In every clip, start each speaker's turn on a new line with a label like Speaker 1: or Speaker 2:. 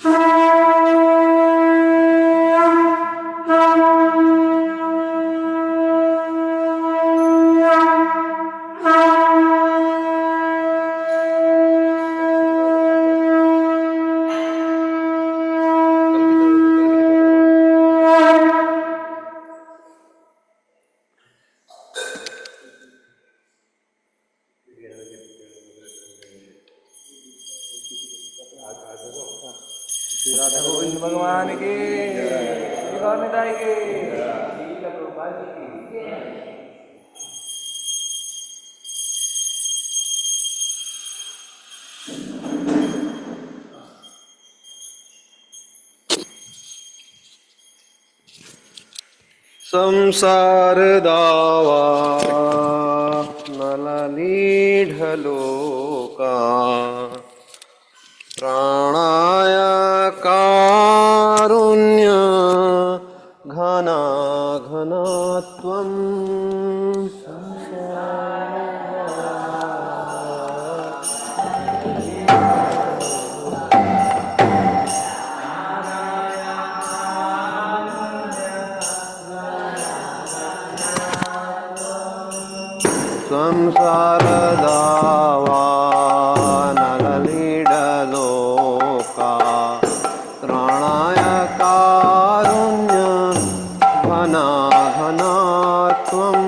Speaker 1: श्री राधा गोविंद भगवान के, श्री वाल्मीकि के, श्री प्रभुपाद जी की। संसार दावा नलनीढलोका प्राणाय कारुण्य घना घनत्वं संसार दावा नलनीढलोका प्राणाय कारुण्य घना घनत्वं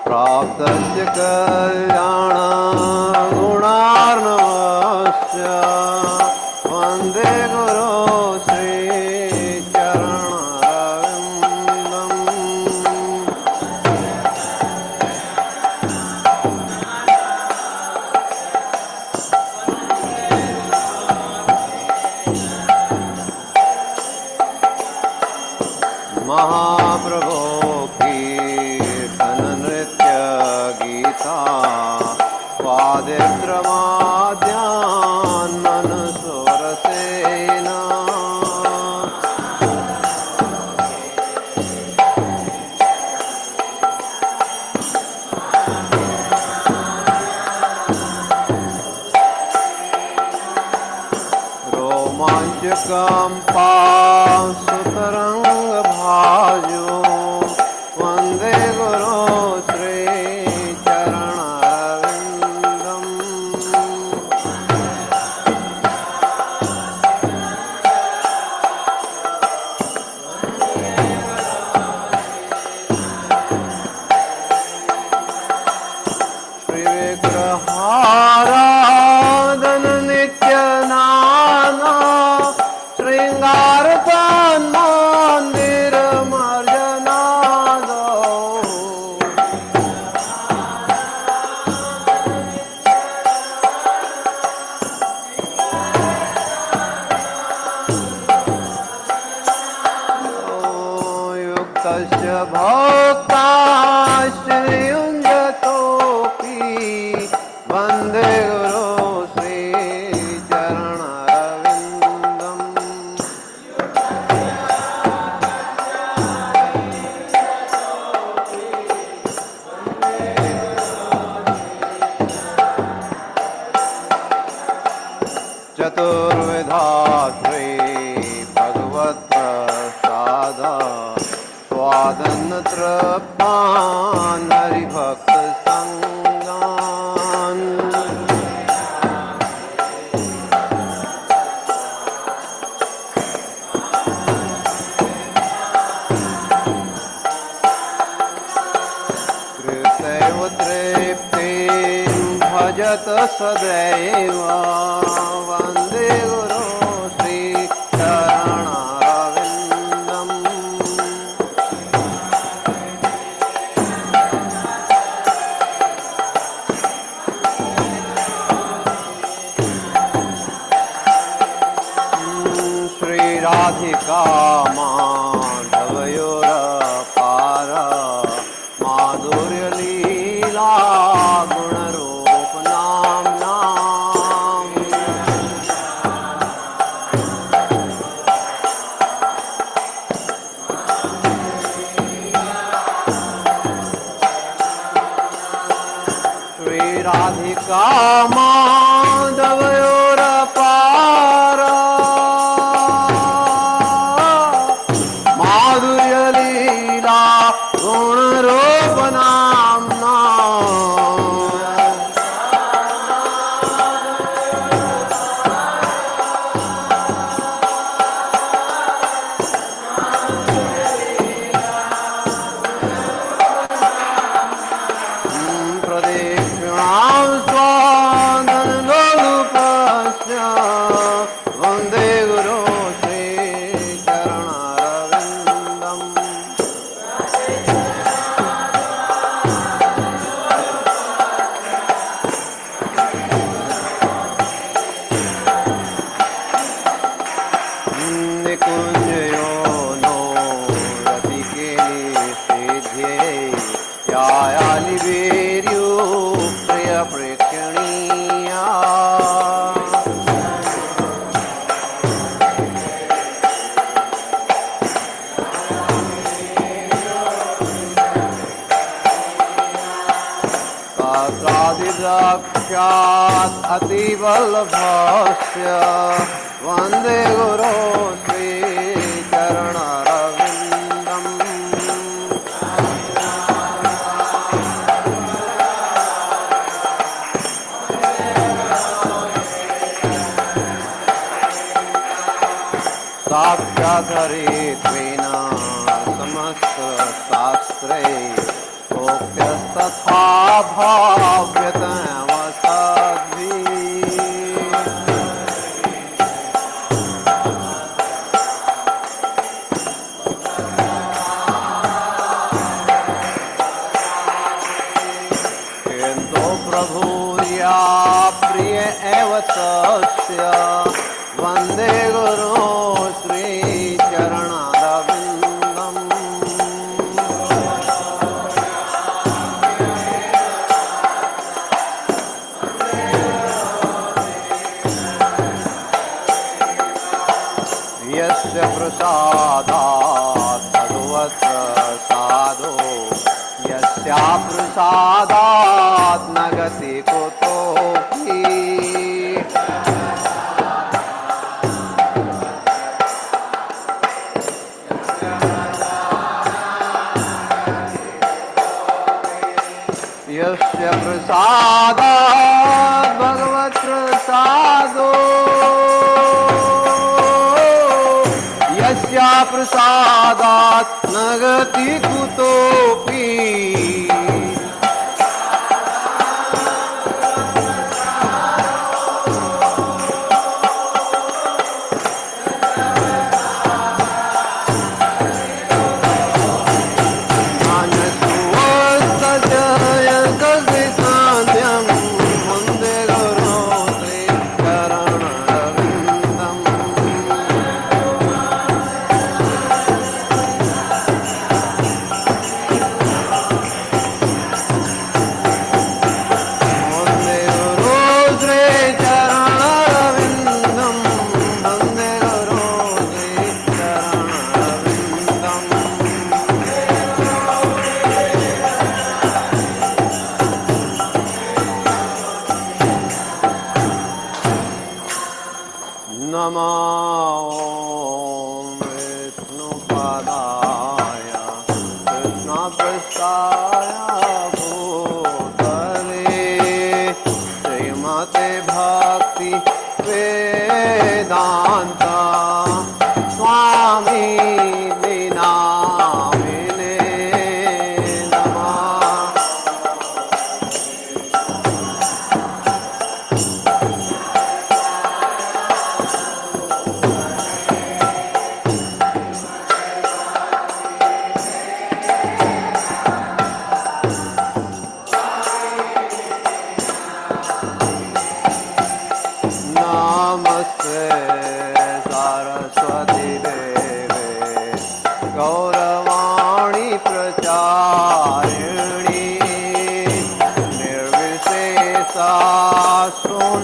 Speaker 1: प्राप्तस्य कल्याण गुणार्णवस्य वन्दे गुरो श्रीचरणरविन्दम् महाप्रभो वादित्रमाद्यान् मनसोरसेना रोमाञ्चकम्पां सुतरङ्गभाजो वन्दे गुरो आराधन नित्य नाना श्रृंगार मंदिर मर्जनादो युक्तस्य भक्ताश्रयुञ्जतोऽपि वन्दे गुरो श्रीचरणरविन्दम् चतुर्विधा श्री भगवत्प्रसाद स्वादन तृप्तान् हरिभक्त संगान् कृतैव तृप्तिं भजत सदैव वन्दे गुरो श्रीचरणरविन्दम् श्रीराधिका माधवयोरपार माधुर्यलीला गुणरूप नाम्नाम्
Speaker 2: राधिका माधवयोर पारा माधुर्य लीला गुण रूप नामना वंदे गुरु श्री चरणारविंदम निकुंजयो नो रतिके सिद्धे यायालिवेर्यो प्रिय प्रेक्षणीया साक्षात् अतिवल्लभस्य वन्दे गुरो श्री चरणारविन्दम् साक्षात् हरित्वेन समस्तशास्त्रे तथा भाव्यतमसाध्वी किन्तु प्रभुर्या प्रिय एव तस्य वन्दे गुरो श्री चरणारविन्दम् यस्य प्रसादात् भगवत्र साधो यस्या प्रसादात् न गति कुतोऽपि यस्य प्रसादात् भगवत्र साधो यस्या प्रसादात् न गति कुतोऽपि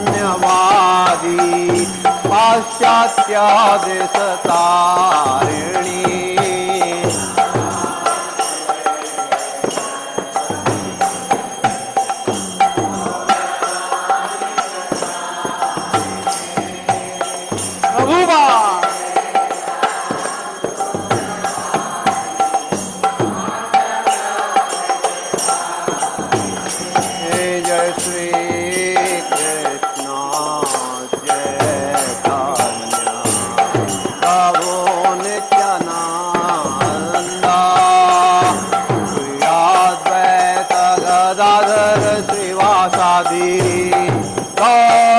Speaker 2: शून्यवादी पाश्चात्यादेशतारिणी गौरभक्तवृन्द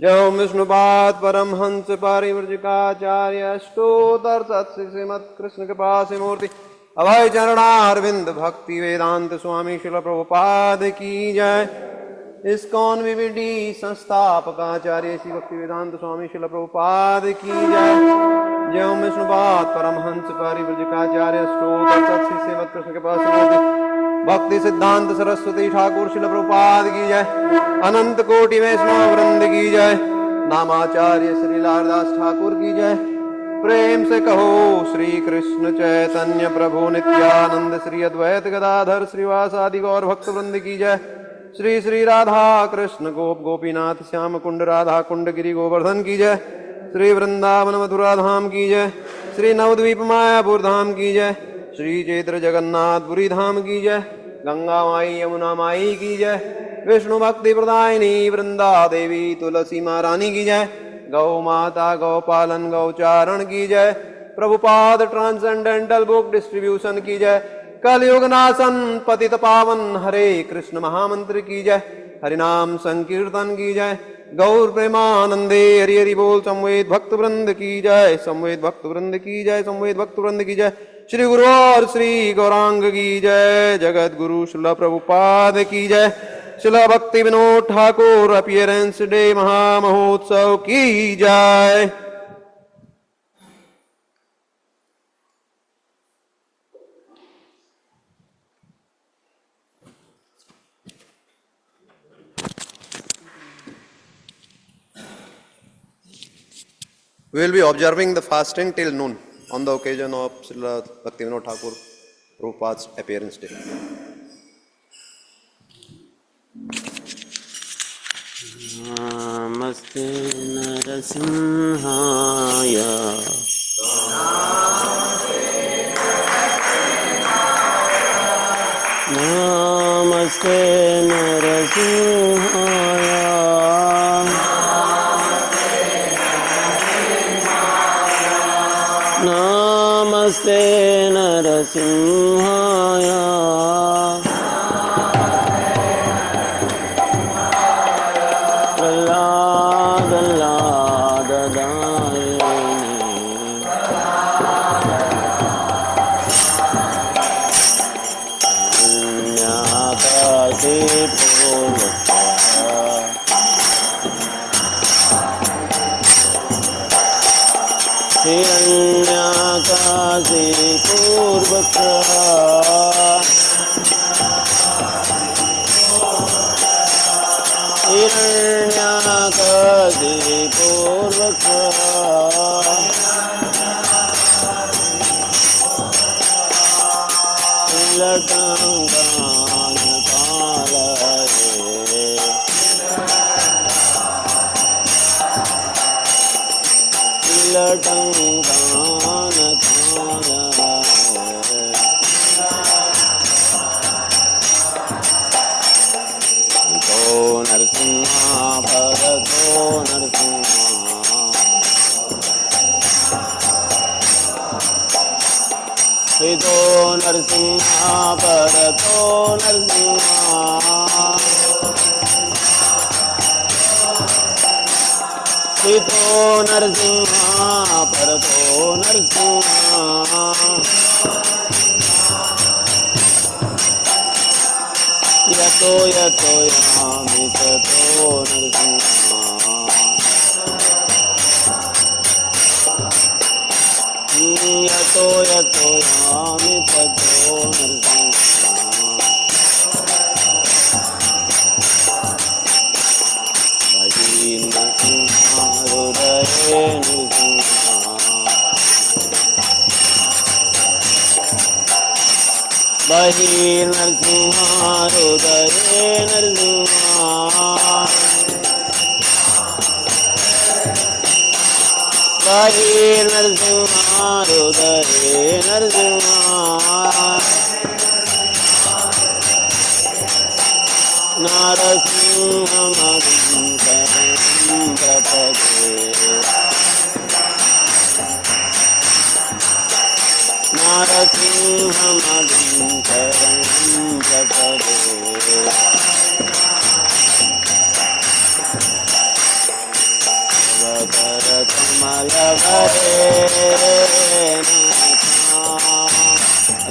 Speaker 2: जय विष्णुपाद परमहंस पारिव्रजिकाचार्य अष्टोत्तर सत्स्य श्रीमत् कृष्ण कृपा से मूर्ति अभय चरणारविंद भक्ति वेदांत स्वामी शिल प्रभुपाद की जय। इस्कॉन विविडी संस्थापकाचार्य श्री भक्ति वेदांत स्वामी शिल प्रभुपाद की जय। जय विष्णुपाद परमहंस पारिव्रजिकाचार्य अष्टोत्तर सत्स्य श्रीमत् कृष्ण कृपा से मूर्ति भक्ति सिद्धांत सरस्वती ठाकुर शिल प्रभुपाद की जय। अनंत कोटि वैष्णव वृंद की जय। नामाचार्य श्री लालदास ठाकुर की जय। प्रेम से कहो श्री कृष्ण चैतन्य प्रभु नित्यानंद श्री अद्वैत गदाधर श्रीवासादि गौर भक्त वृंद की जय। श्री श्री राधा कृष्ण गोप गोपीनाथ श्याम कुंड राधा कुंड गिरि गोवर्धन की जय। श्री वृंदावन मथुरा धाम की जय। श्री नवद्वीप मायापुर धाम की जय। श्री चैत्र जगन्नाथ पुरी धाम की जय। गंगा माई यमुना माई की जय। विष्णु भक्ति प्रदायिनी वृंदा देवी तुलसी महारानी की जय। गौ माता गौ पालन गौचारण की जय। प्रभुपाद ट्रांसेंडेंटल बुक डिस्ट्रीब्यूशन की जय। कलयुग नाशन पतित पावन हरे कृष्ण महामंत्र की जय। हरिनाम संकीर्तन की जय। गौर प्रेमानंदे हरि हरि बोल। संवेद भक्त वृंद की जय। संवेद भक्त वृंद की जय। संवेद भक्त वृंद की जय। श्री गुरु और श्री गौरांग की जय। जगत गुरु श्रील प्रभुपाद की जय। श्रील भक्ति विनोद ठाकुर अपीयरेंस डे महामहोत्सव की जय। We will be observing the fasting till noon on the occasion of Srila Bhaktivinoda Thakur Prabhupada's appearance day.
Speaker 3: नमस्ते नरसिंहाय नमस्ते नरसिंहाय नमस्ते नरसिंहाय हिरण्याकाशे पूर्वक हिरण्याकाशे पूर्वक लटंगान पालये लटंगान तो नरसिंहा भरतो नरसिंहा तो नरसिंहा भरतो नरसिंहा तो नरसिंहा परतो नरसिंहा यतो यतो यामि ततो नरसिंहा यतो यतो यामि ततो नरसिंहा हृदये बहि नरसिंहा हृदये नरसिंहा बहि नरसिंहा हृदये नरसिंहा नारसिंहमदिं शरणं प्रपदे नारसिंहमदिं शरणं प्रपदे कर कमल भरे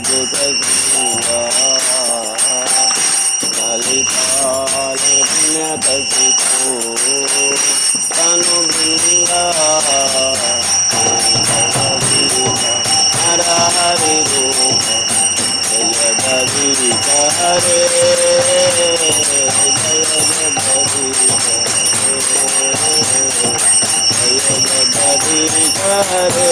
Speaker 3: दुख कलिकाले पुण्यकसिको तनु बृंदा हर हरि रूप जगदीश हरे जय जगदीश हरे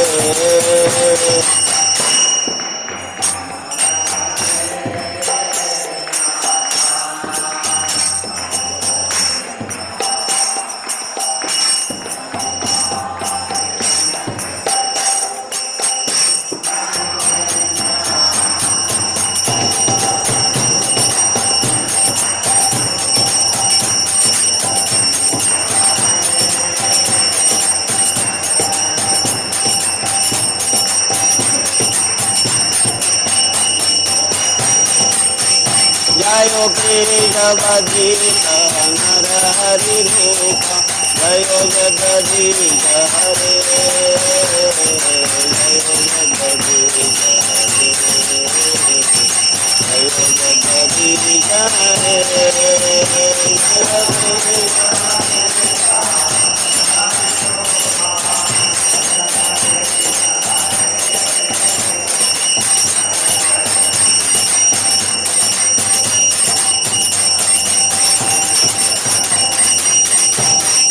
Speaker 3: जयो केशवदीश नर हरि रूप जयो जगदीश हरे जयो जगदीश हरे जयो जगदीश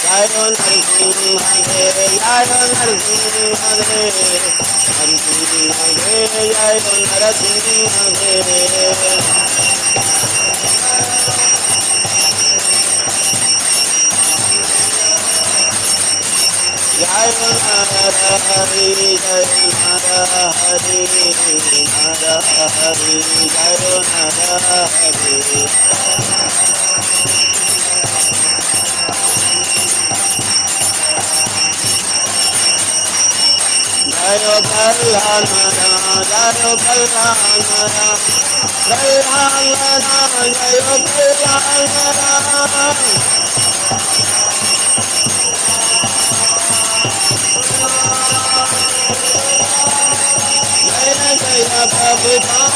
Speaker 3: जयो नरसिंह हरे जयो नरसिंह हरे नरसिंह हरे जयो नरसिंह हरे जय नर हरि जय नर हरि नर हरि जय नर हरि जय कल्याण जय कल्याण कल्याण जय कल्याण जय जय प्रभुपाद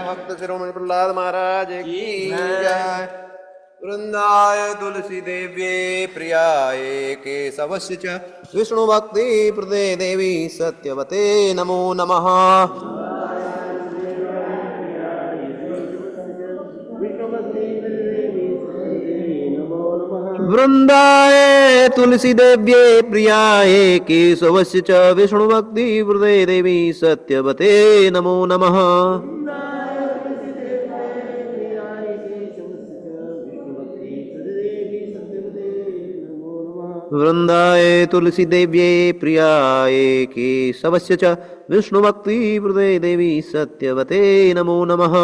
Speaker 2: भक्त शिरोमणि प्रहलाद महाराज की जय। वृंदाय तुलसी देव्ये प्रियाय केशवस्य च विष्णु भक्ति प्रदे देवी सत्यवते नमो नमः। वृंदाय तुलसी देव्ये प्रियाय केशवस्य च विष्णु भक्ति प्रदे देवी सत्यवते नमो नमः। वृंदाय तुलसी देव्ये प्रियाय केशवस्य च विष्णु भक्ति प्रदे देवी सत्यवते नमो नमः।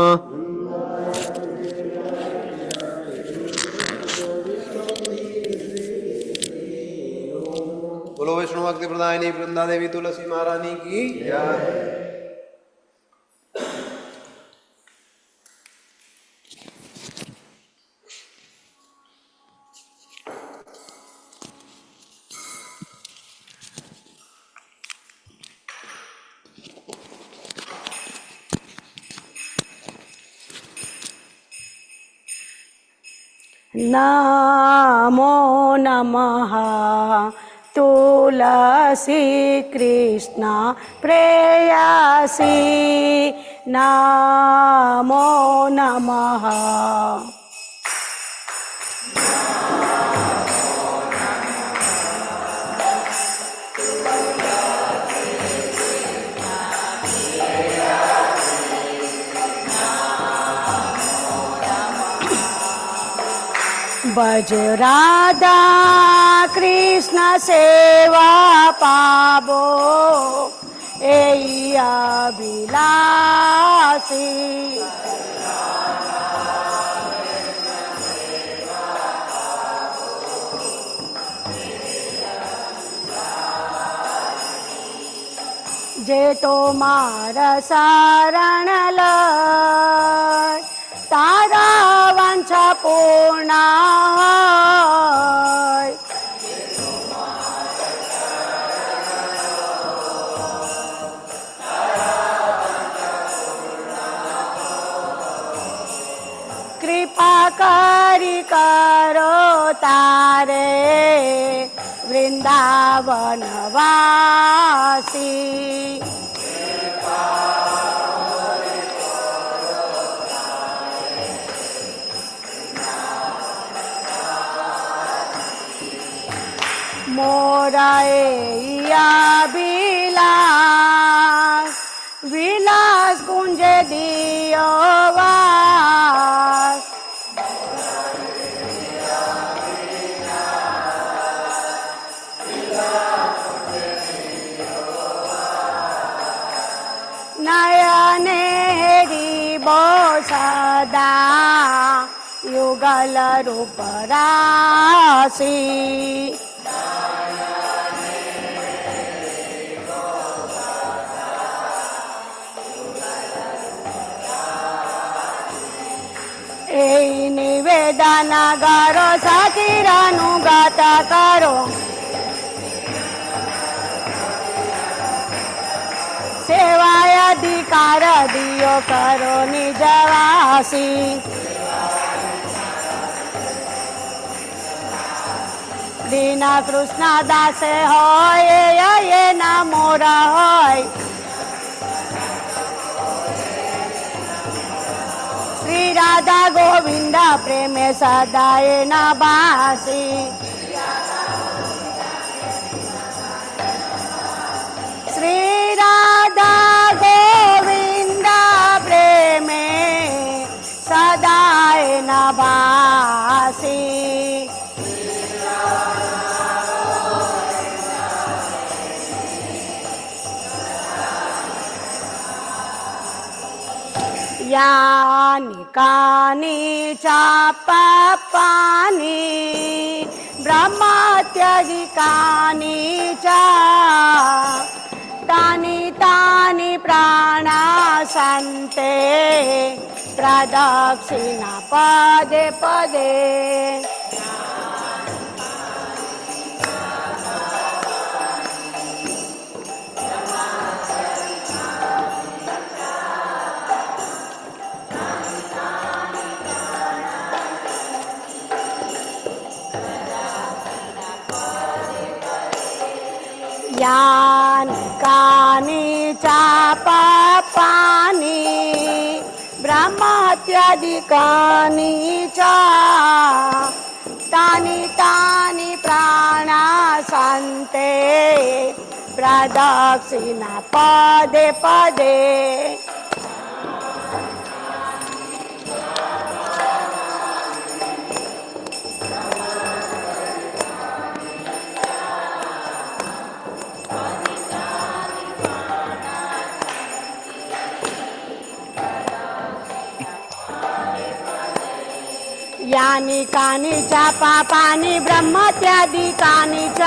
Speaker 2: बोलो विष्णु भक्ति प्रदायिनी वृंदा देवी तुलसी महारानी की जय।
Speaker 4: नमो नमः तुलसी कृष्ण प्रेयसी नमो नमः। भज राधा कृष्ण सेवा पाबो एई अभिलाषी जे तो मार शरण लय तारा वांछा पूर्ण होय कृपा करी करो तारे वृंदावन वासी मोरा विलास विलास कुंज दियो वास नयने हेरिबो सदा युगल रूप राशि एई निवेदन करो सतीरानुगत करो सेवाय अधिकार दियो करो निजवासी दीन कृष्ण दास होय ये न मोरा होय श्री राधा गोविंद प्रेम सदाय न बासी श्री राधा गोविंद प्रेम सदाय न बासी यानि कानि च पापानि ब्रह्मत्यधिकानि च तानि तानि प्राणासन्ते प्रदक्षिणा पदे पदे यानि कानि च पापानि ब्रह्मत्यधिकानि च तानि तानि प्राणासन्ते प्रदक्षिणा पदे पदे यानि कानि च पापानि ब्रह्मत्यधिकानि च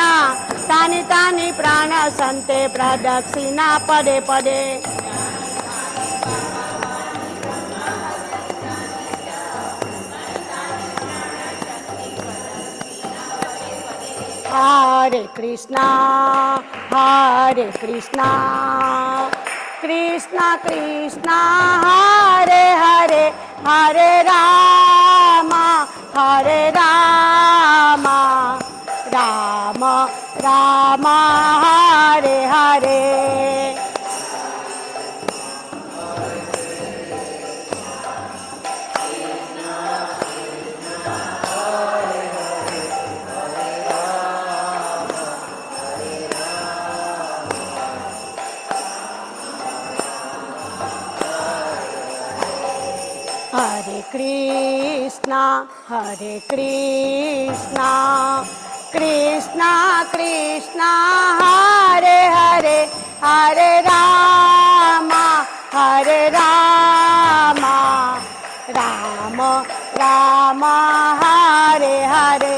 Speaker 4: तानि तानि प्राणसन्ते प्रदक्षिणा पदे पदे हरे कृष्णा कृष्णा कृष्णा हरे हरे हरे राम राम राम हरे हरे हरे कृष्णा हरे कृष्णा कृष्णा कृष्णा हरे हरे हरे राम राम राम हरे हरे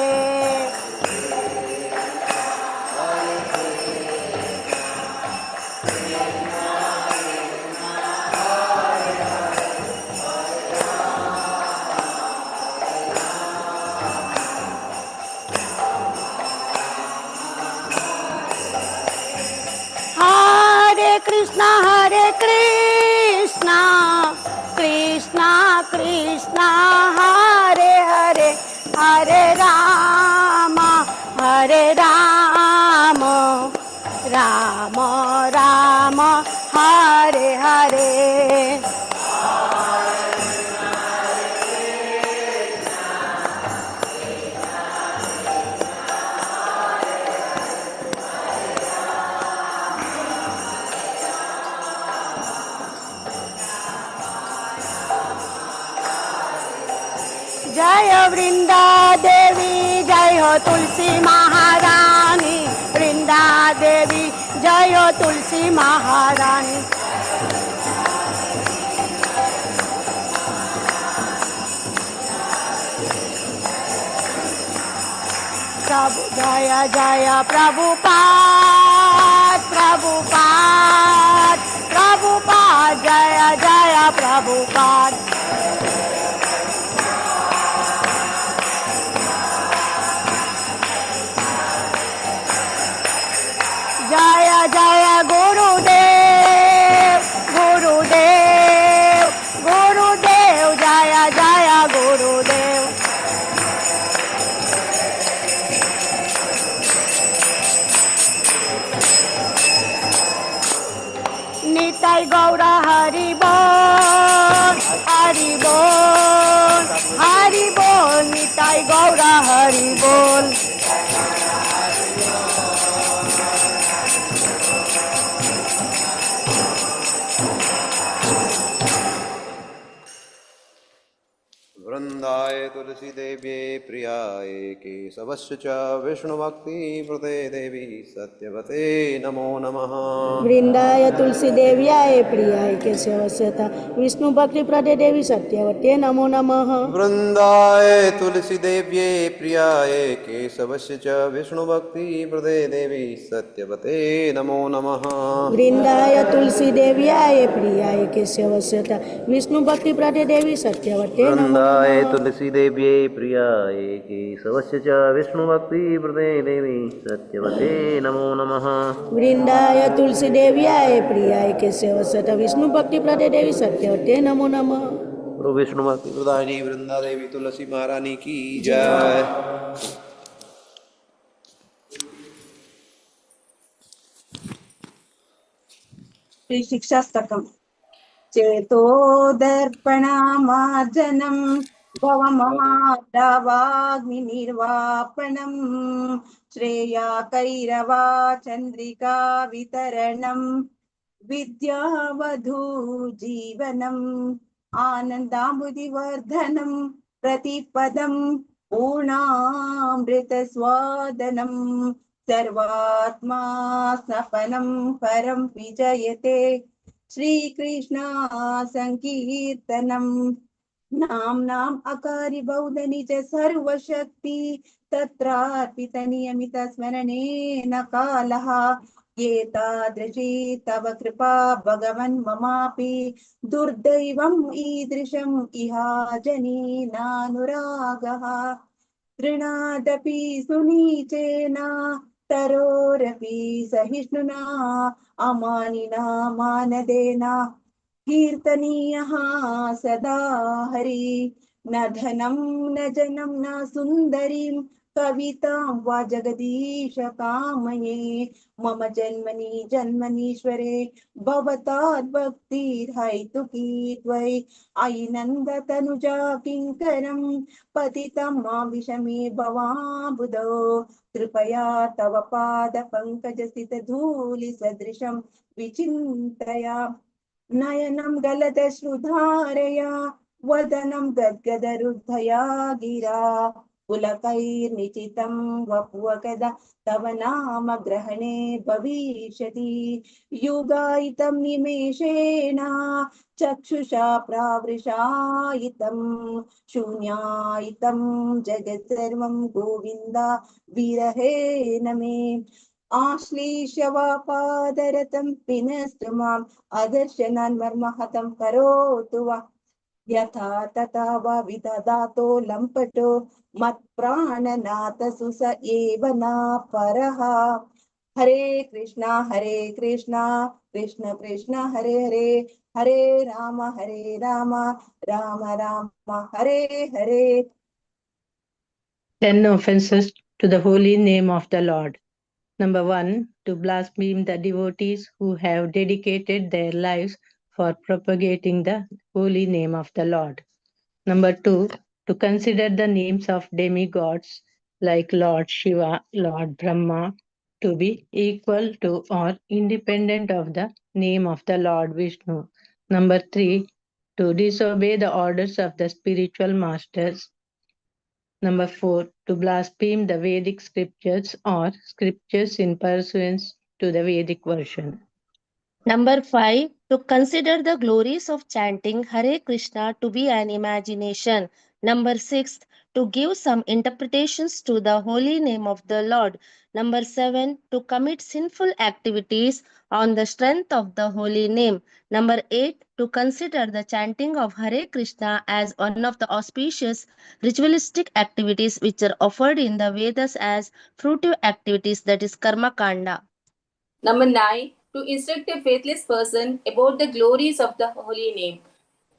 Speaker 4: हरे कृष्णा कृष्णा कृष्णा हरे हरे हरे राम राम राम हरे हरे जय वृंदा देवी जय हो तुलसी महारानी वृंदा देवी जय हो तुलसी महारानी प्रभु जय जय प्रभुपाद जय जय प्रभुपाद जय जय गुरुदेव जय जय गुरुदेव निताई गौर हरि बोल निताई गौर हरि बोल
Speaker 2: वृंदाय तुलसी देव्ये प्रियाय केशवस्य च विष्णुभक्ति प्रदे देवी सत्यवते नमो नमः
Speaker 4: वृंदाय तुलसी देव्याय प्रियाय केशवस्यता विष्णु भक्ति प्रदे देवी सत्यवते नमो नमः
Speaker 2: वृंदाय तुलसी देव्ये प्रियाय केशवस्य च विष्णुभक्ति प्रदे देवी सत्यवते नमो नमः
Speaker 4: वृंदाय तुलसी देव्याय प्रियाय केशवस्यता विष्णु भक्ति प्रदे देवी सत्यवते नमो
Speaker 2: वृंदाय तुलसी देव्ये प्रियाय केशवस्य च विष्णुभक्ति प्रदे देवी सत्यवते नमो नमः
Speaker 4: वृंदाय तुलसी देव्याय प्रियाय केशवस्यता विष्णु भक्ति प्रदे देवी सत्यवते नमो नमः
Speaker 2: प्रभु विष्णु भक्ति प्रदायिनी वृंदा देवी तुलसी महारानी की जय
Speaker 5: श्री शिक्षास्तकम् चेतो दर्पणामार्जनं भवमहादावाग्निर्वापनं श्रेयाकैरवा चन्द्रिका वितरणं विद्यावधूजीवनम् आनन्दाम्बुधिवर्धनं प्रतिपदं पूर्णामृतस्वादनं सर्वात्मा सपनं परं विजयते श्रीकृष्ण संकीर्तनम् नाम्नाम् अकारि बहुधनिज सर्वशक्ति तत्रार्पितनियमित स्मरणेन कालः एतादृशी तव कृपा भगवन् ममापि दुर्दैवम् ईदृशम् इहाजनीनानुरागः तृणादपि सुनीचेन तरोरपि सहिष्णुना अमानिना मानदेन कीर्तनीयः सदा हरि न धनं न जनं न सुन्दरीं कवितां वा जगदीश कामये मम जन्मनि जन्मनीश्वरे भवताद्भक्तिर्हैतुकी त्वयि अयि नन्दतनुजा किङ्करं पतितं मां विषमे भवाम्बुधौ कृपया तव पादपङ्कजस्थितधूलिसदृशं विचिन्तया नयनं गलदश्रुधारया वदनं गद्गदरुद्धया गिरा पुलकैर्निचितं वपुवकदा तव नाम ग्रहणे भविष्यति युगायितं निमेषेण चक्षुषा प्रावृषायितं शून्यायितं जगत् सर्वं गोविन्द विरहेण मे आश्लेष्य वा पादरतं पिनस्तु माम् अदर्शनान् मर्महतं करोतु वा यथा तथा वा विदधातो लम्पटो मत्प्राणनाथ सुस एव न परः हरे Krishna Krishna Krishna Hare Hare Hare Ram Ram Ram Hare Hare
Speaker 6: 10 offenses to the holy name of the Lord. Number 1, to blaspheme the devotees who have dedicated their lives for propagating the holy name of the Lord. Number 2, to consider the names of demigods like Lord Shiva, Lord Brahma to be equal to or independent of the name of the Lord Vishnu. Number 3, to disobey the orders of the spiritual masters. Number 4, to blaspheme the Vedic scriptures or scriptures in pursuance to the Vedic version.
Speaker 7: Number 5, to consider the glories of chanting Hare Krishna to be an imagination. Number 6, to give some interpretations to the holy name of the Lord. Number 7, to commit sinful activities on the strength of the holy name. Number 8, to consider the chanting of Hare Krishna as one of the auspicious ritualistic activities which are offered in the Vedas as fruitive activities, that is Karma Kanda.
Speaker 8: Number 9, to instruct a faithless person about the glories of the holy name.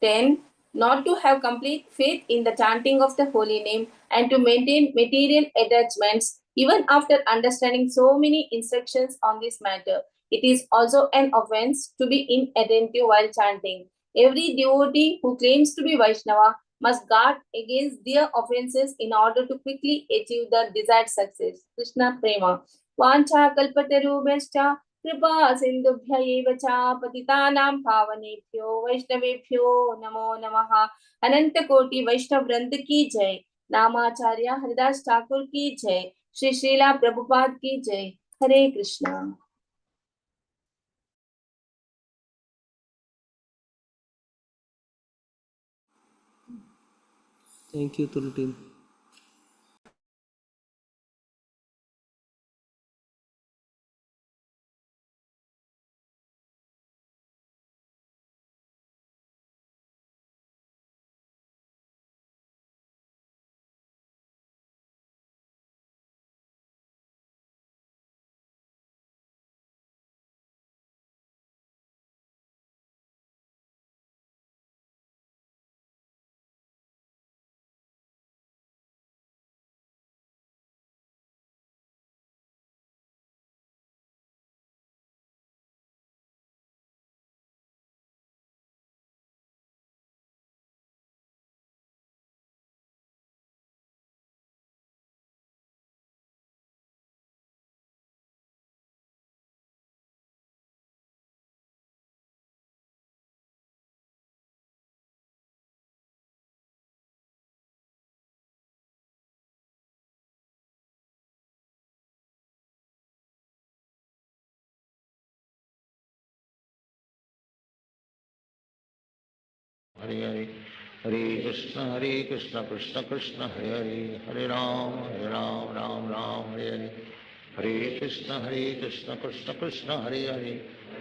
Speaker 8: 10, not to have complete faith in the chanting of the holy name and to maintain material attachments even after understanding so many instructions on this matter. It is also an offense to be inattentive while chanting. Every devotee who claims to be Vaishnava must guard against their offenses in order to quickly achieve the desired success. Krishna Prema. Vancha kalpatarubhascha कृपा सिंधुभ्य एव च पतितानां पावनेभ्यो वैष्णवेभ्यो नमो नमः। अनंत कोटि वैष्णव वृंद की जय। नामाचार्य हरिदास ठाकुर की जय। श्री श्रीला प्रभुपाद की जय। हरे Krishna.
Speaker 1: Thank you, Tulu team.
Speaker 3: Hare Hare Hare Krishna Krishna Krishna Hare Hare Hare Ram Ram Ram Hare Hare Hare Krishna Krishna Krishna Hare Hare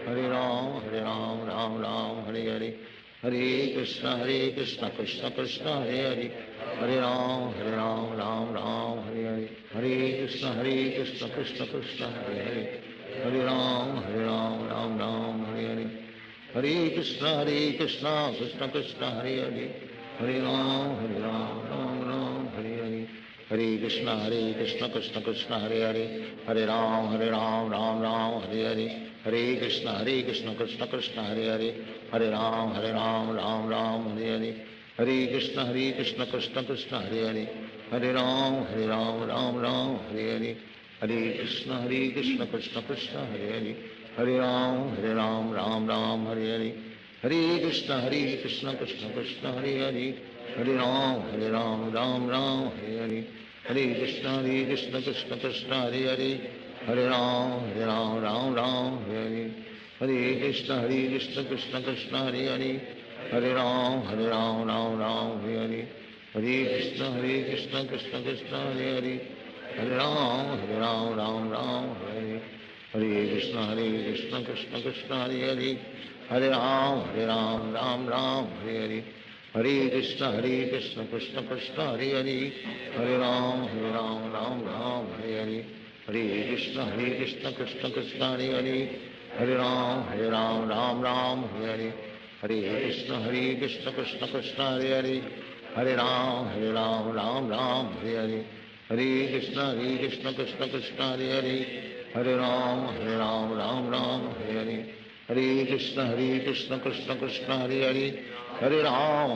Speaker 3: Hare Ram Ram Hare Hare Hare Krishna Krishna Krishna Hare Hare Hare Ram Ram Hare Hare Hare Krishna Krishna Krishna Hare Hare Hare Ram Ram Hare Hare Hare Krishna Krishna Krishna Hare Hare Hare Ram Hare Hare Hare Krishna Krishna Krishna Hare Hare Hare Ram Ram Hare Hare Hare Krishna Krishna Krishna Hare Hare Hare Ram Ram Hare Hare Hare Krishna Krishna Krishna Hare Hare Hare Ram Ram Hare Hare Hare Krishna Krishna Krishna Hare Hare Hare Ram Ram Hare Hare Hare Krishna Krishna Krishna Hare Hare, Hare Ram Ram Ram Hare Hare, Hare Krishna Krishna Krishna Hare Hare, Hare Ram Ram Ram Hare Hare, Hare Krishna Krishna Krishna Hare Hare, Hare Ram Ram Ram Hare Hare, Hare Krishna Krishna Krishna Hare Hare, Hare Ram Ram Ram Hare Hare, Hare Krishna Krishna Krishna Hare Hare, Hare Ram Ram Hare Hare, Hare Krishna Krishna Krishna Hare Hare, Hare Ram Ram Ram Hare Hare, Hare Krishna Krishna Krishna Hare Hare, Hare Ram Ram Hare Hare, Hare Krishna Krishna Krishna Hare Hare, Hare Ram Ram Hare Hare, Hare Krishna Krishna Krishna Hare Hare, Hare Ram Ram Hare Hare, Hare Krishna Krishna Krishna Hare Hare, Hare Ram Ram Hare Hare, Hare Krishna Krishna Krishna Hare Hare, Hare Ram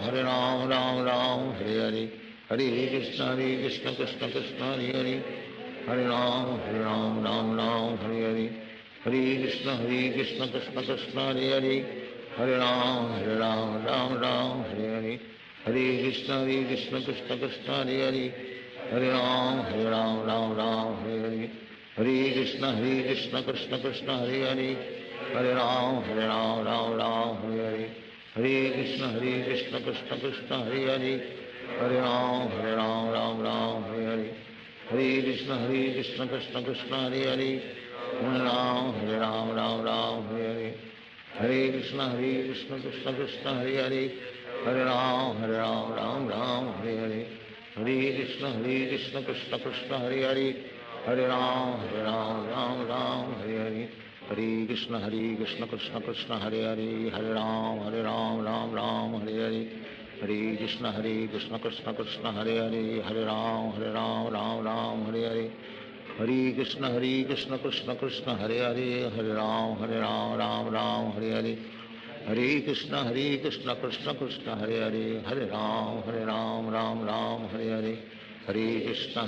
Speaker 3: Ram Hare Hare, Hare Krishna Krishna Krishna Hare Hare, Hare Ram Ram Hare Hare, Hare Krishna Krishna Krishna Hare Hare, Hare Ram Ram Hare Hare, Hare Krishna Krishna Krishna Hare Hare, Hare Ram Ram Hare Hare, Hare Krishna Krishna Krishna Hare Hare, Hare Ram Ram Hare Hare, Hare Krishna Krishna Krishna Hare Hare, Hare Ram Ram Hare Hare, Hare Krishna Krishna Krishna Hare Hare, Hare Ram Ram Hare Hare, Hare Krishna Krishna Krishna Hare Hare, Hare Ram Ram Hare Hare, Hare Krishna Krishna Krishna Hare Hare, Hare Ram Ram Hare Hare, Hare Krishna Krishna Krishna Hare Hare, Hare Ram Ram Hare Hare, Hare Krishna Krishna Krishna Hare Hare, Hare Ram Ram Hare Hare, Hare Krishna Krishna Krishna Hare Hare, Hare Ram Ram Hare Hare, Hare Krishna Krishna Krishna Hare Hare, Hare Ram Ram Hare Hare, Hare Krishna Krishna Krishna Hare Hare, Hare Ram Ram Hare Hare, Hare Krishna Krishna Krishna Hare Hare, Hare Ram Ram Hare Hare, Hare Krishna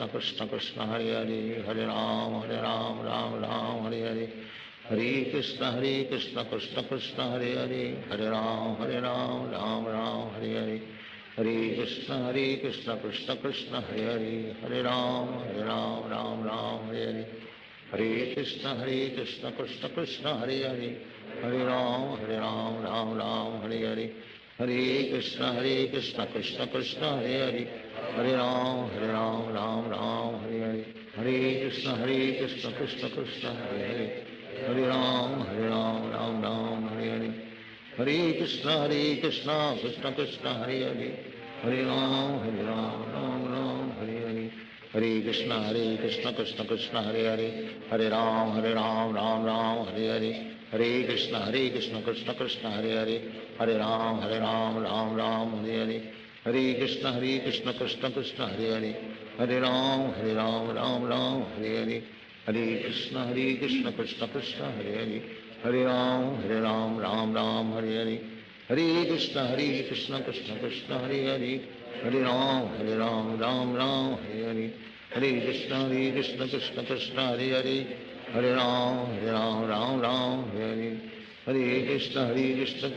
Speaker 3: Krishna Krishna Hare Hare, Hare Ram Ram Hare Hare, Hare Krishna Krishna Krishna Hare Hare, Hare Ram Ram Hare Hare, Hare Krishna Krishna Krishna Hare Hare, Hare Ram Ram Hare Hare, Hare Krishna Krishna Krishna Hare Hare, Hare Ram Hare Hare, Hare Krishna Krishna Krishna Hare Hare, Hare Ram Ram Hare Hare, Hare Krishna Krishna Krishna Hare Hare, Hare Ram Ram Hare Hare, Hare Krishna Krishna Krishna Hare Hare, Hare Ram Ram Hare Hare, Hare Krishna Krishna Krishna Hare Hare, Hare Ram Ram Hare Hare, Hare Krishna Krishna Krishna Hare Hare, Hare Ram Ram Hare Hare, Hare Krishna Krishna Krishna Hare Hare, Hare Ram Ram Hare Hare, Hare Krishna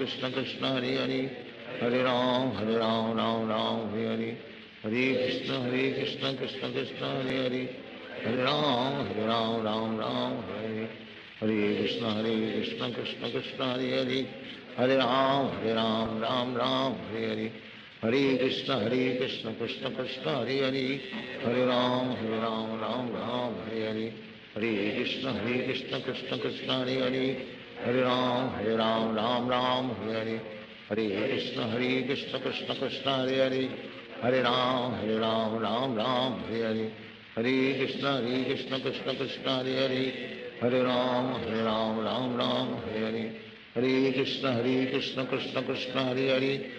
Speaker 3: Krishna Krishna Hare Hare, Hare Ram Ram Hare Hare, Hare Krishna Krishna Krishna Hare Hare, Hare Ram Ram Hare Hare, Hare Krishna Krishna Krishna Hare Hare, Hare Ram Ram Hare Hare, Hare Krishna Krishna Krishna Hare Hare, Hare Ram Ram Hare Hare, Hare Krishna Krishna Krishna Hare Hare, Hare Ram Ram Hare Hare, Hare Krishna Krishna Krishna Hare Hare, Hare Ram Ram Hare Hare, Hare Krishna Krishna Krishna Hare Hare,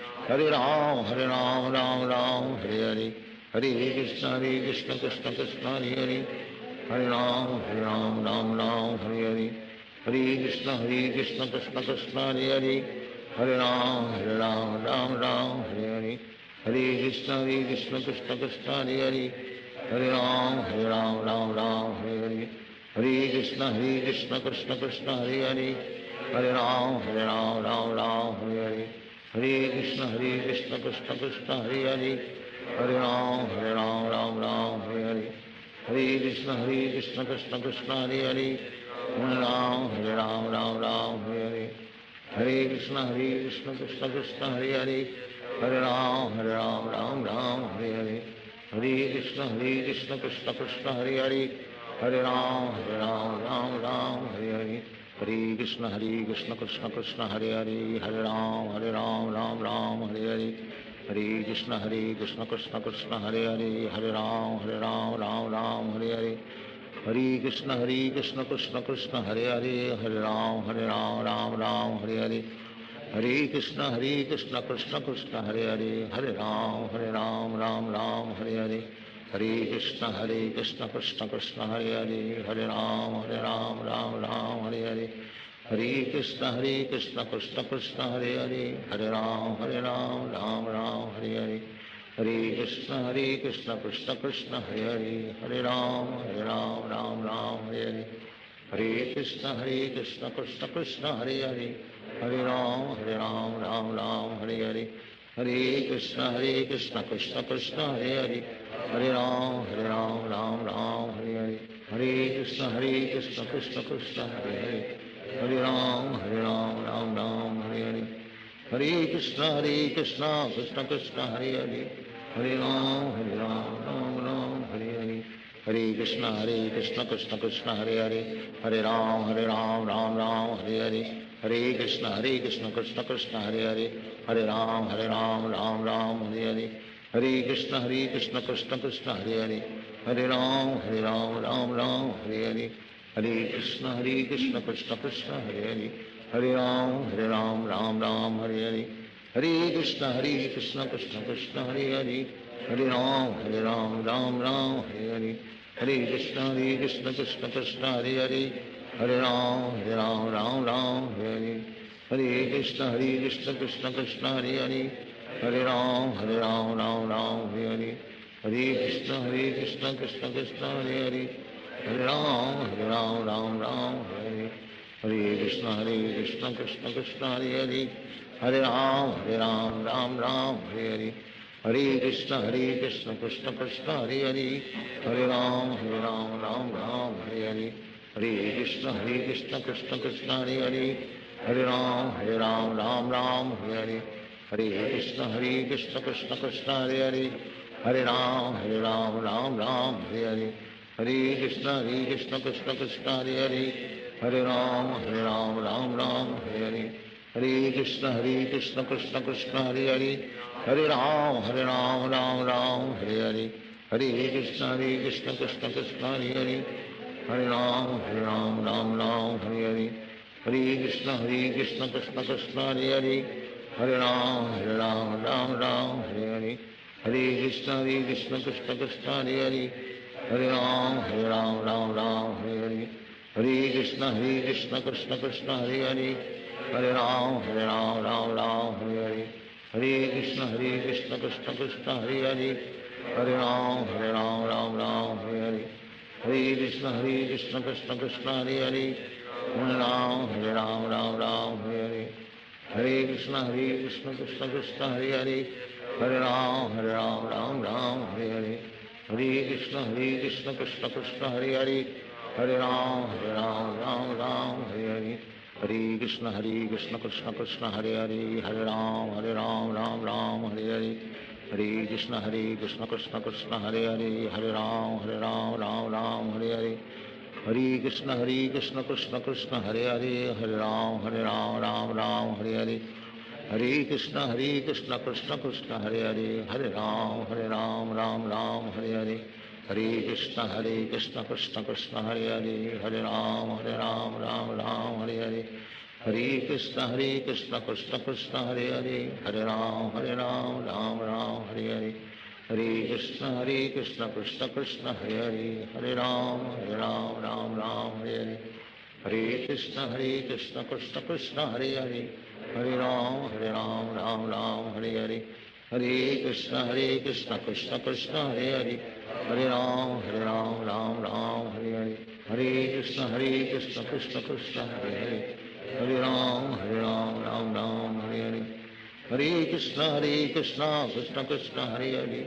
Speaker 3: Hare Ram Ram Hare Hare, Hare Krishna Krishna Krishna Hare Hare, Hare Ram Ram Hare Hare, Hare Krishna Krishna Krishna Hare Hare, Hare Ram Ram Hare Hare, Hare Krishna Krishna Krishna Hare Hare, Hare Ram Ram Hare Hare, Hare Krishna Krishna Krishna Hare Hare, Hare Ram Ram Hare Hare, Hare Krishna Krishna Krishna Hare Hare, Hare Ram, Ram Ram, Hare Hare. Hare Krishna, Krishna Krishna, Hare Hare. Hare Ram, Ram Ram, Hare Hare. Hare Krishna, Krishna Krishna, Hare Hare. Hare Ram, Ram Ram, Hare Hare. Hare Krishna, Krishna Krishna, Hare Hare. Hare Ram, Ram Ram, Hare Hare. Hare Krishna, Krishna Krishna, Hare Hare. Hare Ram, Ram Hare Hare. Hare Krishna, Krishna Krishna, Hare Hare. Hare Ram, Ram Hare Hare. Hare Krishna, Krishna Krishna, Hare Hare. Hare Ram, Ram Hare Hare. Hare Krishna, Krishna Krishna, Hare Hare. Hare Ram, Ram Hare Hare. Hare Krishna, Krishna Krishna, Hare Hare. Hare Ram, Ram Hare Hare. Hare Krishna, Krishna Krishna, Hare Hare. Hare Ram, Ram Hare Hare. Hare Krishna, Krishna Krishna, Hare Hare. Hare Ram, Ram Hare Hare. Hare Krishna, Krishna Krishna, Hare Hare. Hare Ram, Ram Hare Hare. Hare Krishna, Krishna Krishna, Hare Hare. Hare Ram, Ram Hare Hare. Hare Krishna, Krishna Krishna, Hare Hare. Hare Ram, Ram Hare Hare. Hare Krishna, Krishna Krishna, Hare Hare. Hare Ram, Ram Hare Hare. Hare Krishna, Krishna Krishna, Hare Hare. Hare Ram, Ram Hare Hare. Hare Krishna, Krishna Krishna, Hare Hare. Hare Ram, Ram Hare Hare. Hare Krishna, Krishna Krishna, Hare Hare. Hare Ram, Ram Hare Hare. Hare Krishna, Krishna Krishna, Hare Hare. Hare Ram, Ram Hare Hare. Hare Krishna, Krishna Krishna, Hare Hare. Hare Ram, Ram Hare Hare. Hare Krishna, Krishna Krishna, Hare Hare. Hare Ram, Ram Hare Hare. Hare Krishna, Krishna Krishna, Hare Hare. Hare Ram, Ram Hare Hare. Hare Krishna, Krishna Krishna, Hare Hare. Hare Ram, Ram Hare Hare. Hare Krishna, Krishna Krishna, Hare Hare. Hare Ram, Ram Hare Hare. Hare Krishna, Krishna Krishna, Hare Hare. Hare Ram, Ram Hare Hare. Hare Krishna, Krishna Krishna, Hare Hare. Hare Ram, Ram Hare Hare. Hare Krishna, Krishna Krishna, Hare Hare. Hare Ram, Ram Hare Hare. Hare Krishna, Krishna Krishna, Hare Hare. Hare Ram, Ram Hare Hare. Hare Krishna, Krishna Krishna, Hare Hare. Hare Ram, Hare Hare. Hare Krishna, Krishna Krishna, Hare Hare. Hare Ram, Ram Hare Hare. Hare Krishna, Krishna Krishna, Hare Hare. Hare Ram, Ram Hare Hare. Hare Krishna, Krishna Krishna, Hare Hare. Hare Ram, Ram Hare Hare. Hare Krishna, Krishna Krishna, Hare Hare. Hare Ram, Ram Hare Hare. Hare Krishna, Krishna Krishna, Hare Hare. Hare Ram, Ram Hare Hare. Hare Krishna, Krishna Krishna, Hare Hare. Hare Ram, Ram Hare Hare. Hare Krishna, Krishna Krishna, Hare Hare. Hare Ram, Ram Hare Hare. Hare Krishna, Krishna Krishna, Hare Hare. Hare Ram, Ram Hare Hare. Hare Krishna, Krishna Krishna, Hare Hare. Hare Ram, Ram Hare Hare. Hare Krishna, Krishna Krishna, Hare Hare. Hare Ram, Ram Hare Hare. Hare Krishna, Krishna Krishna, Hare Hare. Hare Ram, Hare Hare. Hare Krishna, Krishna Krishna, Hare Hare. Hare Ram, Ram Hare Hare. Hare Krishna, Krishna Krishna, Hare Hare. Hare Ram, Ram Hare Hare. Hare Krishna, Krishna Krishna, Hare Hare. Hare Ram, Ram Hare Hare. Hare Krishna, Krishna Krishna, Hare Hare. Hare Ram, Ram Hare Hare. Hare Krishna, Krishna Krishna, Hare Hare. Hare Ram, Ram Hare Hare. Hare Krishna, Krishna Krishna, Hare Hare. Hare Ram, Ram Hare Hare. Hare Krishna, Krishna Krishna, Hare Hare. Hare Ram, Ram Hare Hare. Hare Krishna, Krishna Krishna, Hare Hare. Hare Ram, Ram Ram, Hare Hare. Hare Krishna, Krishna Krishna, Hare Hare.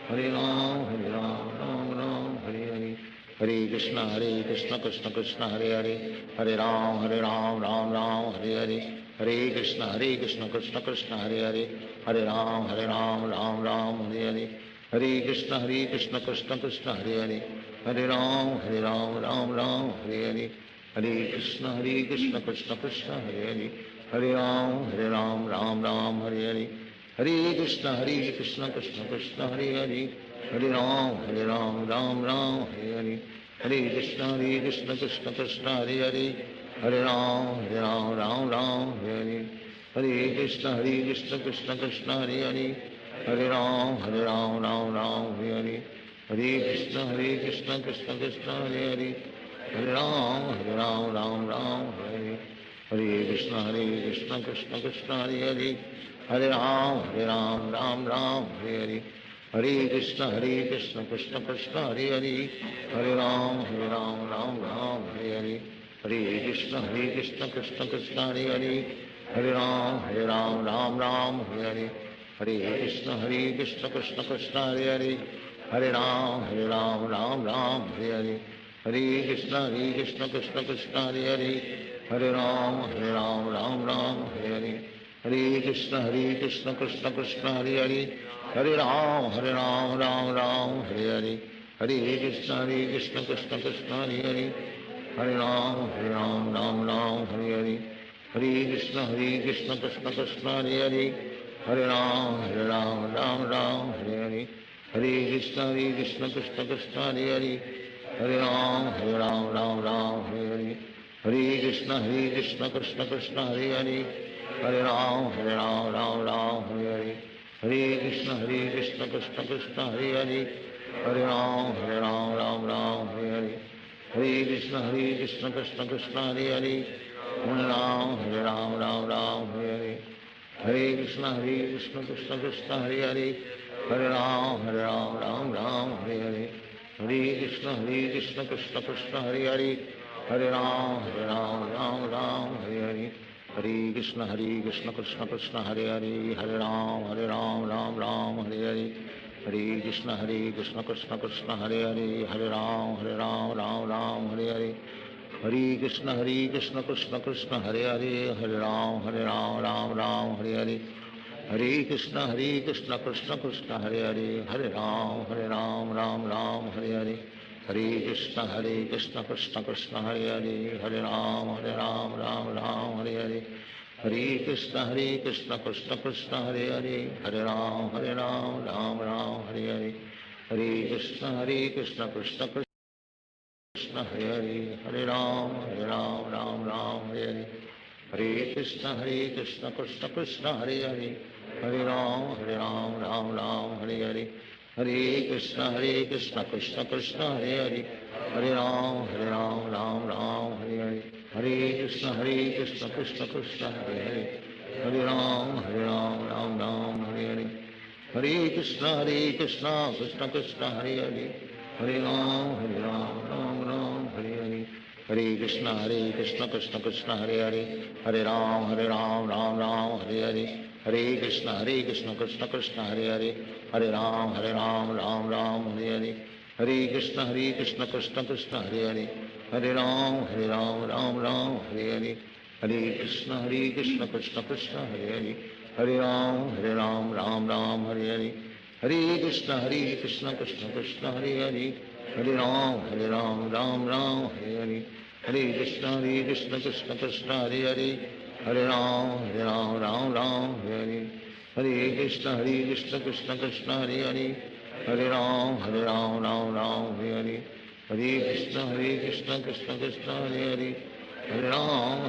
Speaker 3: Hare Ram, Ram Ram, Hare Hare. Hare Krishna, Krishna Krishna, Hare Hare. Hare Ram, Ram Ram, Hare Hare. Hare Krishna, Krishna Krishna, Hare Hare. Hare Ram, Ram Ram, Hare Hare. Hare Krishna, Krishna Krishna, Hare Hare. Hare Ram, Ram Ram, Hare Hare. Hare Krishna, Krishna Krishna, Hare Hare. Hare Ram, Ram Ram, Hare Hare. Hare Krishna, Krishna Krishna, Hare Hare. Hare Ram, Ram Ram, Hare Hare. Hare Krishna, Krishna Krishna, Hare Hare. Hare Ram, Ram Ram, Hare Hare. Hare Krishna, Krishna Krishna, Hare Hare. Hare Ram, Ram Ram, Hare Hare. Hare Krishna, Krishna Krishna, Hare Hare. Hare Ram, Ram Ram, Hare Hare. Hare Krishna, Krishna Krishna, Hare Hare. Hare Ram, Ram Ram, Hare Hare. Hare Krishna, Krishna Krishna, Hare Hare. Hare Ram, Ram Ram, Hare Hare. Hare Krishna, Krishna Krishna, Hare Hare. Hare Ram, Ram Ram, Hare Hare. Hare Krishna, Krishna Krishna, Hare Hare. Hare Ram, Ram Ram, Hare Hare. Hare Krishna, Krishna Krishna, Hare Hare. Hare Ram, Ram Ram, Hare Hare. Hare Krishna, Krishna Krishna, Hare Hare. Hare Ram, Ram Ram, Hare Hare. Hare Krishna, Krishna Krishna, Hare Hare. Hare Ram, Ram Ram, Hare Hare. Hare Krishna, Krishna Krishna, Hare Hare. Hare Ram, Ram Ram, Hare Hare. Hare Krishna, Krishna Krishna, Hare Hare. Hare Ram, Ram Ram, Hare Hare. Hare Krishna, Krishna Krishna, Hare Hare. Hare Ram, Ram Ram, Hare Hare. Hare Krishna, Krishna Krishna, Hare Hare. Hare Ram, Ram Ram, Hare Hare. Hare Krishna, Krishna Krishna, Hare Hare. Hare Ram, Ram Ram, Hare Hare. Hare Krishna, Krishna Krishna, Hare Hare. Hare Ram, Ram Ram, Hare Hare. Hare Krishna, Krishna Krishna, Hare Hare. Hare Ram, Ram Ram, Hare Hare. Hare Krishna, Krishna Krishna, Hare Hare. Hare Ram, Ram Ram, Hare Hare. Hare Krishna, Krishna Krishna, Hare Hare. Hare Ram, Ram Ram, Hare Hare. Hare Krishna, Krishna Krishna, Hare Hare. Hare Ram, Ram Ram, Hare Hare. Hare Krishna, Krishna Krishna, Hare Hare. Hare Ram, Ram Ram, Hare Hare. Hare Krishna, Krishna Krishna, Hare Hare. Hare Ram, Ram Ram, Hare Hare. Hare Krishna, Krishna Krishna, Hare Hare. Hare Ram, Ram Ram, Hare Hare. Hare Krishna, Krishna Krishna, Hare Hare. Hare Ram, Ram Ram, Hare Hare. Hare Krishna, Krishna Krishna, Hare Hare. Hare Ram, Ram Ram, Hare Hare. Hare Krishna, Krishna Krishna, Hare Hare. Hare Ram, Ram Ram, Hare Hare. Hare Krishna, Krishna Krishna, Hare Hare. Hare Ram, Ram Ram, Hare Hare. Hare Krishna, Krishna Krishna, Hare Hare. Hare Ram, Ram Ram, Hare Hare. Hare Krishna, Krishna Krishna, Hare Hare. Hare Ram, Ram Ram, Hare Hare. Hare Krishna, Krishna Krishna, Hare Hare. Hare Ram, Ram Ram, Hare Hare. Hare Krishna, Krishna Krishna, Hare Hare. Hare Ram, Ram Ram, Hare Hare. Hare Krishna, Krishna Krishna, Hare Hare. Hare Ram, Ram Ram, Hare Hare. Hare Krishna, Krishna Krishna, Hare Hare. Hare Ram, Ram Ram, Hare Hare. Hare Krishna, Krishna Krishna, Hare Hare. Hare Ram, Ram Ram, Hare Hare. Hare Krishna, Krishna Krishna, Hare Hare. Hare Ram, Ram Ram, Hare Hare. Hare Krishna, Krishna Krishna, Hare Hare. Hare Ram,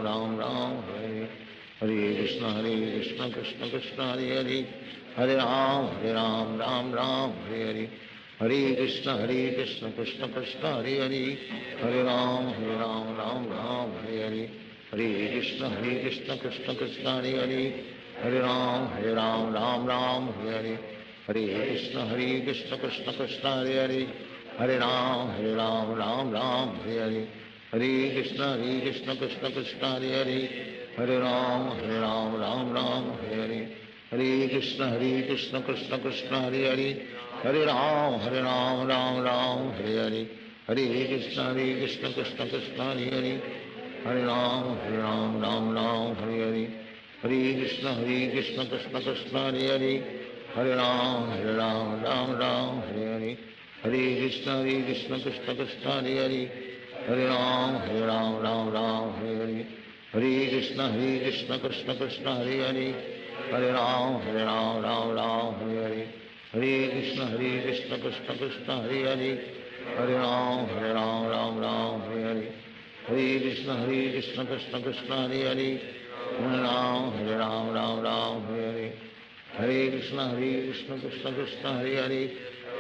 Speaker 3: Ram Ram, Hare Hare. Hare Krishna, Krishna Krishna, Hare Hare. Hare Ram, Ram Ram, Hare Hare. Hare Krishna, Krishna Krishna, Hare Hare. Hare Ram, Ram Ram, Hare Hare. Hare Krishna, Krishna Krishna, Hare Hare. Hare Ram, Ram Ram, Hare Hare. Hare Krishna, Krishna Krishna, Hare Hare. Hare Ram, Ram Ram, Hare Hare. Hare Krishna Krishna Krishna Hare Hare, Hare Ram Ram Ram Hare Hare, Hare Krishna Krishna Krishna Hare Hare, Hare Ram Ram Hare Hare, Hare Krishna Krishna Krishna Hare Hare, Hare Ram Ram Hare Hare, Hare Krishna Krishna Krishna Hare Hare, Hare Ram Ram Hare Hare, Hare Krishna Krishna Krishna Hare Hare, Hare Ram Hare Hare, Hare Krishna Krishna Krishna Hare Hare, Hare Ram Hare Hare, Hare Krishna Krishna Krishna Hare Hare, Hare Ram Hare Hare, Hare Krishna Krishna Krishna Hare Hare, Hare Ram Hare Hare, Hare Krishna Krishna Krishna Hare Hare,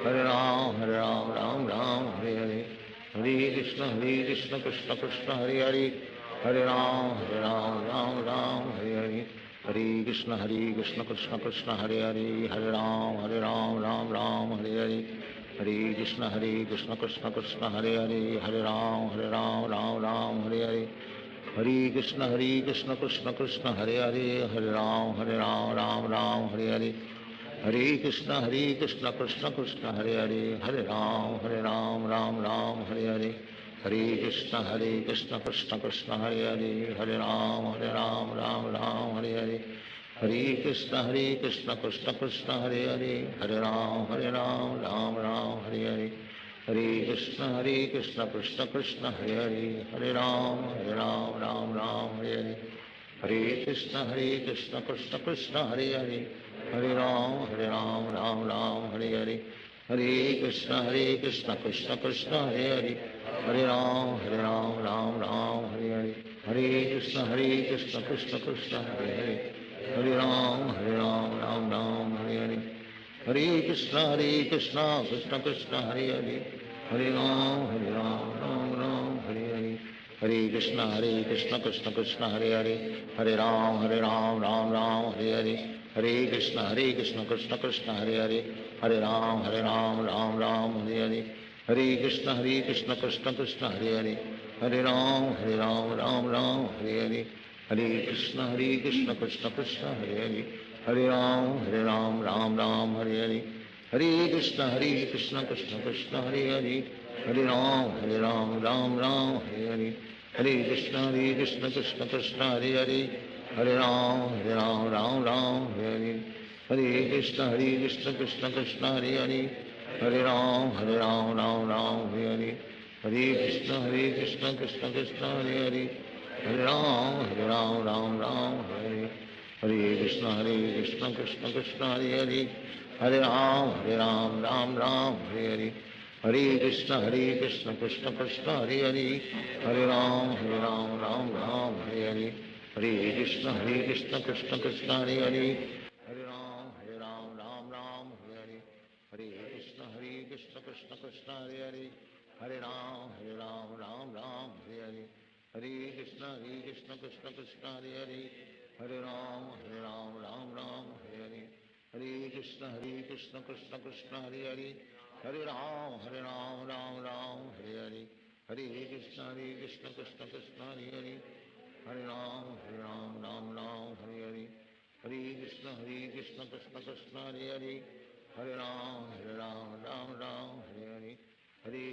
Speaker 3: Hare Ram Hare Hare, Hare Krishna Krishna Krishna Hare Hare, Hare Ram Hare Hare, Hare Krishna Krishna Krishna Hare Hare, Hare Ram Hare Hare, Hare Krishna Krishna Krishna Hare Hare, Hare Ram Hare Hare, Hare Krishna Krishna Krishna Hare Hare, Hare Ram Hare Hare, Hare Krishna Krishna Krishna Hare Hare, Hare Ram Hare Hare, Hare Krishna Krishna Krishna Hare Hare, Hare Ram Hare Hare, Hare Krishna Krishna Krishna Hare Hare, Hare Ram Hare Hare, Hare Krishna Krishna Krishna Hare Hare, Hare Ram Hare Hare, Hare Krishna Krishna Krishna Hare Hare, Hare Ram Hare Hare, Hare Krishna Krishna Krishna Hare Hare, Hare Ram Hare Hare, Hare Krishna Krishna Krishna Hare Hare, Hare Ram Hare Hare, Hare Krishna Krishna Krishna Hare Hare, Hare Ram Hare Hare, Hare Krishna Krishna Krishna Hare Hare, Hare Ram Hare Hare, Hare Krishna Krishna Krishna Hare Hare, Hare Ram Hare Hare, Hare Krishna Krishna Krishna Hare Hare, Hare Ram Hare Hare, Hare Krishna Krishna Krishna Hare Hare, Hare Ram Hare Hare, Hare Krishna Krishna Krishna Hare Hare, Hare Ram Hare Hare, Hare Krishna Krishna Krishna Hare Hare, Hare Ram Hare Hare, Hare Krishna Krishna Krishna Hare Hare, Hare Ram Hare Hare, Hare Krishna Krishna Krishna Hare Hare, Hare Ram Hare Hare, Hare Krishna Krishna Krishna Hare Hare, Hare Ram Hare Hare, Hare Krishna Krishna Krishna Hare Hare, Hare Ram Hare Hare, Hare Krishna Krishna Krishna Hare Hare, Hare Ram Hare Hare, Hare Krishna Krishna Krishna Hare Hare, Hare Ram Hare Hare, Hare Krishna Krishna Krishna Hare Hare, Hare Ram Hare Hare, Hare Krishna Krishna Krishna Hare Hare, Hare Ram Hare Hare, Hare Krishna Krishna Krishna Hare Hare, Hare Ram Hare Hare, Hare Krishna Krishna Krishna Hare Hare, Hare Ram Hare Hare, Hare Krishna Krishna Krishna Hare Hare, Hare Ram Hare Hare, Hare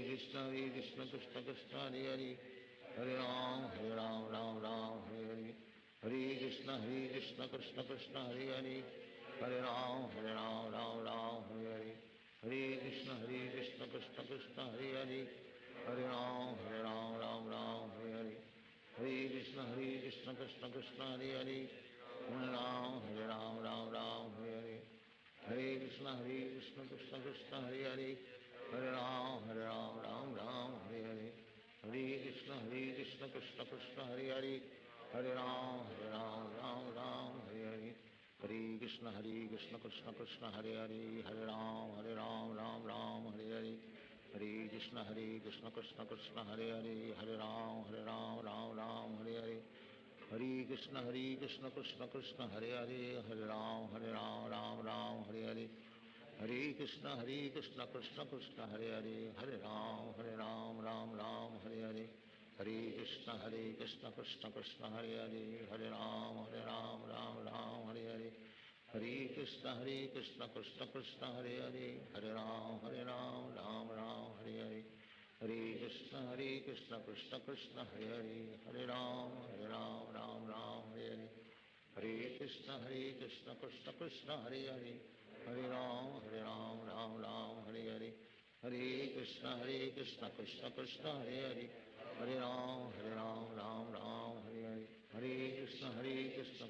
Speaker 3: Krishna Krishna Krishna Hare Hare, Hare Ram Hare Hare, Hare Krishna Krishna Krishna Hare Hare, Hare Ram Hare Hare, Hare Krishna Krishna Krishna Hare Hare, Hare Ram Hare Hare, Hare Krishna Krishna Krishna Hare Hare, Hare Ram Hare Hare, Hare Krishna Krishna Krishna Hare Hare, Hare Ram Hare Hare, Hare Krishna Krishna Krishna Hare Hare, Hare Ram Hare Hare, Hare Krishna Krishna Krishna Hare Hare, Hare Ram Hare Hare, Hare Krishna Krishna Krishna Hare Hare, Hare Ram Hare Hare Hare, Hare Krishna Krishna Krishna Hare Hare, Hare Ram Hare Ram Hare Hare, Hare Krishna Krishna Krishna Hare Hare, Hare Ram Ram Ram Hare Hare, Hare Krishna Krishna Krishna Hare Hare, Hare Ram Ram Hare Hare, Hare Krishna Krishna Krishna Hare Hare, Hare Ram Ram Hare Hare, Hare Krishna Krishna Krishna Hare Hare, Hare Ram Ram Hare Hare, Hare Krishna Krishna Krishna Hare Hare, Hare Ram Ram Hare Hare, Hare Krishna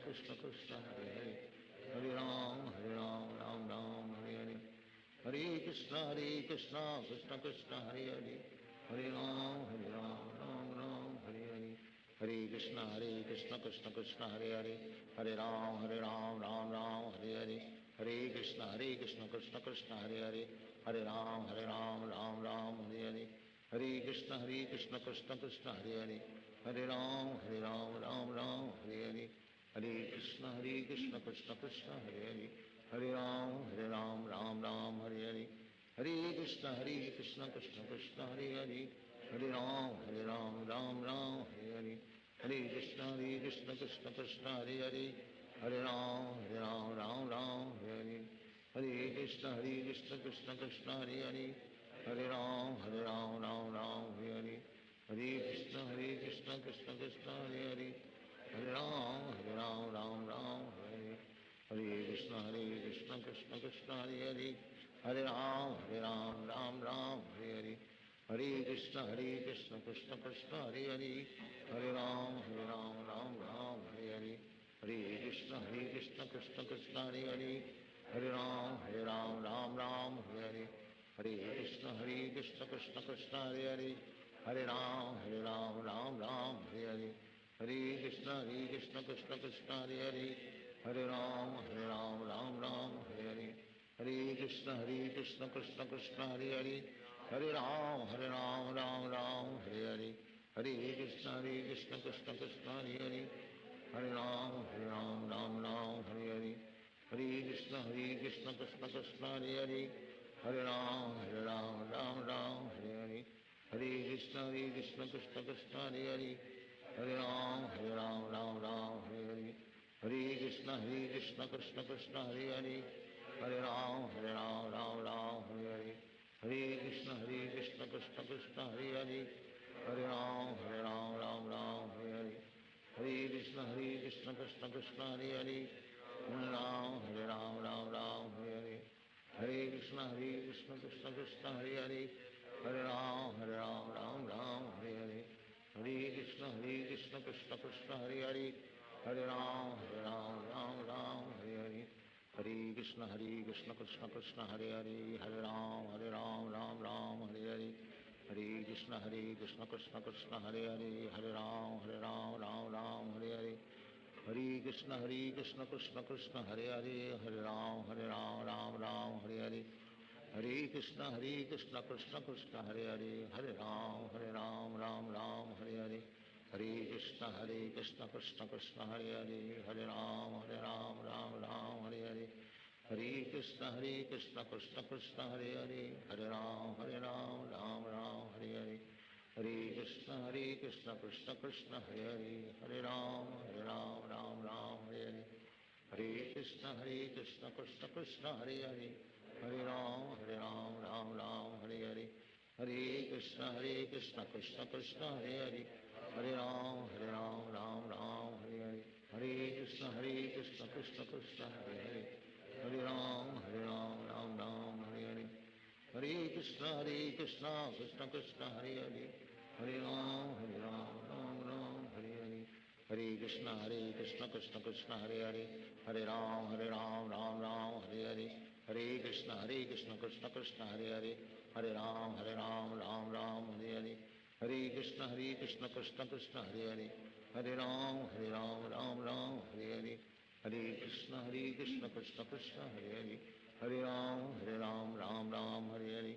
Speaker 3: Krishna Krishna Hare Hare, Hare Ram Ram Hare Hare, Hare Krishna Krishna Krishna Hare Hare, Hare Ram Ram Hare Hare, Hare Krishna Krishna Krishna Hare Hare, Hare Ram Ram Hare Hare, Hare Krishna Krishna Krishna Hare Hare, Hare Ram Ram Hare Hare, Hare Krishna Krishna Krishna Hare Hare, Hare Ram Ram Hare Hare, Hare Krishna Krishna Krishna Hare Hare, Hare Ram Ram Hare Hare, Hare Krishna Krishna Krishna Hare Hare, Hare Ram Ram Hare Hare, Hare Krishna Krishna Krishna Hare Hare, Hare Ram Ram Hare Hare, Hare Krishna Krishna Krishna Hare Hare, Hare Ram Ram Hare Hare, Hare Krishna Krishna Krishna Hare Hare, Hare Ram Ram Hare Hare, Hare Krishna Krishna Krishna Hare Hare, Hare Ram Ram Hare Hare, Hare Krishna Krishna Krishna Hare Hare, Hare Ram Ram Hare Hare, Hare Krishna Krishna Krishna Hare Hare, Hare Ram Ram Hare Hare, Hare Krishna Krishna Krishna Hare Hare, Hare Ram Ram Hare Hare, Hare Krishna Krishna Krishna Hare Hare, Hare Ram Ram Hare Hare, Hare Krishna Krishna Krishna Hare Hare, Hare Ram Ram Hare Hare, Hare Krishna Krishna Krishna Hare Hare, Hare Ram Hare Hare, Hare Krishna Krishna Krishna Hare Hare, Hare Ram Ram Hare Hare, Hare Krishna Krishna Krishna Hare Hare, Hare Ram Ram Hare Hare, Hare Krishna Krishna Krishna Hare Hare, Hare Ram Ram Hare Hare, Hare Krishna Krishna Krishna Hare Hare, Hare Ram Ram Hare Hare, Hare Krishna Krishna Krishna Hare Hare, Hare Ram Ram Hare Hare, Hare Krishna Krishna Krishna Hare Hare, Hare Ram Ram Hare Hare, Hare Krishna Krishna Krishna Hare Hare, Hare Ram Ram Hare Hare, Hare Krishna Krishna Krishna Hare Hare, Hare Ram Ram Hare Hare, Hare Krishna Krishna Krishna Hare Hare, Hare Ram Ram Hare Hare, Hare Krishna Krishna Krishna Hare Hare, Hare Ram Ram Hare Hare, Hare Krishna Krishna Krishna Hare Hare, Hare Ram Ram Hare Hare, Hare Krishna Krishna Krishna Hare Hare, Hare Ram Ram Hare Hare, Hare Krishna Krishna Krishna Hare Hare, Hare Ram Ram Hare Hare, Hare Krishna Krishna Krishna Hare Hare, Hare Ram Ram Hare Hare, Hare Krishna Krishna Krishna Hare Hare, Hare Ram Ram Hare Hare, Hare Krishna Krishna Krishna Hare Hare, Hare Ram Ram Hare Hare, Hare Krishna Krishna Krishna Hare Hare, Hare Ram Ram Hare Hare, Hare Krishna Krishna Krishna Hare Hare, Hare Ram Ram Hare Hare, Hare Krishna Krishna Krishna Hare Hare, Hare Ram Ram Hare Hare, Hare Krishna Krishna Krishna Hare Hare, Hare Ram Ram Hare Hare, Hare Krishna Krishna Krishna Hare Hare, Hare Ram Ram Hare Hare, Hare Krishna Krishna Krishna Hare Hare, Hare Ram Ram Hare Hare,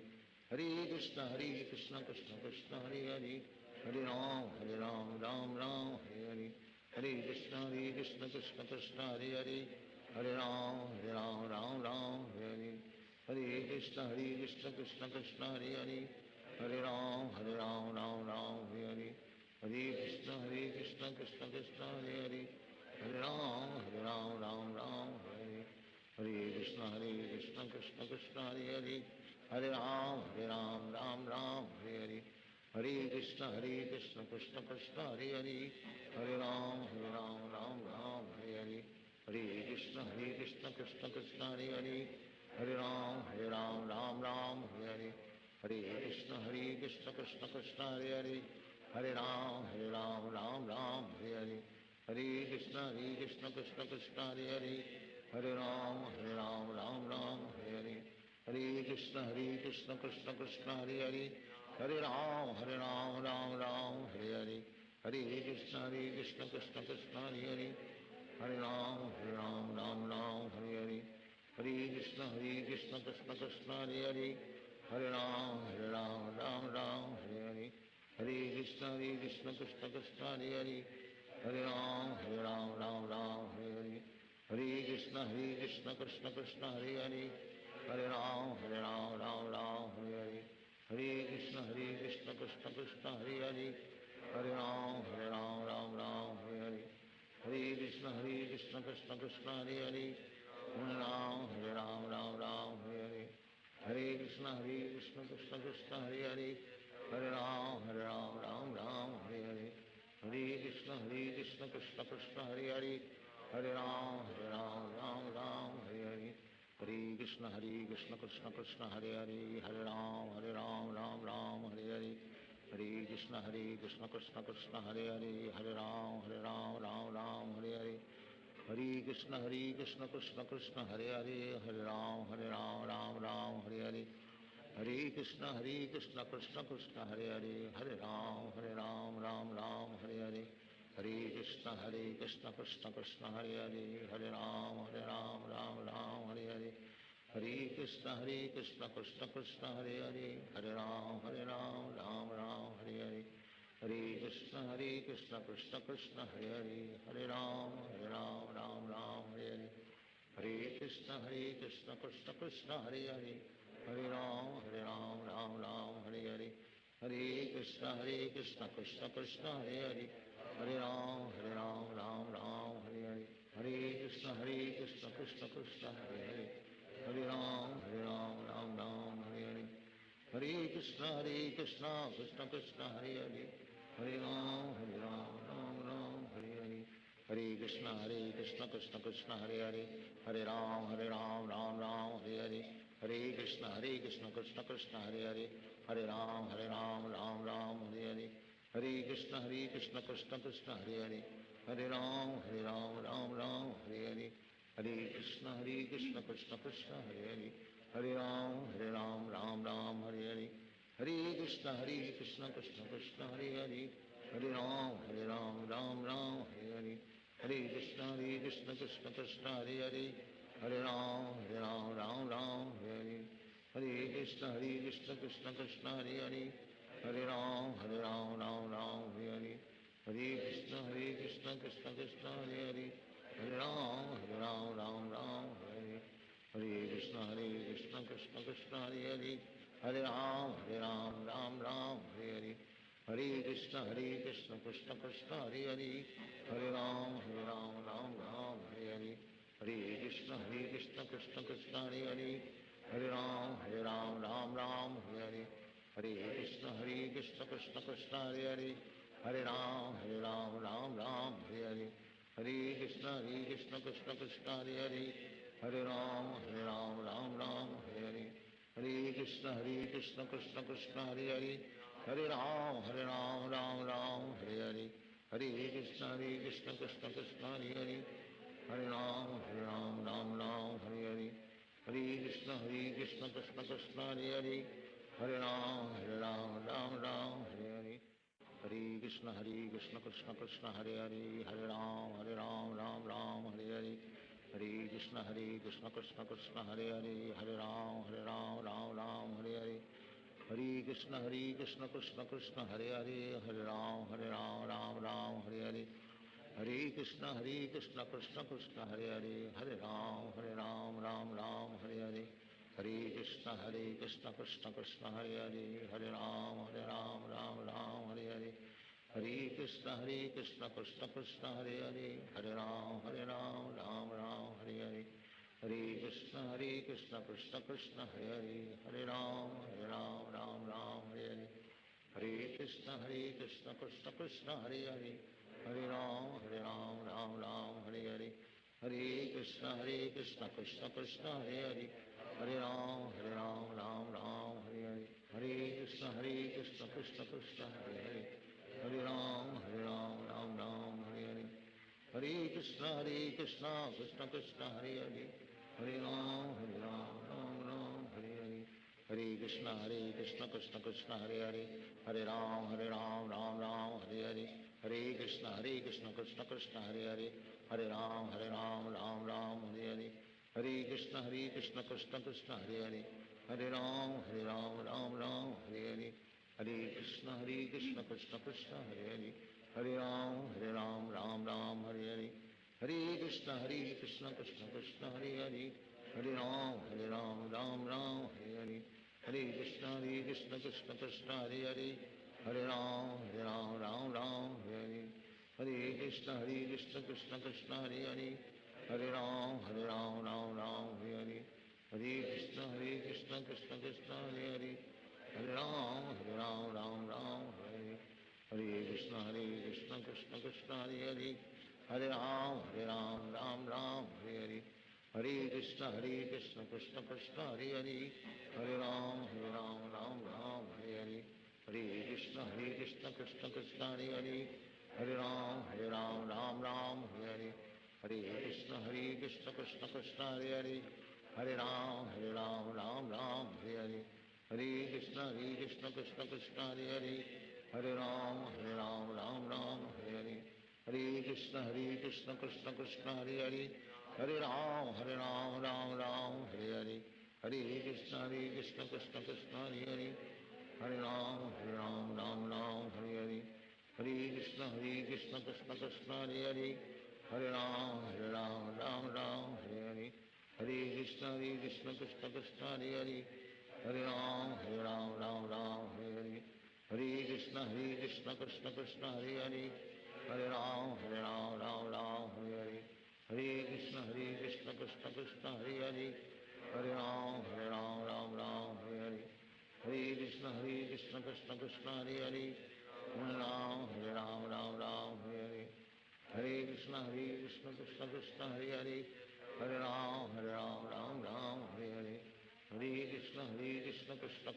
Speaker 3: Hare Krishna Krishna Krishna Hare Hare, Hare Ram Ram Hare Hare, Hare Krishna Krishna Krishna Hare Hare, Hare Ram Ram Hare Hare, Hare Krishna Krishna Krishna Hare Hare, Hare Ram Ram Hare Hare, Hare Krishna Krishna Hare Hare Hare Ram Ram Ram Hare Krishna Krishna Krishna Hare Hare Hare Ram Ram Hare Hare Hare Krishna Krishna Krishna Hare Hare Hare Ram Ram Hare Hare Hare Krishna Krishna Krishna Hare Hare Hare Ram Ram Hare Hare Hare Krishna Krishna Krishna Hare Hare Hare Ram Ram Hare Hare Hare Krishna Krishna Krishna Hare Hare Hare Ram Ram Hare Hare Hare Krishna Krishna Krishna Hare Hare Hare Ram Ram Hare Hare Hare Krishna Krishna Krishna Hare Hare Hare Ram Ram Hare Hare Hare Krishna Krishna Krishna Hare Hare Hare Ram Ram Hare Hare Hare Krishna Krishna Krishna Hare Hare Hare Ram Ram Hare Hare Hare Krishna Krishna Krishna Hare Hare Hare Ram Ram Hare Hare Hare Krishna Krishna Krishna Hare Hare Hare Ram Ram Hare Hare Hare Krishna Krishna Krishna Hare Hare Hare Ram Hare Hare Hare Krishna Krishna Krishna Hare Hare Hare Ram Ram Hare Hare Hare Krishna Krishna Krishna Hare Hare Hare Ram Ram Hare Hare Hare Krishna Krishna Krishna Hare Hare Hare Ram Ram Hare Hare Hare Krishna Krishna Krishna Hare Hare Hare Ram Ram Hare Hare Hare Krishna Krishna Krishna Hare Hare Hare Ram Ram Hare Hare Hare Krishna Krishna Krishna Hare Hare Hare Ram Ram Hare Hare Hare Krishna Krishna Krishna Hare Hare Hare Ram Ram Hare Hare Hare Krishna Krishna Krishna Hare Hare Hare Ram Ram Hare Hare Hare Krishna Krishna Krishna Hare Hare Hare Ram Ram Hare Hare Hare Krishna Krishna Krishna Hare Hare Hare Ram Ram Hare Hare Hare Krishna Krishna Krishna Hare Hare Hare Ram Ram Hare Hare Hare Krishna Krishna Krishna Hare Hare Hare Ram Ram Hare Hare Hare Krishna Krishna Krishna Hare Hare Hare Ram Hare Hare Hare Krishna Krishna Krishna Hare Hare Hare Ram Ram Hare Hare Hare Krishna Krishna Krishna Hare Hare Hare Ram Ram Hare Hare Hare Krishna Krishna Krishna Hare Hare Hare Ram Ram Hare Hare Hare Krishna Krishna Krishna Hare Hare Hare Ram Ram Hare Hare Hare Krishna Krishna Krishna Hare Hare Hare Ram Ram Hare Hare Hare Krishna Krishna Krishna Hare Hare Hare Ram Ram Hare Hare Hare Krishna Krishna Krishna Hare Hare Hare Ram Ram Hare Hare Hare Krishna Krishna Krishna Hare Hare Hare Ram Ram Hare Hare Hare Krishna Krishna Krishna Hare Hare Hare Ram Ram Hare Hare Hare Krishna Krishna Krishna Hare Hare Hare Ram Ram Hare Hare Hare Krishna Krishna Krishna Hare Hare Hare Ram Ram Hare Hare Hare Krishna Krishna Krishna Hare Hare Hare Ram Ram Hare Hare Hare Krishna Krishna Krishna Hare Hare Hare Ram Ram Hare Hare Hare Krishna Krishna Krishna Hare Hare Hare Ram Hare Hare Hare Krishna Krishna Krishna Hare Hare Hare Ram Hare Hare Hare Krishna Krishna Krishna Hare Hare Hare Ram Hare Hare Hare Krishna Krishna Krishna Hare Hare Hare Ram Ram Hare Hare Hare Krishna Krishna Krishna Hare Hare Hare Ram Hare Hare Hare Krishna Krishna Krishna Hare Hare Hare Ram Hare Hare Hare Krishna Krishna Krishna Hare Hare Hare Ram Hare Hare Hare Krishna Krishna Krishna Hare Hare Hare Ram Ram Hare Hare Hare Krishna Krishna Krishna Hare Hare, Hare Ram Ram Ram Hare Hare, Hare Krishna Krishna Krishna Hare Hare, Hare Ram Ram Ram Hare Hare, Hare Krishna Krishna Krishna Hare Hare, Hare Ram Ram Ram Hare Hare, Hare Krishna Krishna Krishna Hare Hare, Hare Ram Ram Hare Hare, Hare Krishna Krishna Krishna Hare Hare, Hare Ram Ram Hare Hare, Hare Krishna Krishna Krishna Hare Hare, Hare Ram Ram Hare Hare, Hare Krishna Krishna Krishna Hare Hare, Hare Ram Ram Ram Hare Hare, Hare Krishna Krishna Krishna Hare Hare, Hare Ram Ram Ram Hare Hare, Hare Krishna Krishna Krishna Hare Hare, Hare Ram Ram Ram Hare Hare, Hare Krishna Krishna Krishna Hare Hare, Hare Ram Ram Hare Hare, Hare Krishna Krishna Krishna Hare Hare, Hare Ram Ram Hare Hare, Hare Krishna Krishna Krishna Hare Hare, Hare Ram Ram Hare Hare, Hare Krishna Krishna Krishna Hare Hare, Hare Ram Ram Hare Hare, Hare Krishna Krishna Krishna Hare Hare, Hare Ram Ram Hare Hare, Hare Krishna Krishna Krishna Hare Hare, Hare Ram Ram Hare Hare, Hare Krishna Krishna Krishna Hare Hare, Hare Ram Ram Hare Hare, Hare Krishna Krishna Krishna Hare Hare, Hare Ram Ram Hare Hare, Hare Krishna Krishna Krishna Hare Hare, Hare Ram Ram Hare Hare, Hare Krishna Krishna Krishna Hare Hare, Hare Ram Ram Hare Hare, Hare Krishna Krishna Krishna Hare Hare, Hare Ram Ram Hare Hare, Hare Krishna Krishna Krishna Hare Hare, Hare Ram Ram Hare Hare, Hare Krishna Krishna Krishna Hare Hare, Hare Ram Ram Hare Hare, Hare Krishna Krishna Krishna Hare Hare, Hare Ram Ram Hare Hare, Hare Krishna Krishna Krishna Hare Hare, Hare Ram Ram Hare Hare, Hare Krishna Krishna Krishna Hare Hare, Hare Ram Ram Hare Hare, Hare Krishna Krishna Krishna Hare Hare, Hare Ram Hare Hare, Hare Krishna Krishna Krishna Hare Hare, Hare Ram Ram Hare Hare, Hare Krishna Krishna Krishna Hare Hare, Hare Ram Ram Hare Hare, Hare Krishna Krishna Krishna Hare Hare, Hare Ram Ram Hare Hare, Hare Krishna Krishna Krishna Hare Hare, Hare Ram Ram Hare Hare, Hare Krishna Krishna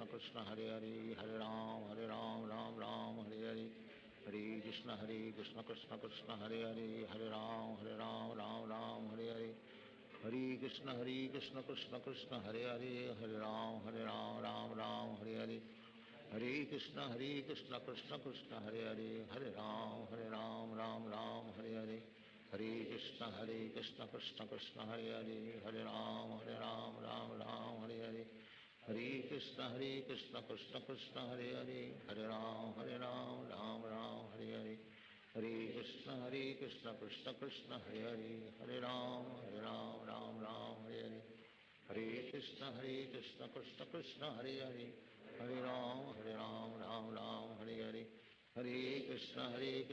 Speaker 3: Krishna Hare Hare, Hare Ram Ram Hare Hare, Hare Krishna Krishna Krishna Hare Hare, Hare Ram Ram Hare Hare, Hare Krishna Krishna Krishna Hare Hare, Hare Ram Ram Hare Hare, Hare Krishna Krishna Krishna Hare Hare, Hare Ram Ram Hare Hare, Hare Krishna Krishna Krishna Hare Hare, Hare Ram Ram Hare Hare, Hare Krishna Krishna Krishna Hare Hare, Hare Ram Ram Hare Hare, Hare Krishna Krishna Krishna Hare Hare, Hare Ram Ram Hare Hare, Hare Krishna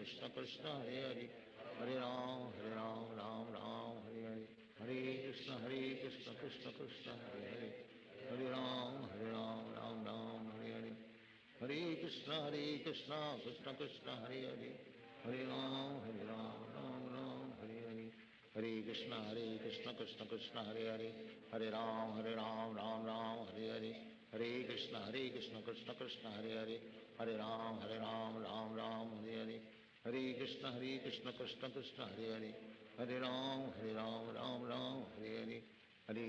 Speaker 3: Krishna Krishna Hare Hare, Hare Ram Ram Hare Hare, Hare Krishna Krishna Krishna Hare Hare, Hare Ram Ram Hare Hare, Hare Krishna Krishna Krishna Hare Hare, Hare Ram Ram Hare Hare, Hare Krishna Krishna Krishna Hare Hare, Hare Ram Ram Hare Hare, Hare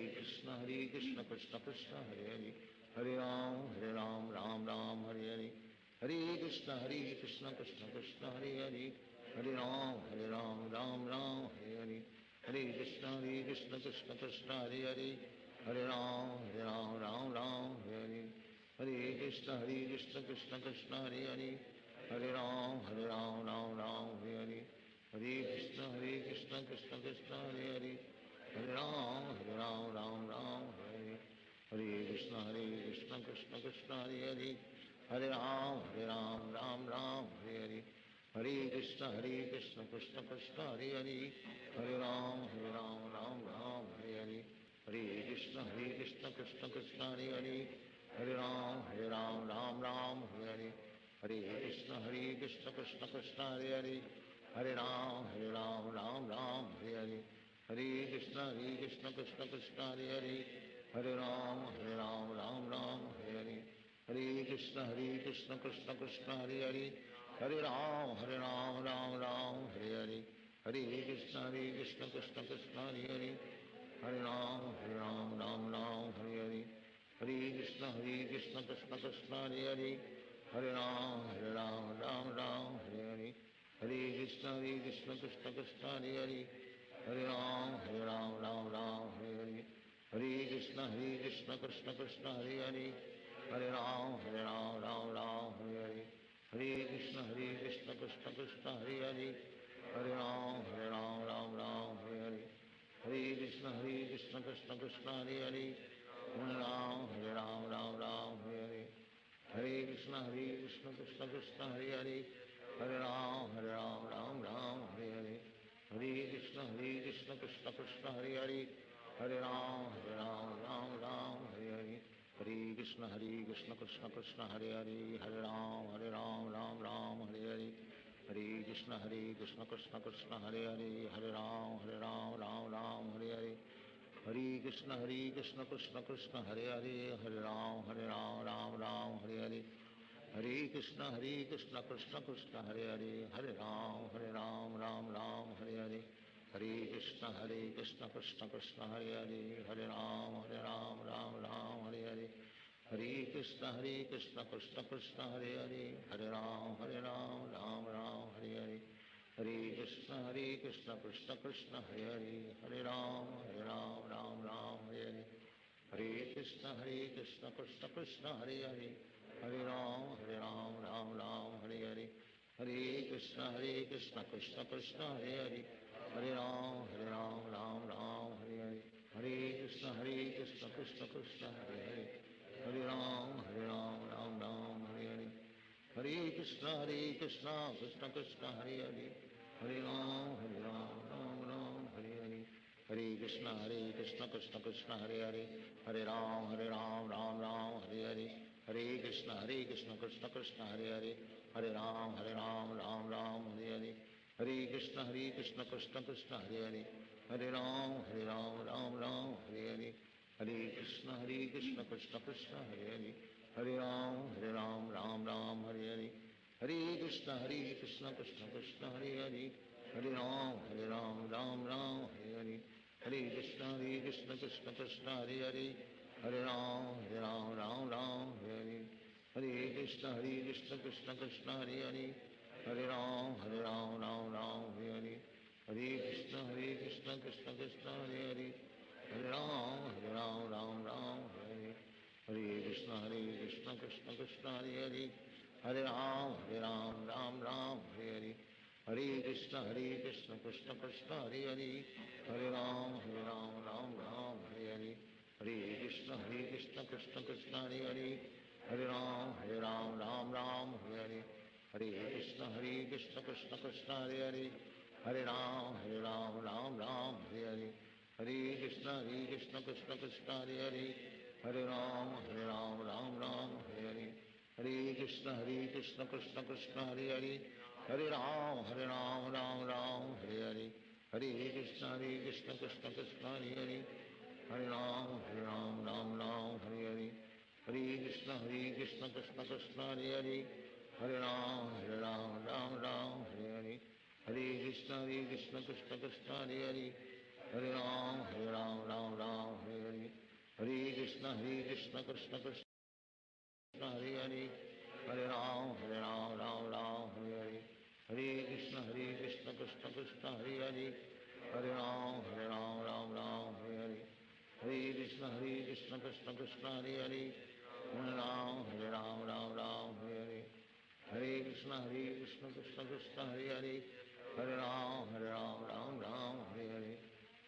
Speaker 3: Krishna Krishna Krishna Hare Hare, Hare Ram Ram Hare Hare, Hare Krishna Krishna Krishna Hare Hare, Hare Ram Ram Hare Hare, Hare Krishna Krishna Krishna Hare Hare, Hare Ram Ram Hare Hare, Hare Krishna Krishna Krishna Hare Hare, Hare Ram Ram Hare Hare, Hare Krishna Krishna Krishna Hare Hare, Hare Ram Ram Hare Hare, Hare Krishna Krishna Krishna Hare Hare, Hare Ram Ram Hare Hare, Krishna Krishna Krishna Hare Hare Hare Ram Ram Ram Hare Hare Hare Krishna Krishna Krishna Hare Hare Hare Ram Ram Ram Hare Hare Hare Krishna Krishna Krishna Hare Hare Hare Ram Ram Hare Hare Hare Krishna Krishna Krishna Hare Hare Hare Ram Ram Hare Hare Hare Krishna Krishna Krishna Hare Hare Hare Ram Ram Hare Hare Hare Krishna Krishna Krishna Hare Hare Hare Ram Ram Hare Hare Hare Krishna Krishna Krishna Hare Hare Hare Ram Ram Hare Hare Hare Krishna Krishna Krishna Hare Hare Hare Ram Ram Hare Hare Hare Krishna Krishna Krishna Hare Hare Hare Ram Ram Hare Hare Hare Krishna Krishna Krishna Hare Hare Hare Ram Ram Hare Hare Hare Krishna Krishna Krishna Hare Hare Hare Ram Ram Hare Hare Hare Krishna Krishna Krishna Hare Hare Hare Ram Hare Hare Hare Krishna Krishna Krishna Hare Hare Hare Ram Ram Hare Hare Hare Krishna Krishna Krishna Hare Hare Hare Ram Ram Hare Hare Hare Krishna Krishna Krishna Hare Hare Hare Ram Ram Hare Hare Hare Krishna Krishna Krishna Hare Hare Hare Ram Ram Hare Hare Hare Krishna Krishna Krishna Hare Hare Hare Ram Ram Hare Hare Hare Krishna Krishna Krishna Hare Hare Hare Ram Ram Hare Hare Hare Krishna Krishna Krishna Hare Hare Hare Ram Ram Hare Hare Hare Krishna Krishna Krishna Hare Hare Hare Ram Ram Hare Hare Hare Krishna Krishna Krishna Hare Hare Hare Ram Ram Hare Hare Hare Krishna Krishna Krishna Hare Hare Hare Ram Ram Hare Hare Hare Krishna Krishna Krishna Hare Hare Hare Ram Ram Hare Hare Hare Krishna Krishna Krishna Hare Hare Hare Ram Ram Hare Hare Hare Krishna Krishna Krishna Hare Hare Hare Ram Ram Hare Hare Hare Krishna Krishna Krishna Hare Hare Hare Ram Ram Hare Hare Hare Krishna Krishna Krishna Hare Hare Hare Ram Ram Hare Hare Hare Krishna Krishna Krishna Hare Hare Hare Ram Ram Hare Hare Hare Krishna Krishna Krishna Hare Hare Hare Ram Ram Hare Hare Hare Krishna Krishna Krishna Hare Hare Hare Ram Ram Hare Hare Hare Krishna Krishna Krishna Hare Hare Hare Ram Ram Hare Hare Hare Krishna Krishna Krishna Hare Hare Hare Ram Ram Hare Hare Hare Krishna Krishna Krishna Hare Hare Hare Ram Ram Hare Hare Hare Krishna Krishna Krishna Hare Hare Hare Ram Ram Hare Hare Hare Krishna Krishna Krishna Hare Hare Hare Ram Ram Hare Hare Hare Krishna Krishna Krishna Hare Hare Hare Ram Ram Hare Hare Hare Krishna Krishna Krishna Hare Hare Hare Ram Ram Hare Hare Hare Krishna Krishna Krishna Hare Hare Hare Ram Ram Hare Hare Hare Krishna Krishna Krishna Hare Hare Hare Ram Ram Hare Hare Hare Krishna Krishna Krishna Hare Hare Hare Ram Ram Hare Hare Hare Krishna Krishna Krishna Hare Hare Hare Ram Ram Hare Hare Hare Krishna Krishna Krishna Hare Hare Hare Ram Ram Hare Hare Hare Krishna Krishna Krishna Hare Hare Hare Ram Hare Hare Hare Krishna Krishna Krishna Hare Hare Hare Ram Ram Hare Hare Hare Krishna Krishna Krishna Hare Hare Hare Ram Hare Hare Hare Krishna Krishna Krishna Hare Hare Hare Ram Hare Hare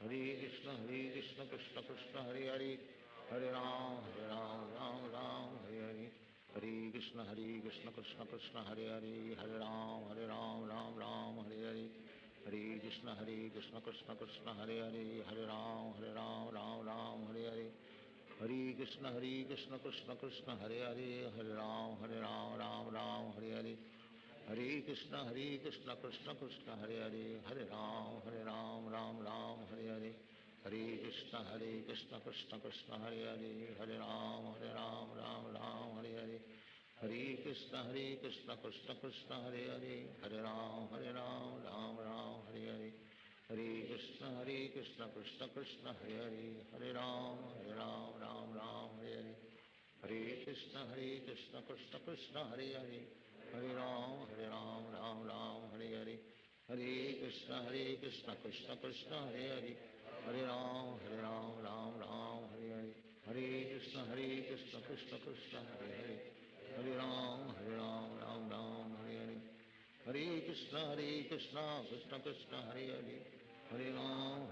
Speaker 3: Hare Krishna Krishna Krishna Hare Hare Hare Ram Krishna Krishna Hare Hare, Hare Ram Ram Ram Hare Hare, Hare Krishna Krishna Krishna Hare Hare, Hare Ram Ram Hare Hare, Hare Krishna Krishna Krishna Hare Hare, Hare Ram Ram Hare Hare, Hare Krishna Krishna Krishna Hare Hare, Hare Ram Ram Hare Hare, Hare Krishna Krishna Krishna Hare Hare, Hare Ram Ram Hare Hare, Hare Krishna Krishna Krishna Hare Hare, Hare Ram Ram Hare Hare, Hare Krishna Krishna Krishna Hare Hare, Hare Ram Ram Hare Hare, Hare Krishna Krishna Krishna Hare Hare, Hare Ram Ram Hare Hare, Hare Krishna Krishna Krishna Hare Hare, Hare Ram Ram Hare Hare, Hare Krishna Krishna Krishna Hare Hare, Hare Ram Ram Hare Hare, Hare Krishna Krishna Krishna Hare Hare, Hare Ram Ram Hare Hare, Hare Krishna Krishna Krishna Hare Hare, Hare Ram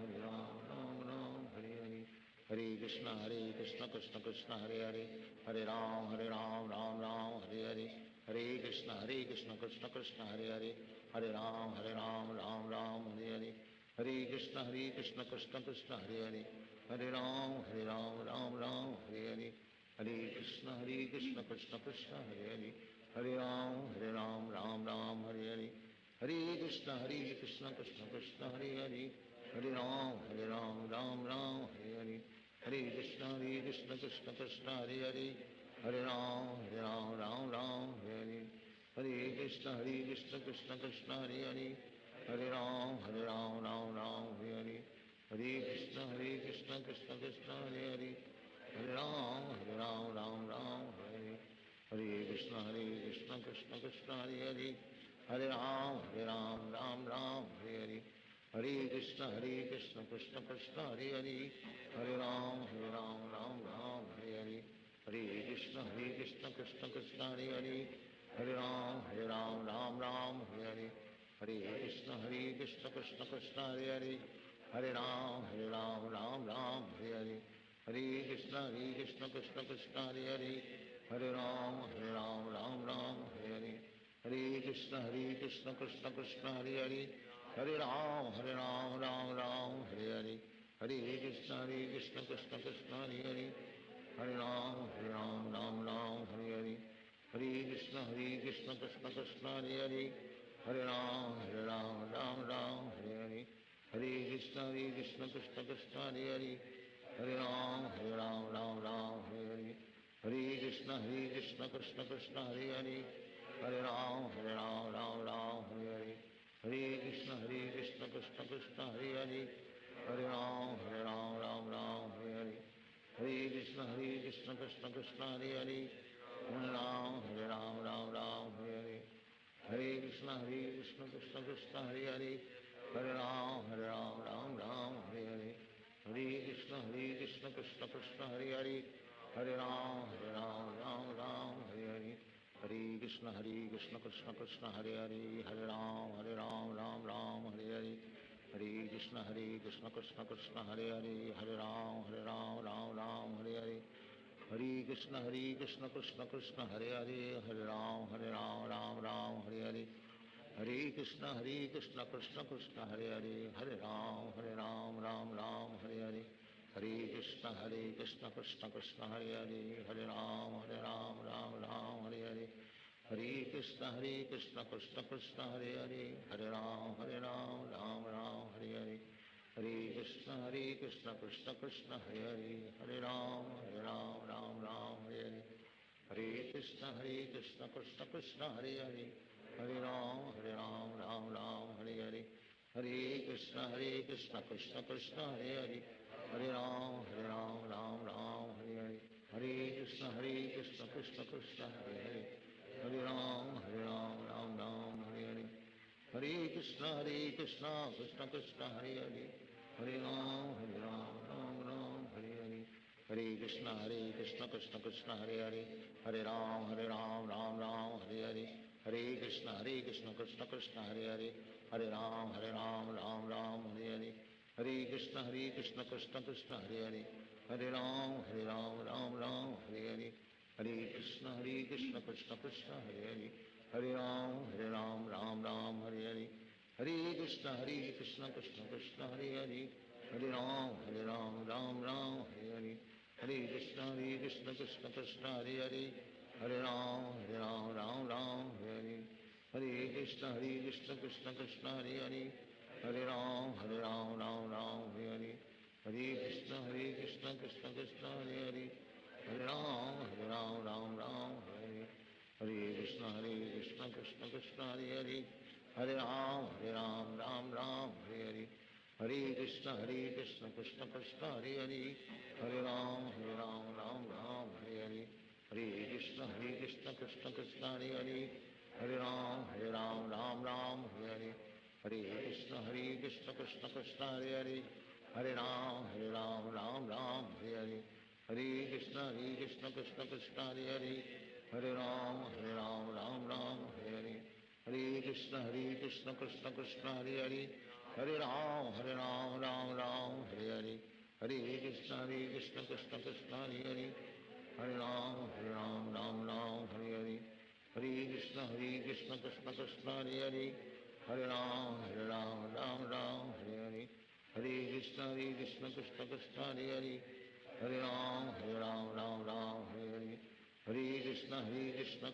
Speaker 3: Ram Hare Hare, Hare Krishna Krishna Krishna Hare Hare, Hare Ram Ram Hare Hare, Hare Krishna Krishna Krishna Hare Hare, Hare Ram Ram Hare Hare, Hare Krishna Krishna Krishna Hare Hare, Hare Ram Ram Hare Hare, Hare Krishna Krishna Krishna Hare Hare, Hare Ram Ram Hare Hare, Hare Krishna Krishna Krishna Hare Hare, Hare Ram Ram Hare Hare, Hare Krishna Krishna Krishna Hare Hare, Hare Ram Ram Hare Hare, Hare Krishna Krishna Krishna Hare Hare, Hare Ram Ram Hare Hare, Hare Krishna Krishna Krishna Hare Hare, Hare Ram Ram Hare Hare, Hare Krishna Krishna Krishna Hare Hare, Hare Ram Ram Hare Hare, Hare Krishna Krishna Krishna Hare Hare, Hare Ram Ram Hare Hare, Hare Krishna Krishna Krishna Hare Hare, Hare Ram Ram Hare Hare, Hare Krishna Krishna Krishna Hare Hare, Hare Ram Ram Hare Hare, Hare Krishna Krishna Krishna Hare Hare, Hare Ram Ram Hare Hare, Hare Krishna Krishna Krishna Hare Hare, Hare Ram Ram Hare Hare, Hare Krishna Krishna Krishna Hare Hare, Hare Ram Ram Hare Hare, Hare Krishna Krishna Krishna Hare Hare, Hare Ram Ram Hare Hare, Hare Krishna Krishna Krishna Hare Hare, Hare Ram Ram Hare Hare, Hare Krishna Krishna Krishna Hare Hare, Hare Ram Ram Hare Hare, Hare Krishna Krishna Krishna Hare Hare, Hare Ram Hare Hare, Hare Krishna Krishna Krishna Hare Hare, Hare Ram Ram Hare Hare, Hare Krishna Krishna Krishna Hare Hare, Hare Ram Ram Hare Hare, Hare Krishna Krishna Krishna Hare Hare, Hare Ram Ram Hare Hare, Hare Krishna Krishna Krishna Hare Hare, Hare Ram Ram Hare Hare, Hare Krishna Krishna Krishna Hare Hare, Hare Ram Ram Hare Hare, Hare Krishna Krishna Krishna Hare Hare, Hare Ram Ram Hare Hare, Hare Krishna Krishna Krishna Hare Hare, Hare Ram Ram Hare Hare, Hare Krishna Krishna Krishna Hare Hare, Hare Ram Ram Hare Hare, Hare Krishna Krishna Krishna Hare Hare, Hare Ram Ram Hare Hare, Hare Krishna Krishna Krishna Hare Hare, Hare Ram Ram Hare Hare, Hare Krishna Krishna Krishna Hare Hare, Hare Ram Ram Hare Hare, Hare Krishna Krishna Krishna Hare Hare, Hare Ram Ram Hare Hare, Hare Krishna Krishna Krishna Hare Hare, Hare Ram Ram Hare Hare, Hare Krishna Krishna Krishna Hare Hare, Hare Ram Ram Hare Hare, Hare Krishna Krishna Krishna Hare Hare, Hare Ram Ram Hare Hare, Hare Krishna Krishna Krishna Hare Hare, Hare Ram Ram Hare Hare, Hare Krishna Krishna Krishna Hare Hare Hare Ram Ram Hare Hare Hare Krishna Krishna Krishna Hare Hare Hare Ram Ram Hare Hare Hare Krishna Krishna Hare Hare Hare Ram Ram Hare Hare Hare Krishna Krishna Krishna Hare Hare Hare Ram Ram Hare Hare Hare Krishna Krishna Krishna Hare Hare Hare Ram Ram Hare Hare Krishna Krishna Krishna Hare Hare Hare Ram Ram Hare Hare Hare Krishna Krishna Krishna Hare Hare Hare Ram Ram Hare Hare Hare Krishna Krishna Krishna Hare Hare Hare Ram Ram Hare Hare Hare Krishna Krishna Krishna Hare Hare Hare Ram Ram Hare Hare Hare Krishna Krishna Krishna Hare Hare Hare Ram Ram Hare Hare Hare Krishna Krishna Krishna Hare Hare Hare Ram Ram Hare Hare Hare Krishna Krishna Krishna Hare Hare Hare Ram Ram Hare Hare Hare Krishna Krishna Krishna Hare Hare Hare Ram Ram Hare Hare Hare Krishna Krishna Krishna Hare Hare Hare Ram Ram Hare Hare Hare Krishna Krishna Krishna Hare Hare Hare Ram Ram Hare Hare Hare Krishna Krishna Krishna Hare Hare Hare Ram Ram Hare Hare Hare Krishna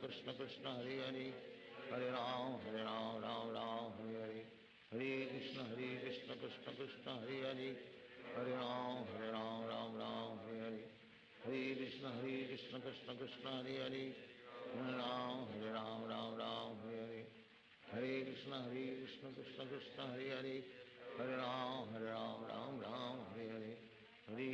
Speaker 3: Krishna Krishna Hare Hare Hare Ram Hare Hare Hare Krishna Krishna Krishna Hare Hare Hare Ram Ram Hare Hare Hare Krishna Krishna Krishna Hare Hare Hare Ram Ram Hare Hare Hare Krishna Krishna Krishna Hare Hare Hare Ram Ram Hare Hare Hare Krishna Krishna Krishna Hare Hare Hare Ram Ram Hare Hare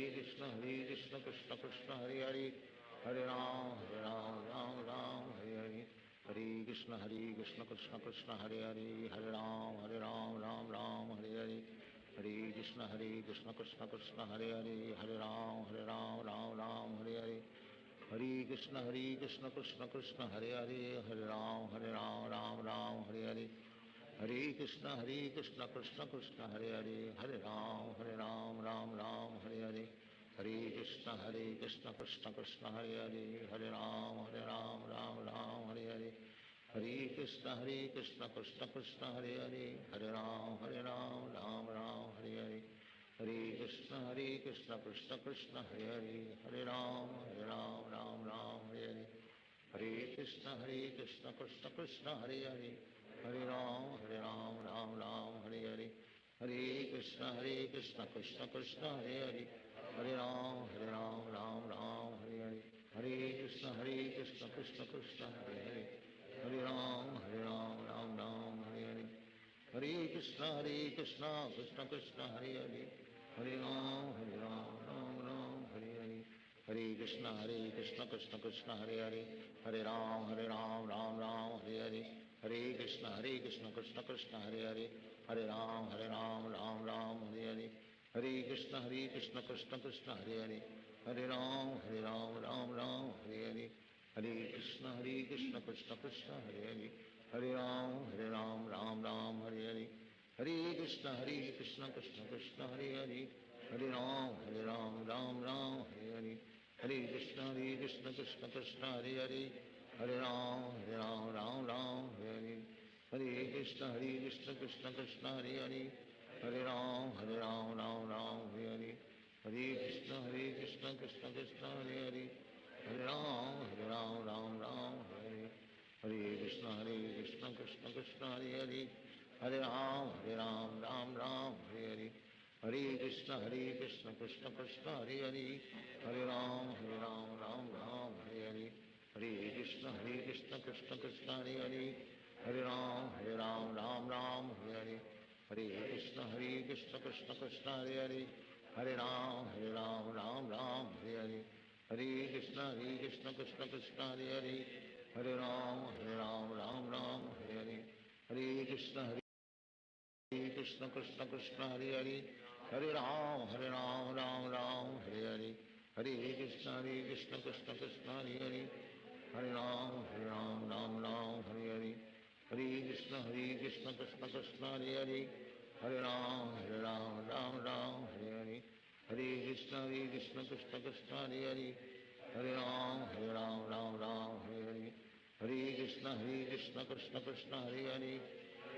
Speaker 3: Hare Krishna Krishna Krishna Hare Hare Hare Ram Ram Hare Hare Hare Krishna Krishna Krishna Hare Hare Hare Ram Ram Hare Hare Hare Krishna Krishna Krishna Hare Hare Hare Ram Ram Hare Hare Hare Krishna Krishna Krishna Hare Hare Hare Ram Ram Hare Hare Hare Krishna Krishna Krishna Hare Hare Hare Ram Ram Hare Hare Hare Krishna Krishna Krishna Hare Hare Hare Ram Ram Hare Hare Hare Krishna Krishna Krishna Hare Hare Hare Ram Ram Hare Hare Hare Krishna Krishna Krishna Hare Hare Hare Ram Ram Hare Hare Hare Krishna Krishna Krishna Hare Hare Hare Ram Hare Hare Hare Krishna Krishna Krishna Hare Hare Hare Ram Ram Hare Hare Hare Krishna Krishna Krishna Hare Hare Hare Ram Ram Hare Hare Hare Krishna Krishna Krishna Hare Hare Hare Ram Ram Hare Hare Hare Krishna Krishna Krishna Hare Hare Hare Ram Ram Hare Hare Hare Krishna Krishna Krishna Hare Hare Hare Ram Ram Hare Hare Hare Krishna Krishna Krishna Hare Hare Hare Ram Ram Hare Hare Hare Krishna Krishna Krishna Hare Hare Hare Ram Ram Hare Hare Hare Krishna Krishna Krishna Hare Hare Hare Ram Ram Hare Hare Krishna Krishna Krishna Hare Hare Hare Ram Ram Hare Hare Hare Krishna Krishna Krishna Hare Hare Hare Ram Ram Hare Hare Hare Krishna Krishna Krishna Hare Hare Hare Ram Ram Hare Hare Hare Krishna Krishna Krishna Hare Hare Hare Ram Ram Hare Hare Hare Krishna Krishna Krishna Hare Hare Hare Ram Ram Hare Hare Hare Krishna Krishna Krishna Hare Hare Hare Ram Ram Hare Hare Hare Krishna Krishna Krishna Hare Hare Hare Ram Ram Hare Hare Hare Krishna Krishna Krishna Hare Hare Hare Ram Ram Hare Hare Hare Krishna Krishna Krishna Hare Hare Hare Ram Ram Hare Krishna Krishna Krishna Hare Hare,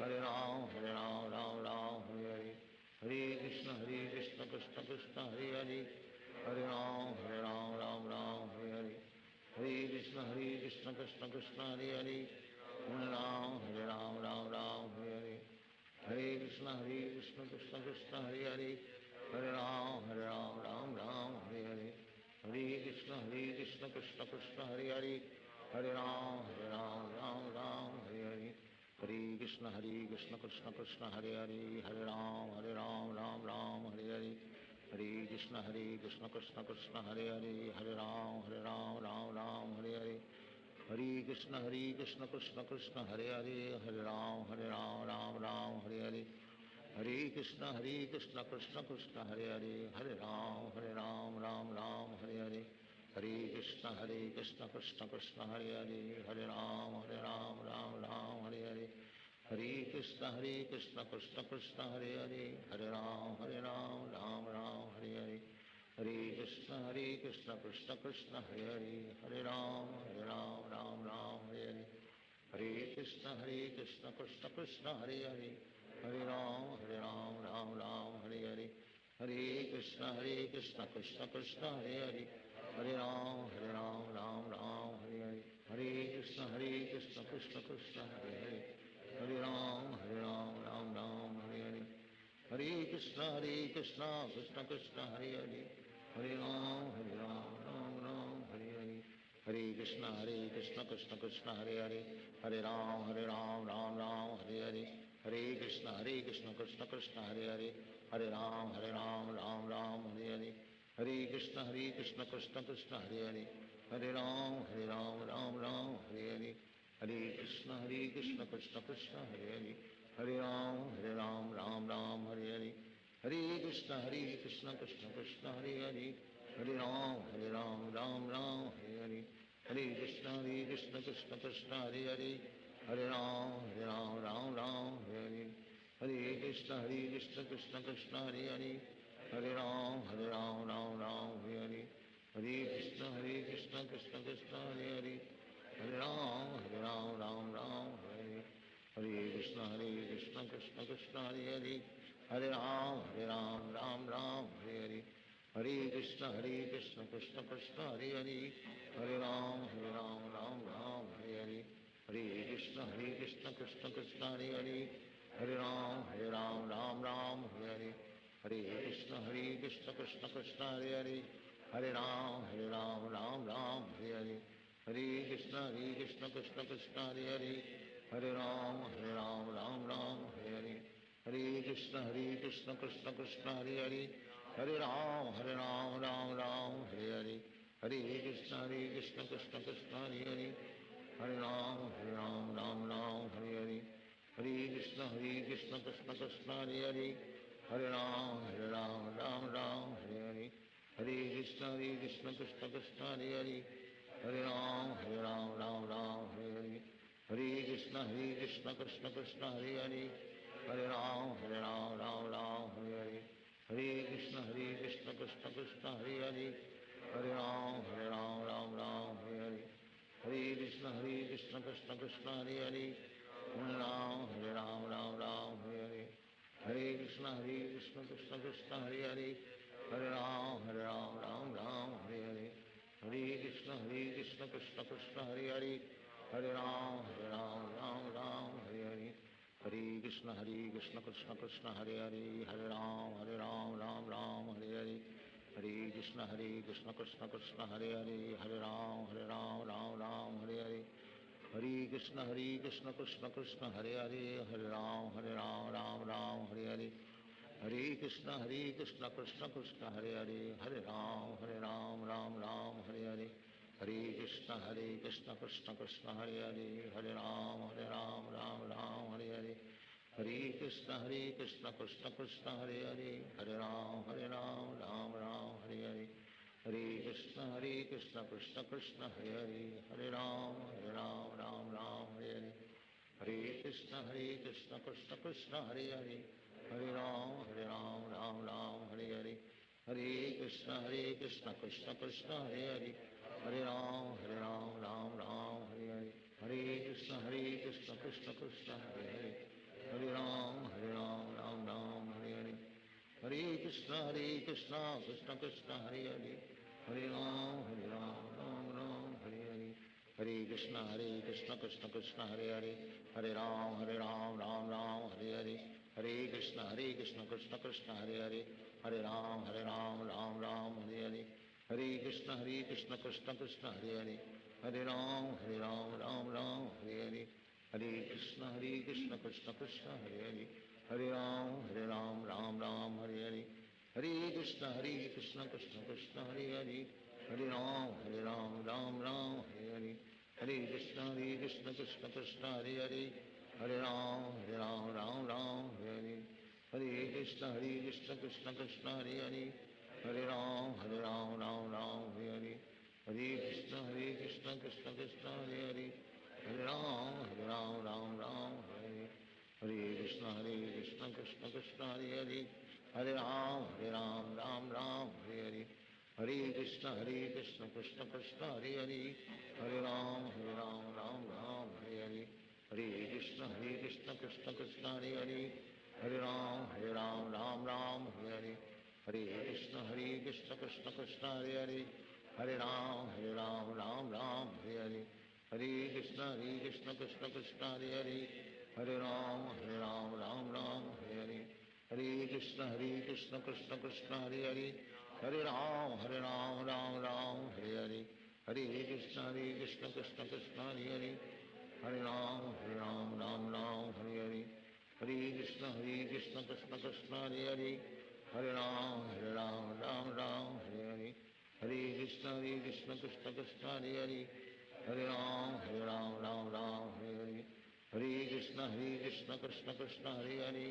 Speaker 3: Hare Ram Ram Ram Hare Hare, Hare Krishna Krishna Krishna Hare Hare, Hare Ram Ram Ram Hare Hare, Hare Krishna Krishna Krishna Hare Hare, Hare Ram Ram Hare Hare, Hare Krishna Krishna Krishna Hare Hare, Hare Ram Ram Hare Hare, Hare Krishna Krishna Krishna Hare Hare, Hare Ram Ram Hare Hare, Hare Krishna Krishna Krishna Hare Hare, Hare Ram Ram Hare Hare, Hare Krishna Krishna Krishna Hare Hare, Hare Ram Ram Hare Hare, Hare Krishna Krishna Krishna Hare Hare, Hare Ram Ram Hare Hare, Hare Krishna Krishna Krishna Hare Hare, Hare Ram Ram Hare Hare, Hare Krishna Krishna Krishna Hare Hare, Hare Ram Ram Hare Hare, Hare Krishna Krishna Krishna Hare Hare, Hare Ram Ram Hare Hare, Hare Krishna Krishna Krishna Hare Hare, Hare Ram Ram Hare Hare, Hare Krishna Krishna Krishna Hare Hare, Hare Ram Ram Hare Hare, Hare Krishna Krishna Krishna Hare Hare, Hare Ram Ram Hare Hare, Hare Krishna Krishna Krishna Hare Hare, Hare Ram Ram Hare Hare, Hare Krishna Krishna Krishna Hare Hare, Hare Ram Hare Hare, Hare Krishna Krishna Krishna Hare Hare, Hare Ram Ram Hare Hare, Hare Krishna Krishna Krishna Hare Hare, Hare Ram Ram Hare Hare, Hare Krishna Krishna Krishna Hare Hare, Hare Ram Ram Hare Hare, Hare Krishna Krishna Krishna Hare Hare, Hare Ram Ram Hare Hare, Hare Krishna Krishna Krishna Hare Hare, Hare Ram Ram Hare Hare, Hare Krishna Krishna Krishna Hare Hare, Hare Ram Ram Hare Hare, Hare Krishna Krishna Krishna Hare Hare, Hare Ram Ram Hare Hare, Hare Krishna Krishna Krishna Hare Hare, Hare Ram Hare Hare, Hare Krishna Krishna Krishna Hare Hare, Hare Ram Hare Hare, Hare Krishna Krishna Krishna Hare Hare, Hare Ram Hare Hare, Hare Krishna Krishna Krishna Hare Hare, Hare Ram Hare Hare, Hare Krishna Krishna Krishna Hare Hare, Hare Ram Hare Hare, Hare Krishna Krishna Krishna Hare Hare, Hare Ram Hare Hare, Hare Krishna Krishna Krishna Hare Hare, Hare Ram Ram Hare Hare, Hare Krishna Krishna Krishna Hare Hare, Hare Ram Ram Hare Hare, Hare Krishna Krishna Krishna Hare Hare, Hare Ram Hare Hare, Hare Krishna Krishna Krishna Hare Hare, Hare Ram Hare Hare, Hare Krishna Krishna Krishna Hare Hare, Hare Ram Hare Hare, Hare Krishna Krishna Krishna Hare Hare, Hare Ram Hare Hare, Hare Krishna Krishna Krishna Hare Hare, Hare Ram Hare Hare, Hare Krishna Krishna Krishna Hare Hare, Hare Ram Hare Hare, Hare Krishna Krishna Krishna Hare Hare, Hare Ram Hare Hare, Hare Krishna Krishna Krishna Hare Hare, Hare Ram Ram Hare Hare, Hare Krishna Krishna Krishna Hare Hare, Hare Ram Hare Hare, Hare Krishna Krishna Krishna Hare Hare, Hare Ram Hare Hare, Hare Krishna Krishna Krishna Hare Hare, Hare Ram Ram Hare Hare, Hare Krishna Krishna Krishna Hare Hare, Hare Ram Ram Hare Hare, Hare Krishna Krishna Krishna Hare Hare, Hare Ram Ram Hare Hare, Hare Krishna Krishna Krishna Hare Hare, Hare Ram Ram Hare Hare, Hare Krishna Krishna Krishna Hare Hare, Hare Ram Ram Hare Hare, Hare Krishna Krishna Krishna Hare Hare, Hare Ram Ram Hare Hare, Hare Krishna Krishna Krishna Hare Hare Hare Ram Ram Ram Hare Hare Hare Krishna Krishna Krishna Hare Hare Hare Ram Ram Ram Hare Hare Hare Krishna Krishna Krishna Hare Hare Hare Ram Ram Ram Hare Hare Hare Krishna Krishna Krishna Hare Hare Hare Ram Ram Ram Hare Hare Hare Krishna Krishna Krishna Hare Hare Hare Ram Ram Ram Hare Hare Hare Krishna Krishna Krishna Hare Hare Hare Ram Ram Ram Hare Hare Hare Krishna Krishna Krishna Hare Hare Hare Ram Ram Ram Hare Hare Hare Krishna Krishna Krishna Hare Hare Hare Ram Ram Ram Hare Hare Hare Krishna Krishna Krishna Hare Hare Hare Ram Ram Ram Hare Hare Hare Krishna Krishna Krishna Hare Hare Hare Ram Ram Ram Hare Hare Hare Krishna Krishna Krishna Hare Hare Hare Ram Ram Ram Hare Hare Hare Krishna Krishna Krishna Hare Hare Hare Ram Ram Ram Hare Hare Hare Krishna Krishna Krishna Hare Hare Hare Ram Ram Ram Hare Hare Hare Krishna Krishna Krishna Hare Hare Hare Ram Ram Ram Hare Hare Hare Krishna Krishna Krishna Hare Hare Hare Ram Ram Ram Hare Hare Hare Krishna Krishna Krishna Hare Hare Hare Ram Ram Ram Hare Hare Hare Krishna Krishna Krishna Hare Hare Hare Ram Ram Ram Hare Hare Hare Krishna Krishna Krishna Hare Hare Hare Ram Ram Ram Hare Hare Hare Krishna Krishna Krishna Hare Hare Hare Ram Ram Ram Hare Hare Hare Krishna Krishna Krishna Hare Hare Hare Ram Ram Ram Hare Hare Hare Krishna Krishna Krishna Hare Hare Hare Ram Ram Ram Hare Hare Hare Krishna Krishna Krishna Hare Hare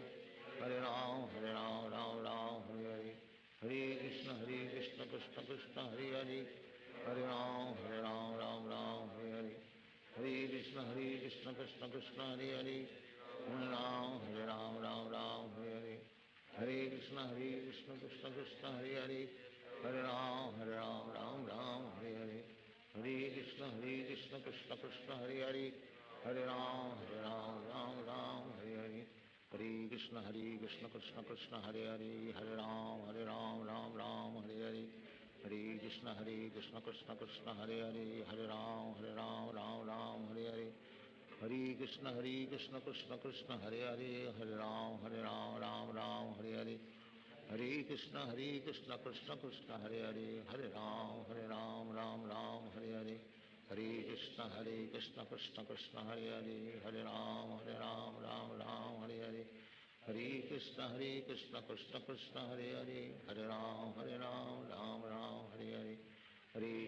Speaker 3: Hare Ram Ram Ram Hare Hare Hare Krishna Krishna Krishna Hare Hare Hare Ram Ram Ram Hare Hare Hare Krishna Krishna Krishna Hare Hare Hare Ram Ram Ram Hare Hare Hare Krishna Krishna Krishna Hare Hare Hare Ram Ram Ram Hare Hare Hare Krishna Krishna Krishna Hare Hare Hare Ram Ram Ram Hare Hare Hare Krishna Krishna Krishna Hare Hare Hare Ram Ram Ram Hare Hare Hare Krishna Krishna Krishna Hare Hare Hare Ram Ram Ram Hare Hare Hare Krishna Krishna Krishna Hare Hare Hare Ram Ram Ram Hare Hare Hare Krishna Krishna Krishna Hare Hare Hare Ram Ram Ram Hare Hare Hare Krishna Krishna Krishna Hare Hare Hare Ram Ram Ram Hare Hare Hare Krishna Krishna Krishna Hare Hare Hare Ram Ram Ram Hare Hare Hare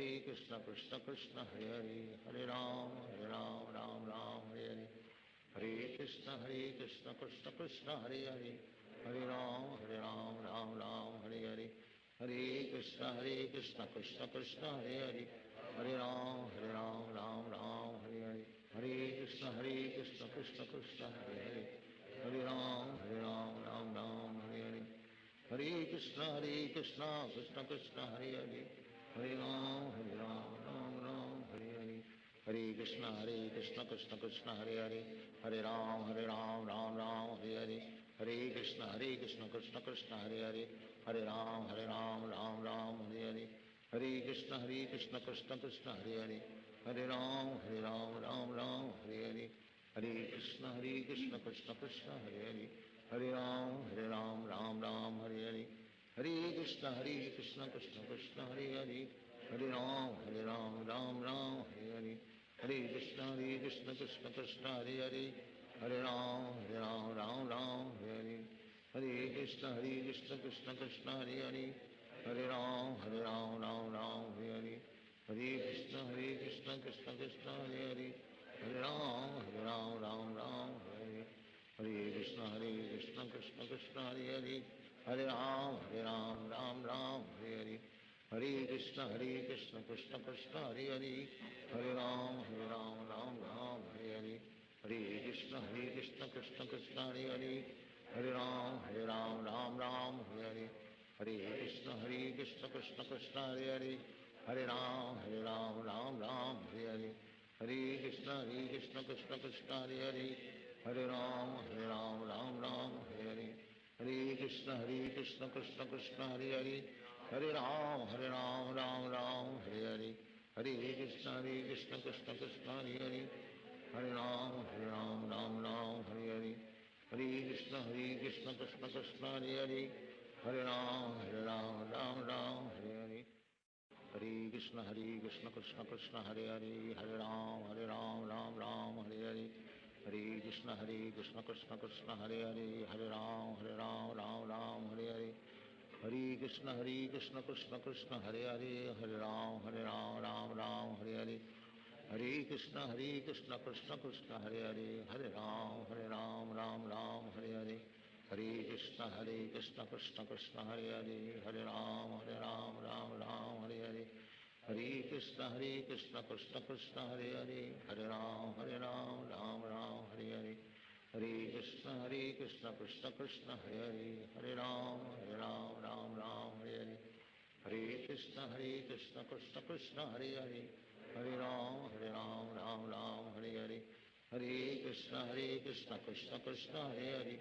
Speaker 3: Krishna Krishna Krishna Hare Hare Hare Ram Ram Ram Hare Hare Hare Krishna Krishna Krishna Hare Hare Hare Ram Ram Ram Hare Hare Hare Krishna Krishna Krishna Hare Hare Hare Ram Ram Ram Hare Hare Hare Krishna Krishna Krishna Hare Hare Hare Ram Ram Ram Hare Hare Hare Krishna Krishna Krishna Hare Hare Hare Ram Ram Ram Hare Hare Hare Krishna Krishna Krishna Hare Hare Hare Ram Ram Ram Hare Hare Hare Krishna Krishna Krishna Hare Hare Hare Ram Ram Ram Hare Hare Hare Krishna Krishna Krishna Hare Hare Hare Ram Ram Ram Hare Hare Hare Krishna Krishna Krishna Hare Hare Hare Ram Ram Ram Hare Hare Hare Krishna Krishna Krishna Hare Hare Hare Ram Ram Ram Hare Hare Hare Krishna Krishna Krishna Hare Hare Hare Ram Ram Ram Hare Hare Hare Krishna Krishna Krishna Hare Hare Hare Ram Ram Ram Hare Hare Hare Krishna Krishna Krishna Hare Hare Hare Ram Ram Ram Hare Hare Hare Krishna Krishna Krishna Hare Hare Hare Ram Ram Ram Hare Hare Hare Krishna Krishna Krishna Hare Hare Hare Ram Ram Ram Hare Hare Hare Krishna Krishna Krishna Hare Hare, Hare Ram Ram Ram Hare Hare, Hare Krishna Krishna Krishna Hare Hare, Hare Ram Ram Ram Hare Hare, Hare Krishna Krishna Krishna Hare Hare, Hare Ram Ram Ram Hare Hare, Hare Krishna Krishna Krishna Hare Hare, Hare Ram Ram Hare Hare, Hare Krishna Krishna Krishna Hare Hare, Hare Ram Ram Hare Hare, Hare Krishna Krishna Krishna Hare Hare, Hare Ram Ram Hare Hare, Hare Krishna Krishna Krishna Hare Hare, Hare Ram Ram Hare Hare, Hare Krishna Krishna Krishna Hare Hare, Hare Ram Ram Hare Hare, Hare Krishna Krishna Krishna Hare Hare, Hare Ram Ram Hare Hare, Hare Krishna Krishna Krishna Hare Hare, Hare Ram Ram Hare Hare, Hare Krishna Krishna Krishna Hare Hare, Hare Ram Ram Hare Hare, Hare Krishna Krishna Krishna Hare Hare, Hare Ram Ram Hare Hare, Hare Krishna Krishna Krishna Hare Hare, Hare Ram Ram Hare Hare, Hare Krishna Krishna Krishna Hare Hare, Hare Ram Ram Hare Hare, Hare Krishna Krishna Krishna Hare Hare,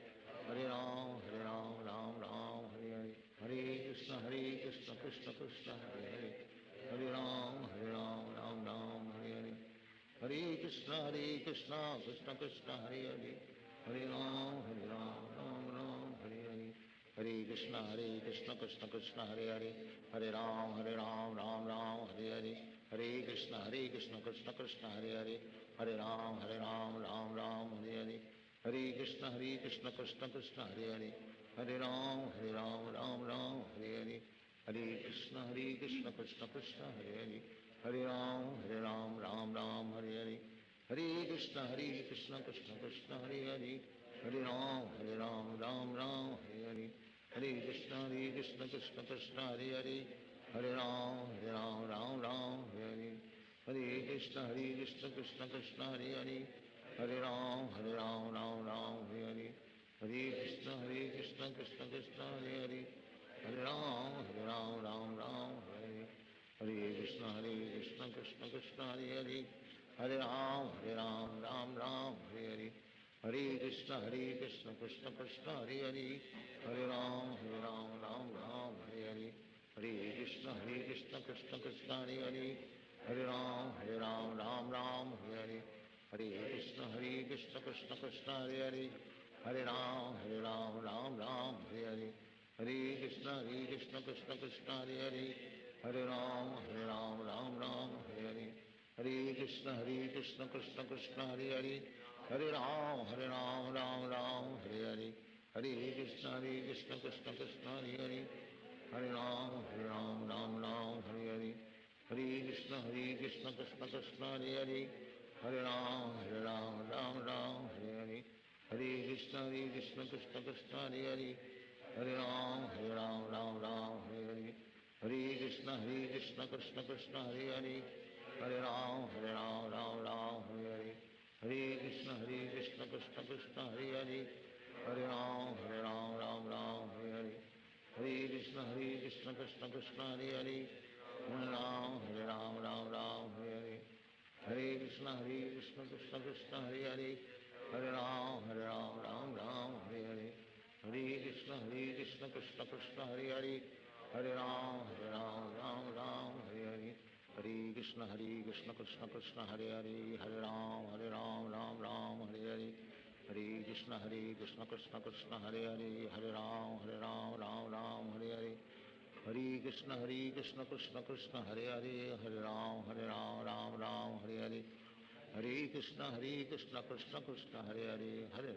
Speaker 3: Hare Ram Ram Hare Hare, Hare Krishna Krishna Krishna Hare Hare, Hare Ram Ram Hare Hare, Hare Krishna Krishna Krishna Hare Hare, Hare Ram Ram Hare Hare, Hare Krishna Krishna Krishna Hare Hare, Hare Ram Ram Hare Hare, Hare Krishna Krishna Krishna Hare Hare, Hare Ram Ram Hare Hare, Hare Krishna Krishna Krishna Hare Hare, Hare Ram Ram Hare Hare, Hare Krishna Krishna Krishna Hare Hare, Hare Ram Ram Hare Hare, Hare Krishna Krishna Krishna Hare Hare, Hare Ram Ram Hare Hare, Hare Krishna Krishna Krishna Hare Hare, Hare Ram Ram Hare Hare, Hare Krishna Krishna Krishna Hare Hare, Hare Ram Ram Hare Hare, Hare Krishna Krishna Krishna Hare Hare, Hare Ram Ram Hare Hare, Hare Krishna Krishna Krishna Hare Hare, Hare Ram Ram Hare Hare, Hare Krishna Krishna Krishna Hare Hare, Hare Ram Ram Hare Hare, Hare Krishna Krishna Krishna Hare Hare, Hare Ram Ram Hare Hare, Hare Krishna Krishna Krishna Hare Hare, Hare Ram Ram Hare Hare, Hare Krishna Krishna Krishna Hare Hare, Hare Ram Ram Hare Hare, Hare Krishna Krishna Krishna Hare Hare, Hare Ram Ram Hare Hare, Hare Krishna Krishna Krishna Hare Hare, Hare Ram Ram Hare Hare, Hare Krishna Krishna Krishna Hare Hare, Hare Ram Ram Hare Hare, Hare Krishna Krishna Krishna Hare Hare, Hare Ram Ram Hare Hare, Hare Krishna Krishna Krishna Hare Hare, Hare Ram Hare Hare, Hare Krishna Krishna Krishna Hare Hare, Hare Ram Ram Hare Hare, Hare Krishna Krishna Krishna Hare Hare, Hare Ram Ram Hare Hare, Hare Krishna Krishna Krishna Hare Hare, Hare Ram Ram Hare Hare, Hare Krishna Krishna Krishna Hare Hare, Hare Ram Ram Hare Hare, Hare Krishna Krishna Krishna Hare Hare, Hare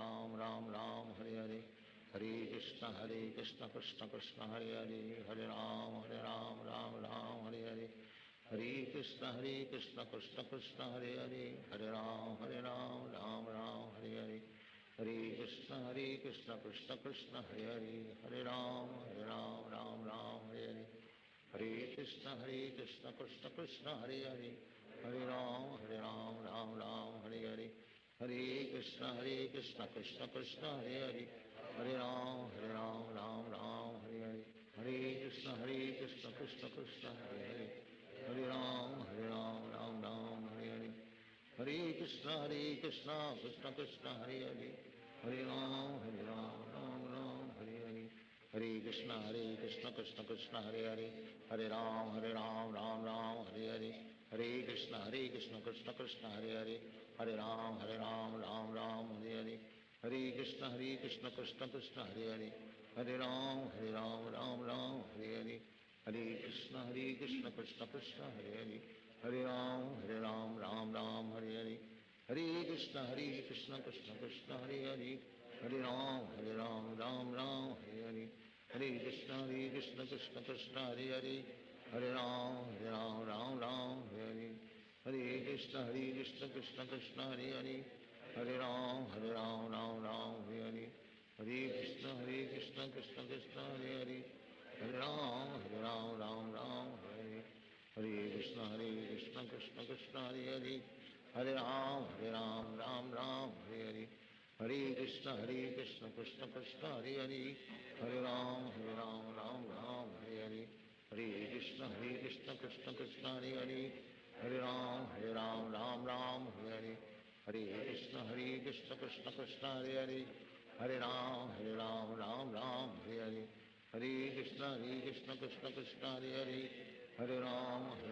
Speaker 3: Ram Ram Hare Hare, Hare Krishna Krishna Krishna Hare Hare, Hare Ram Ram Hare Hare, Hare Krishna Krishna Krishna Hare Hare, Hare Ram Ram Hare Hare, Hare Krishna Krishna Krishna Hare Hare, Hare Ram Ram Hare Hare, Hare Krishna Krishna Krishna Hare Hare, Hare Ram Ram Hare Hare, Hare Krishna Krishna Krishna Hare Hare, Hare Ram Ram Hare Hare, Hare Krishna Krishna Krishna Hare Hare, Hare Ram Ram Hare Hare, Hare Krishna Krishna Krishna Hare Hare, Hare Ram Ram Hare Hare, Hare Krishna Krishna Krishna Hare Hare Hare Ram Ram Ram Hare Hare Hare Krishna Krishna Krishna Hare Hare Hare Ram Ram Ram Hare Hare Hare Krishna Krishna Krishna Hare Hare Hare Ram Ram Ram Hare Hare Hare Krishna Krishna Krishna Hare Hare Hare Ram Ram Hare Hare Hare Krishna Krishna Krishna Hare Hare Hare Ram Ram Hare Hare Hare Krishna Krishna Krishna Hare Hare Hare Ram Ram Hare Hare Hare Krishna Krishna Krishna Hare Hare Hare Ram Ram Hare Hare Hare Krishna Krishna Krishna Hare Hare Hare Ram Ram Hare Hare Hare Krishna Krishna Krishna Hare Hare Hare Ram Ram Hare Hare Krishna Krishna Krishna Hare Hare Hare Ram Ram Hare Hare Hare Krishna Krishna Krishna Hare Hare Hare Ram Ram Hare Hare Hare Krishna Krishna Krishna Hare Hare Hare Ram Ram Hare Hare Hare Krishna Krishna Krishna Hare Hare Hare Ram Hare Hare Hare Krishna Krishna Krishna Hare Hare Hare Ram Hare Hare Hare Krishna Krishna Krishna Hare Hare Hare Ram Hare Hare Hare Krishna Krishna Krishna Hare Hare Hare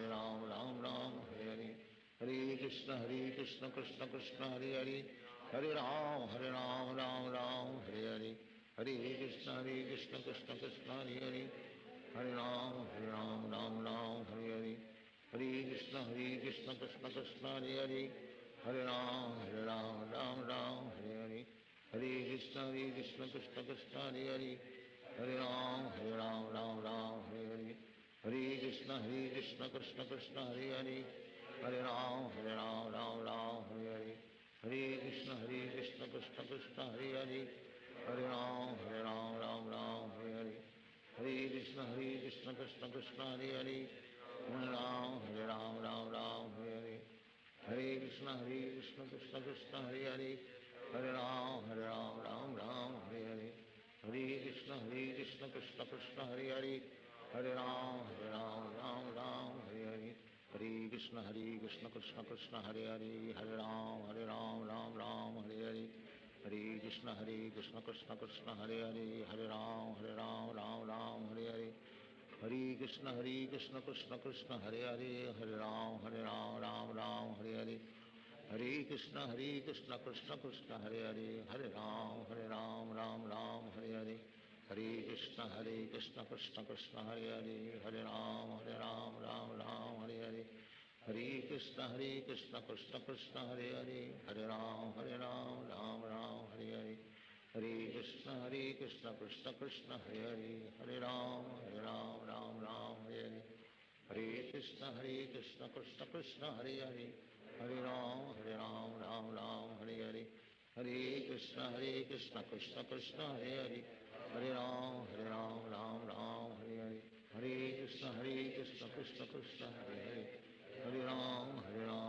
Speaker 3: Ram Hare Hare Hare Krishna Krishna Krishna Hare Hare Hare Ram Hare Hare Hare Krishna Krishna Krishna Hare Hare Hare Ram Hare Hare Hare Krishna Krishna Krishna Hare Hare Hare Ram Hare Hare Hare Krishna Krishna Krishna Hare Hare Hare Ram Hare Hare Hare Krishna Krishna Krishna Hare Hare Hare Ram Hare Hare Hare Krishna Krishna Krishna Hare Hare Hare Ram Hare Hare Hare Krishna Krishna Krishna Hare Hare Hare Ram Hare Hare Hare Krishna Krishna Krishna Hare Hare Hare Ram Hare Hare Hare Krishna Krishna Krishna Hare Hare Hare Ram Hare Hare Hare Krishna Krishna Krishna Hare Hare Hare Ram Hare Hare Hare Krishna Krishna Krishna Hare Hare Hare Ram Hare Hare Hare Krishna Krishna Krishna Hare Hare Hare Ram Hare Hare Hare Krishna Krishna Krishna Hare Hare Hare Ram Hare Hare Hare Krishna Krishna Krishna Hare Hare Hare Ram Hare Hare Hare Krishna Krishna Krishna Hare Hare Hare Ram Hare Hare Hare Krishna Krishna Krishna Hare Hare Hare Ram Hare Hare Hare Krishna Krishna Krishna Hare Hare Hare Ram Hare Hare Hare Krishna Krishna Krishna Hare Hare Hare Ram Hare Hare Hare Krishna Krishna Krishna Hare Hare Hare Ram Hare Hare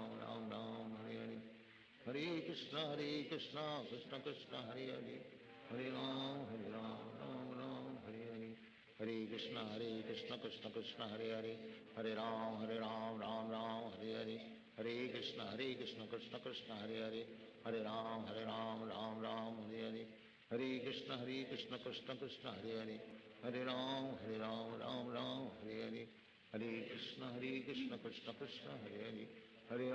Speaker 3: Hare Krishna Krishna Krishna Hare Hare Hare Ram Hare Hare Hare Krishna Krishna Krishna Hare Hare Hare Ram Hare Hare Hare Krishna Krishna Krishna Hare Hare Hare Ram Hare Hare Hare Krishna Krishna Krishna Hare Hare Hare Ram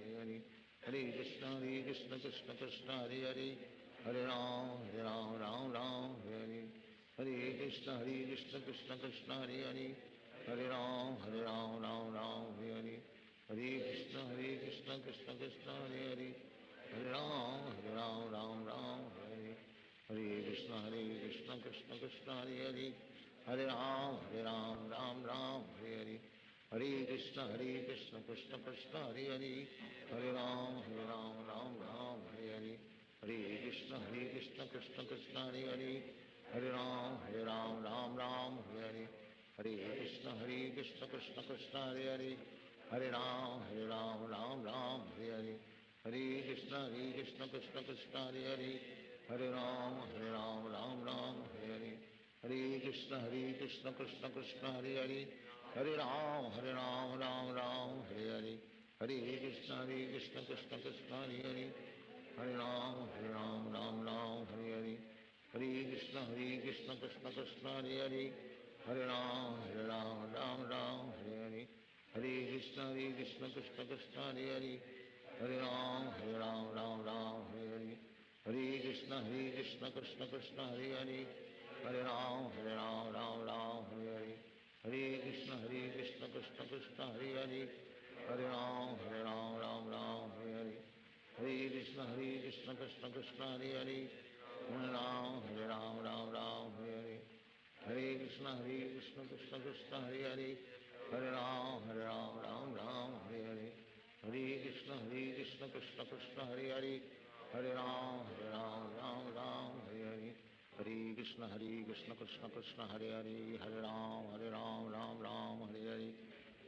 Speaker 3: Hare Hare Hare Krishna Krishna Krishna Hare Hare Hare Ram Hare Hare Hare Krishna Krishna Krishna Hare Hare Hare Ram Hare Hare Hare Krishna Krishna Krishna Hare Hare Hare Ram Hare Hare Hare Krishna Krishna Krishna Hare Hare Hare Ram Hare Hare Hare Krishna Krishna Krishna Hare Hare Hare Ram Hare Hare Hare Krishna Krishna Krishna Hare Hare Hare Ram Hare Hare Hare Krishna Krishna Krishna Hare Hare Hare Ram Hare Hare Hare Krishna Krishna Krishna Hare Hare Hare Ram Hare Hare Hare Krishna Krishna Krishna Hare Hare, Hare Ram Ram Ram Hare Hare, Hare Krishna Krishna Krishna Hare Hare, Hare Ram Ram Hare Hare, Hare Krishna Krishna Krishna Hare Hare, Hare Ram Ram Hare Hare, Hare Krishna Krishna Krishna Hare Hare, Hare Ram Ram Hare Hare, Hare Krishna Krishna Krishna Hare Hare, Hare Ram Ram Hare Hare, Hare Krishna Krishna Krishna Hare Hare, Hare Ram Ram Hare Hare, Hare Krishna Krishna Krishna Hare Hare, Hare Ram Hare Hare, Hare Krishna Krishna Krishna Hare Hare, Hare Ram Hare Hare, Hare Krishna Krishna Krishna Hare Hare, Hare Ram Hare Hare, Hare Krishna Krishna Krishna Hare Hare, Hare Ram Hare Hare, Hare Krishna Krishna Krishna Hare Hare, Hare Ram Hare Hare,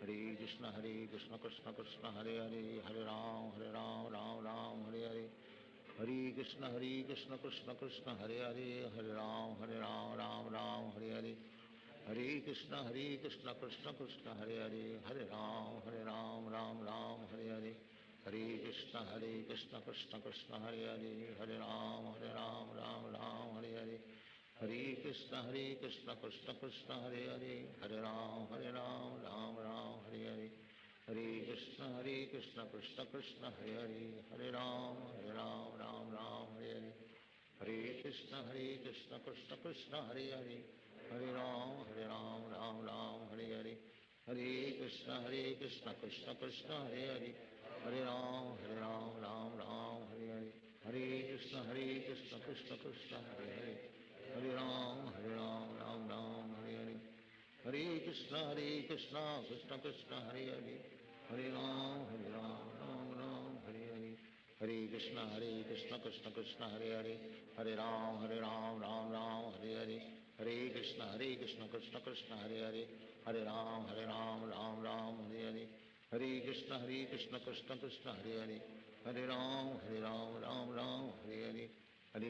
Speaker 3: Hare Krishna Krishna Krishna Hare Hare, Hare Ram Hare Hare, Hare Krishna Krishna Krishna Hare Hare, Hare Ram Ram Hare Hare, Hare Krishna Krishna Krishna Hare Hare, Hare Ram Ram Hare Hare, Hare Krishna Krishna Krishna Hare Hare, Hare Ram Ram Hare Hare, Hare Krishna Krishna Krishna Hare Hare, Hare Ram Ram Hare Hare, Hare Krishna Krishna Krishna Hare Hare, Hare Ram Ram Hare Hare, Hare Krishna Krishna Krishna Hare Hare, Hare Ram Ram Hare Hare, Hare Krishna Krishna Krishna Hare Hare, Hare Ram Ram Hare Hare, Hare Krishna Krishna Krishna Hare Hare, Hare Ram Hare Hare, Hare Krishna Krishna Krishna Hare Hare, Hare Ram Ram Hare Hare, Hare Krishna Krishna Krishna Hare Hare, Hare Ram Ram Hare Hare, Hare Krishna Krishna Krishna Hare Hare, Hare Ram Ram Hare Hare, Hare Krishna Krishna Krishna Hare Hare, Hare Ram Ram Hare Hare, Hare Krishna Krishna Krishna Hare Hare, Hare Ram Ram Hare Hare, Hare Krishna Krishna Krishna Hare Hare, Hare Ram Ram Hare Hare,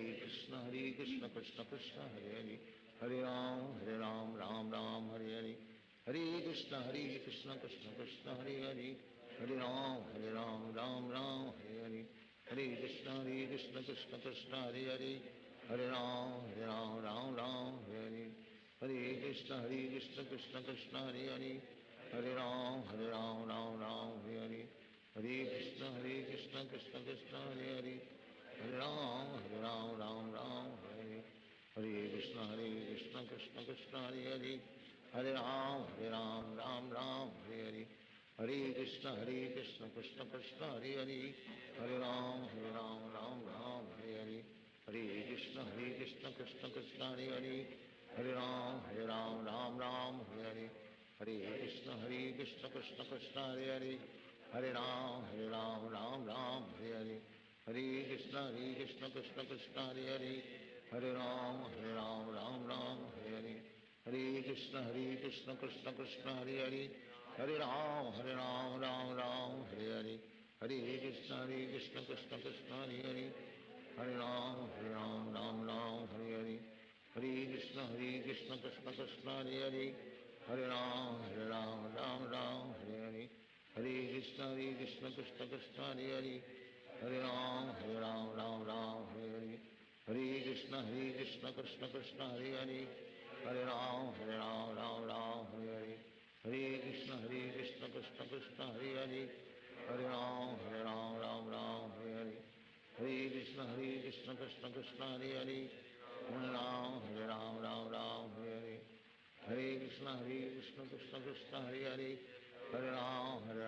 Speaker 3: Hare Krishna Krishna Krishna Hare Hare, Hare Ram Ram Hare Hare, Hare Krishna Krishna Krishna Hare Hare, Hare Ram Ram Hare, Hare Krishna Krishna Krishna Hare Hare, Hare Ram Ram Hare Hare, Hare Krishna Krishna Krishna Hare Hare, Hare Ram Ram Hare Hare, Hare Krishna Krishna Krishna Hare Hare, Hare Ram Ram Hare Hare, Hare Krishna Krishna Krishna Hare Hare, Hare Ram Ram Hare Hare, Hare Krishna Krishna Krishna Hare Hare, Hare Ram Ram Hare Hare, Hare Krishna Krishna Krishna Hare Hare, Hare Ram Ram Hare Hare, Hare Krishna Krishna Krishna Hare Hare, Hare Ram Ram Hare Hare, Hare Krishna Krishna Krishna Hare Hare, Hare Ram Hare Hare, Hare Krishna Krishna Krishna Hare Hare, Hare Ram Hare Hare, Hare Krishna Krishna Krishna Hare Hare, Hare Ram Hare Hare, Hare Krishna Krishna Krishna Hare Hare, Hare Ram Hare Hare, Hare Krishna Krishna Krishna Hare Hare, Hare Ram Hare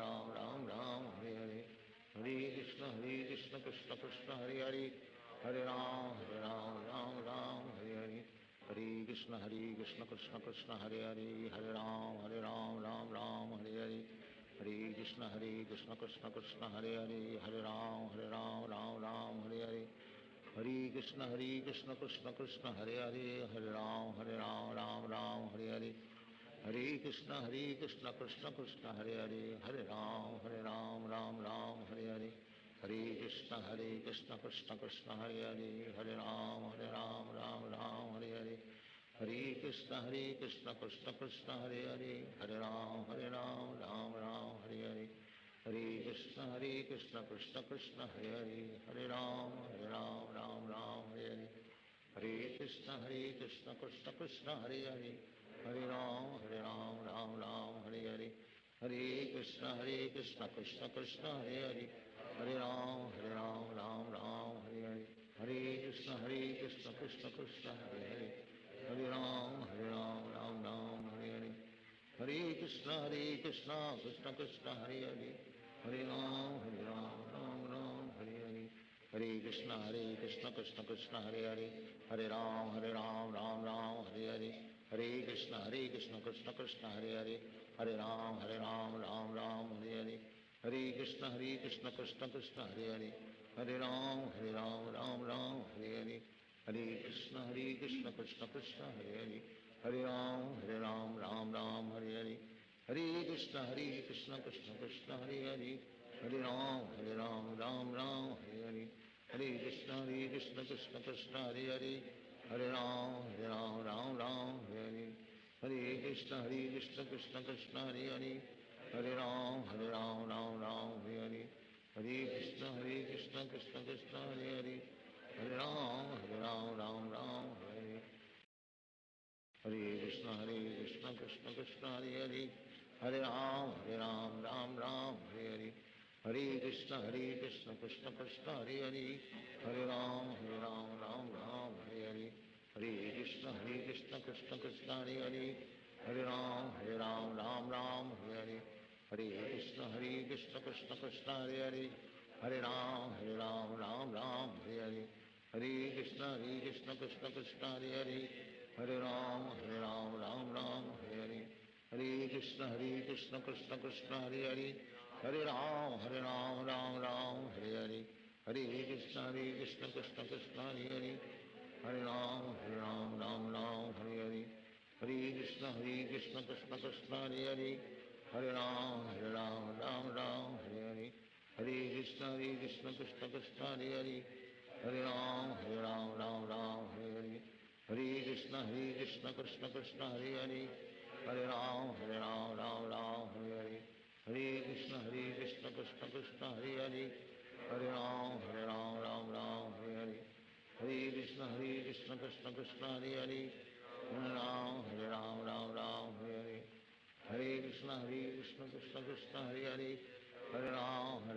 Speaker 3: Hare, Hare Krishna Krishna Krishna Hare Hare, Hare Ram Hare Hare, Hare Krishna Krishna Krishna Hare Hare, Hare Ram Hare Hare, Hare Krishna Krishna Krishna Hare Hare, Hare Ram Hare Hare, Hare Krishna Krishna Krishna Hare Hare, Hare Ram Hare Hare, Hare Krishna Krishna Krishna Hare Hare, Hare Ram Hare Hare, Hare Krishna Krishna Krishna Hare Hare, Hare Ram Ram Hare Hare, Hare Krishna Krishna Krishna Hare Hare, Hare Ram Ram Hare Hare, Hare Krishna Krishna Krishna Hare Hare, Hare Ram Ram Ram Hare Hare, Hare Krishna Krishna Krishna Hare Hare, Hare Ram Ram Ram Hare Hare, Hare Krishna Krishna Krishna Hare Hare, Hare Ram Ram Ram Hare Hare, Hare Krishna Krishna Krishna Hare Hare, Hare Ram Ram Ram Hare Hare, Hare Krishna Krishna Krishna Hare Hare, Hare Ram Ram Ram Hare Hare, Hare Krishna Krishna Krishna Hare Hare, Hare Ram Ram Ram Hare Hare, Hare Krishna Krishna Krishna Hare Hare, Hare Ram Ram Ram Hare Hare, Hare Krishna Krishna Krishna Hare Hare, Hare Ram Ram Ram Hare Hare, Hare Krishna Krishna Krishna Hare Hare, Hare Ram Ram Ram Hare Hare, Hare Krishna Krishna Krishna Hare Hare, Hare Ram Ram Hare Hare, Hare Krishna Krishna Krishna Hare Hare, Hare Ram Ram Ram Hare Hare, Hare Krishna Krishna Krishna Hare Hare, Hare Ram Ram Hare Hare, Hare Krishna Krishna Krishna Hare Hare, Hare Ram Ram Hare Hare, Hare Krishna Krishna Krishna Hare Hare, Hare Ram Ram Hare Hare, Hare Krishna Krishna Krishna Hare Hare, Hare Ram Ram Hare Hare, Hare Krishna Krishna Krishna Hare Hare, Hare Ram Ram Ram Hare Hare, Hare Krishna Krishna Krishna Hare Hare, Hare Ram Ram Hare Hare, Hare Krishna Krishna Krishna Hare Hare, Hare Ram Ram Hare Hare, Hare Krishna Krishna Krishna Hare Hare, Hare Ram Ram Ram Hare Hare, Hare Krishna Krishna Krishna Hare Hare, Hare Ram Ram Hare Hare, Hare Krishna Krishna Krishna Hare Hare, Hare Ram Ram Hare Hare, Hare Krishna Krishna Krishna Hare Hare, Hare Ram Ram Hare Hare, Hare Krishna Krishna Krishna Hare Hare, Hare Ram Ram Hare Hare, Hare Krishna Krishna Krishna Hare Hare, Hare Ram Ram Hare Hare, Hare Krishna Krishna Krishna Hare Hare, Hare Ram Ram Hare Hare, Hare Krishna Krishna Krishna Hare Hare, Hare Ram Ram Hare Hare, Hare Krishna Krishna Krishna Hare Hare, Hare Ram Ram Hare Hare, Hare Krishna Krishna Krishna Hare Hare, Hare Ram Ram Hare Hare, Hare Krishna Krishna Krishna Hare Hare, Hare Ram Ram Hare Hare, Hare Krishna Krishna Krishna Hare Hare, Hare Ram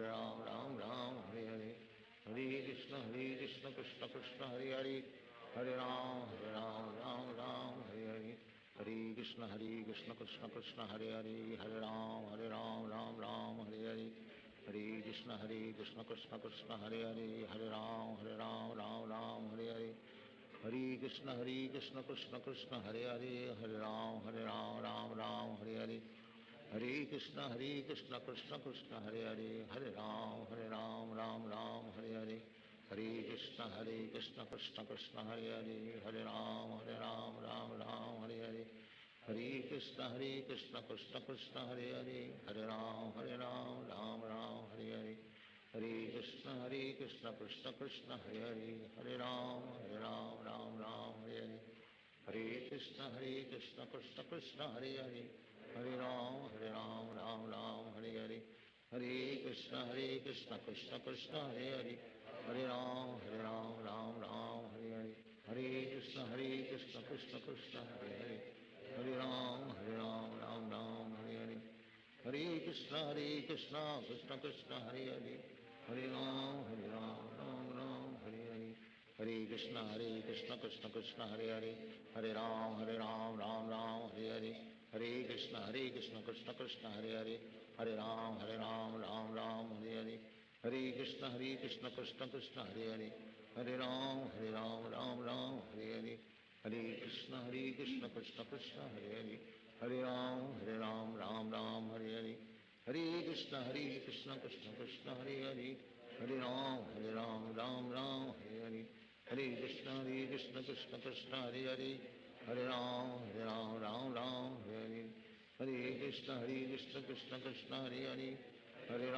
Speaker 3: Ram Hare Hare, Hare Krishna Krishna Krishna Hare Hare, Hare Ram Ram Hare Hare, Hare Krishna Krishna Krishna Hare Hare, Hare Ram Ram Hare Hare, Hare Krishna Krishna Krishna Hare Hare, Hare Ram Ram Hare Hare, Hare Krishna Krishna Krishna Hare Hare, Hare Ram Ram Hare Hare, Hare Krishna Krishna Krishna Hare Hare, Hare Ram Ram Hare Hare, Hare Krishna Krishna Krishna Hare Hare, Hare Ram Ram Hare Hare, Hare Krishna Krishna Krishna Hare Hare, Hare Ram Ram Hare Hare, Hare Krishna Krishna Krishna Hare Hare, Hare Ram Ram Hare Hare, Hare Krishna Krishna Krishna Hare Hare, Hare Ram Ram Hare Hare, Hare Krishna Krishna Krishna Hare Hare, Hare Ram Ram Hare Hare, Hare Krishna Krishna Krishna Hare Hare, Hare Ram Ram Hare Hare, Hare Krishna Krishna Krishna Hare Hare, Hare Ram Ram Hare Hare, Hare Krishna Krishna Krishna Hare Hare, Hare Ram Ram Hare Hare, Hare Krishna Krishna Krishna Hare Hare, Hare Ram Hare Hare, Hare Krishna Krishna Krishna Hare Hare, Hare Ram Hare Hare, Hare Krishna Krishna Krishna Hare Hare, Hare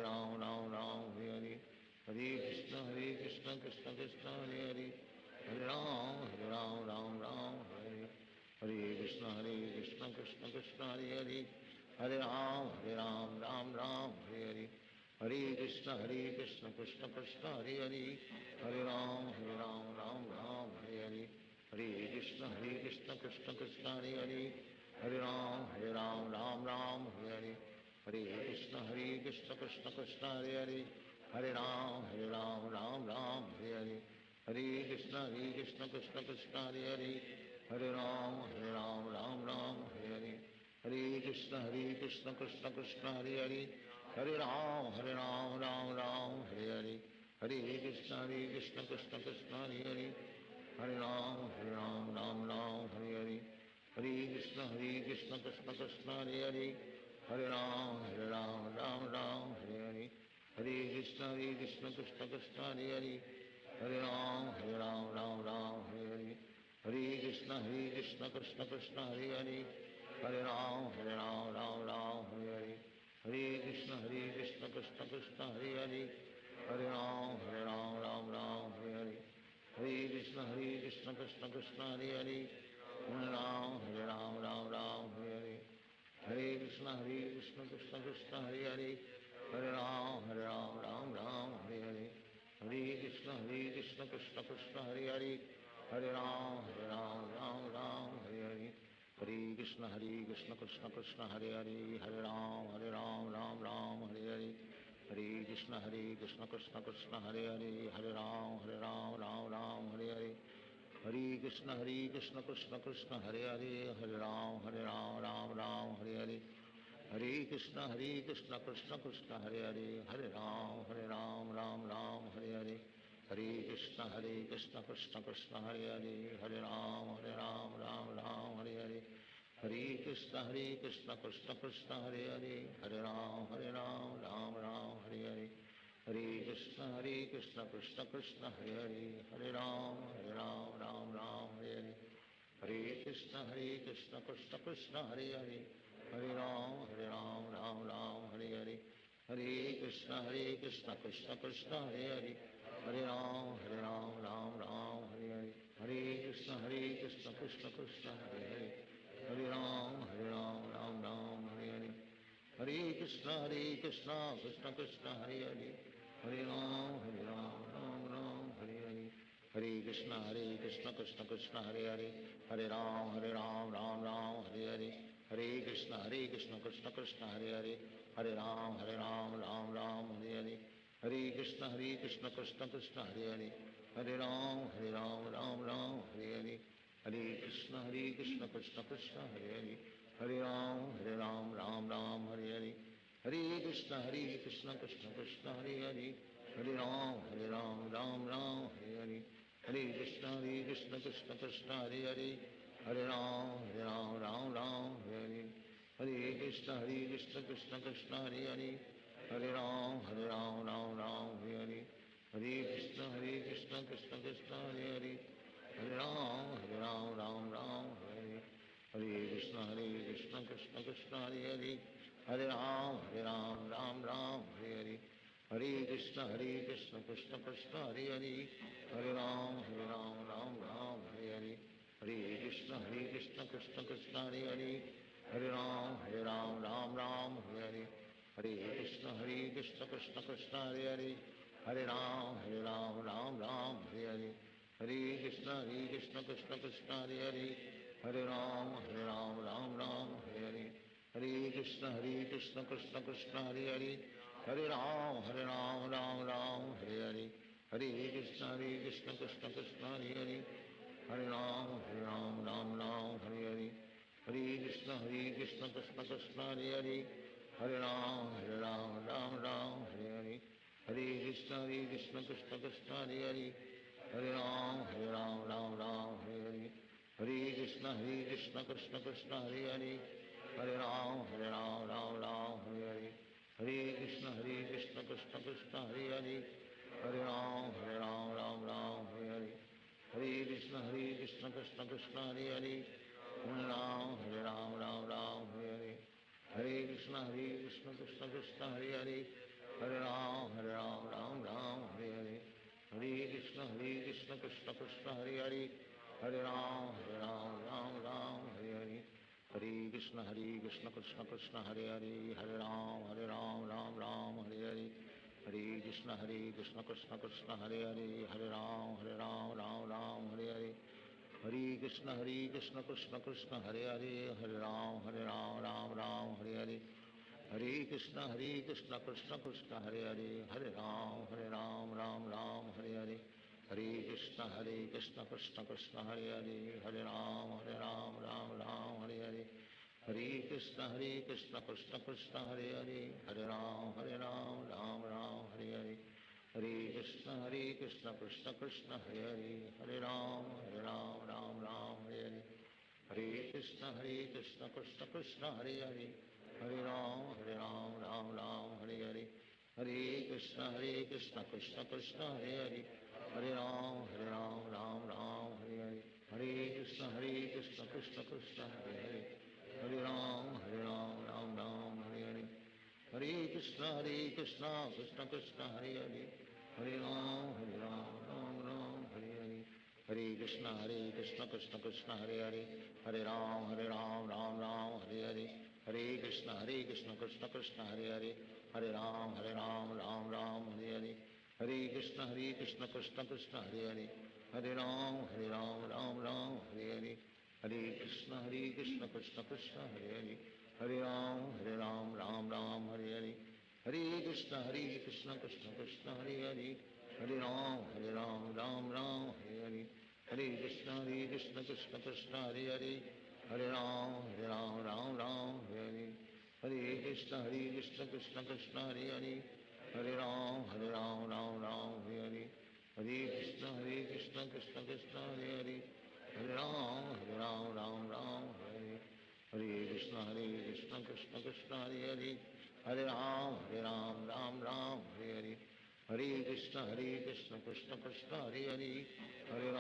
Speaker 3: Ram Ram Hare Hare, Hare Krishna Krishna Krishna Hare Hare, Hare Ram Ram Hare Hare, Krishna Hare Hare Hare Ram Ram Ram Hare Hare Hare Krishna Krishna Krishna Hare Hare Hare Ram Ram Ram Hare Hare Hare Krishna Krishna Krishna Hare Hare Hare Ram Ram Hare Hare Hare Krishna Krishna Krishna Hare Hare Hare Ram Ram Hare Hare Hare Krishna Krishna Krishna Hare Hare Hare Ram Ram Hare Hare Hare Krishna Krishna Krishna Hare Hare Hare Ram Ram Hare Hare Hare Krishna Krishna Krishna Hare Hare Hare Ram Ram Hare Hare Hare Krishna Krishna Krishna Hare Hare Hare Ram Ram Hare Hare Hare Krishna Krishna Krishna Hare Hare Hare Ram Ram Hare Hare Hare Krishna Krishna Krishna Hare Hare Hare Ram Ram Hare Hare Hare Krishna Krishna Krishna Hare Hare Hare Ram Ram Hare Hare Hare Krishna Krishna Krishna Hare Hare Hare Ram Ram Hare Hare Hare Krishna Krishna Krishna Hare Hare Hare Ram Ram Hare Hare Hare Krishna Krishna Krishna Hare Hare Hare Ram Ram Hare Hare Hare Krishna Krishna Krishna Hare Hare Hare Ram Ram Hare Hare Hare Krishna Krishna Krishna Hare Hare Hare Ram Ram Hare Hare Hare Krishna Krishna Krishna Hare Hare Hare Ram Ram Hare Hare Hare Krishna Krishna Krishna Hare Hare Hare Ram Ram Hare Hare Hare Krishna Krishna Krishna Hare Hare Hare Ram Ram Hare Hare Hare Krishna Krishna Krishna Hare Hare Hare Ram Ram Hare Hare Hare Krishna Krishna Krishna Hare Hare Hare Ram Ram Hare Hare Hare Krishna Krishna Krishna Hare Hare Hare Ram Ram Hare Hare Hare Krishna Krishna Krishna Hare Hare Hare Ram Ram Hare Hare Hare Krishna Krishna Krishna Hare Hare Hare Ram Ram Hare Hare Hare Krishna Krishna Krishna Hare Hare Hare Ram Ram Hare Hare Hare Krishna Krishna Krishna Hare Hare Hare Ram Ram Hare Hare Hare Krishna Krishna Krishna Hare Hare Hare Ram Ram Hare Hare Hare Krishna Krishna Krishna Hare Hare Hare Ram Ram Hare Hare Hare Krishna Krishna Krishna Hare Hare Hare Ram Ram Hare Hare Hare Krishna Krishna Krishna Hare Hare Hare Ram Ram Hare Hare Hare Krishna Krishna Krishna Hare Hare Hare Ram Ram Hare Hare Hare Krishna Krishna Krishna Hare Hare Hare Ram Ram Hare Hare Hare Krishna Krishna Krishna Hare Hare Hare Ram Ram Hare Hare Hare Krishna Krishna Krishna Hare Hare Hare Ram Ram Hare Hare Hare Krishna Krishna Krishna Hare Hare Hare Ram Ram Hare Hare Hare Krishna Krishna Krishna Hare Hare Hare Ram Ram Hare Hare Hare Krishna Krishna Krishna Hare Hare Hare Ram Ram Hare Hare Hare Krishna Krishna Krishna Hare Hare Hare Ram Ram Hare Hare Hare Krishna Krishna Krishna Hare Hare Hare Ram Ram Hare Hare Hare Krishna Krishna Krishna Hare Hare Hare Ram Ram Hare Hare Hare Krishna Krishna Krishna Hare Hare Hare Ram Hare Hare Hare Krishna Krishna Krishna Hare Hare Hare Ram Hare Hare Hare Krishna Krishna Krishna Hare Hare Hare Ram Hare Hare Hare Krishna Krishna Krishna Hare Hare Hare Ram Hare Hare Hare Krishna Krishna Krishna Hare Hare Hare Ram Hare Hare Hare Krishna Krishna Krishna Hare Hare Hare Ram Hare Hare Hare Krishna Krishna Krishna Hare Hare Hare Ram Ram Hare Hare Hare Krishna Krishna Krishna Hare Hare, Hare Ram Ram Ram Hare Hare, Hare Krishna Krishna Krishna Hare Hare, Hare Ram Ram Ram Hare Hare, Hare Krishna Krishna Krishna Hare Hare, Hare Ram Ram Ram Hare Hare, Hare Krishna Krishna Krishna Hare Hare, Hare Ram Ram Ram Hare Hare, Hare Krishna Krishna Krishna Hare Hare, Hare Ram Ram Hare Hare, Hare Krishna Krishna Krishna Hare Hare, Hare Ram Ram Hare Hare, Hare Krishna Krishna Krishna Hare Hare, Hare Ram Ram Hare Hare, Hare Krishna Krishna Krishna Hare Hare, Hare Ram Ram Hare Hare, Hare Krishna Krishna Krishna Hare Hare, Hare Ram Ram Hare Hare, Hare Krishna Krishna Krishna Hare Hare, Hare Ram Ram Hare Hare, Hare Krishna Krishna Krishna Hare Hare, Hare Ram Ram Hare Hare, Hare Krishna Krishna Krishna Hare Hare, Hare Ram Ram Ram Hare Hare, Hare Krishna Krishna Krishna Hare Hare, Hare Ram Ram Ram Hare Hare, Hare Krishna Krishna Krishna Hare Hare, Hare Ram Ram Hare Hare, Hare Krishna Krishna Krishna Hare Hare, Hare Ram Ram Hare Hare, Hare Krishna Krishna Krishna Hare Hare, Hare Ram Ram Hare Hare, Hare Krishna Krishna Krishna Hare Hare, Hare Ram Ram Hare Hare, Hare Krishna Krishna Krishna Hare Hare, Hare Ram Ram Hare Hare, Hare Krishna Krishna Krishna Hare Hare, Hare Ram Ram Hare Hare, Hare Krishna Krishna Krishna Hare Hare, Hare Ram Ram Hare Hare, Hare Krishna Krishna Krishna Hare Hare, Hare Ram Ram Hare Hare, Hare Krishna Krishna Krishna Hare Hare, Hare Ram Ram Hare Hare, Hare Krishna Krishna Krishna Hare Hare, Hare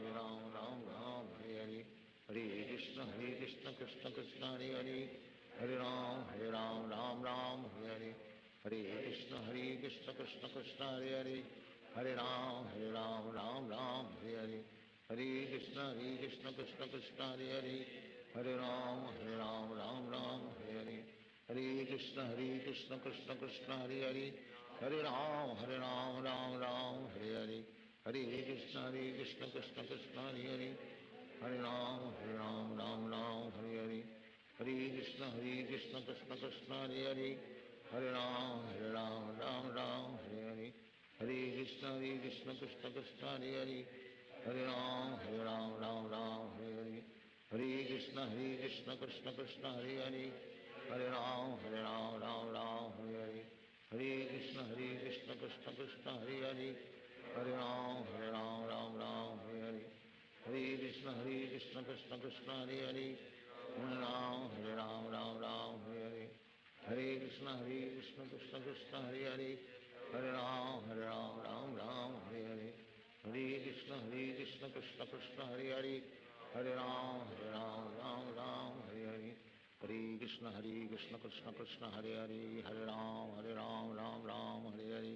Speaker 3: Ram Ram Hare Hare, Hare Krishna Krishna Krishna Hare Hare, Hare Ram Ram Hare Hare, Hare Krishna Krishna Krishna Hare Hare, Hare Ram Ram Hare Hare, Hare Krishna Krishna Krishna Hare Hare, Hare Ram Ram Hare Hare, Hare Krishna Krishna Krishna Hare Hare, Hare Ram Ram Hare Hare, Hare Krishna Krishna Krishna Hare Hare, Hare Ram Ram Hare Hare, Hare Krishna Krishna Krishna Hare Hare, Hare Ram Hare Hare, Hare Krishna Krishna Krishna Hare Hare, Hare Ram Hare Hare, Hare Krishna Krishna Krishna Hare Hare, Hare Ram Hare Hare, Hare Krishna Krishna Krishna Hare Hare, Hare Ram Hare Hare, Hare Krishna Krishna Krishna Hare Hare, Hare Ram Hare Hare, Hare Krishna Krishna Krishna Hare Hare, Hare Ram Ram Hare Hare,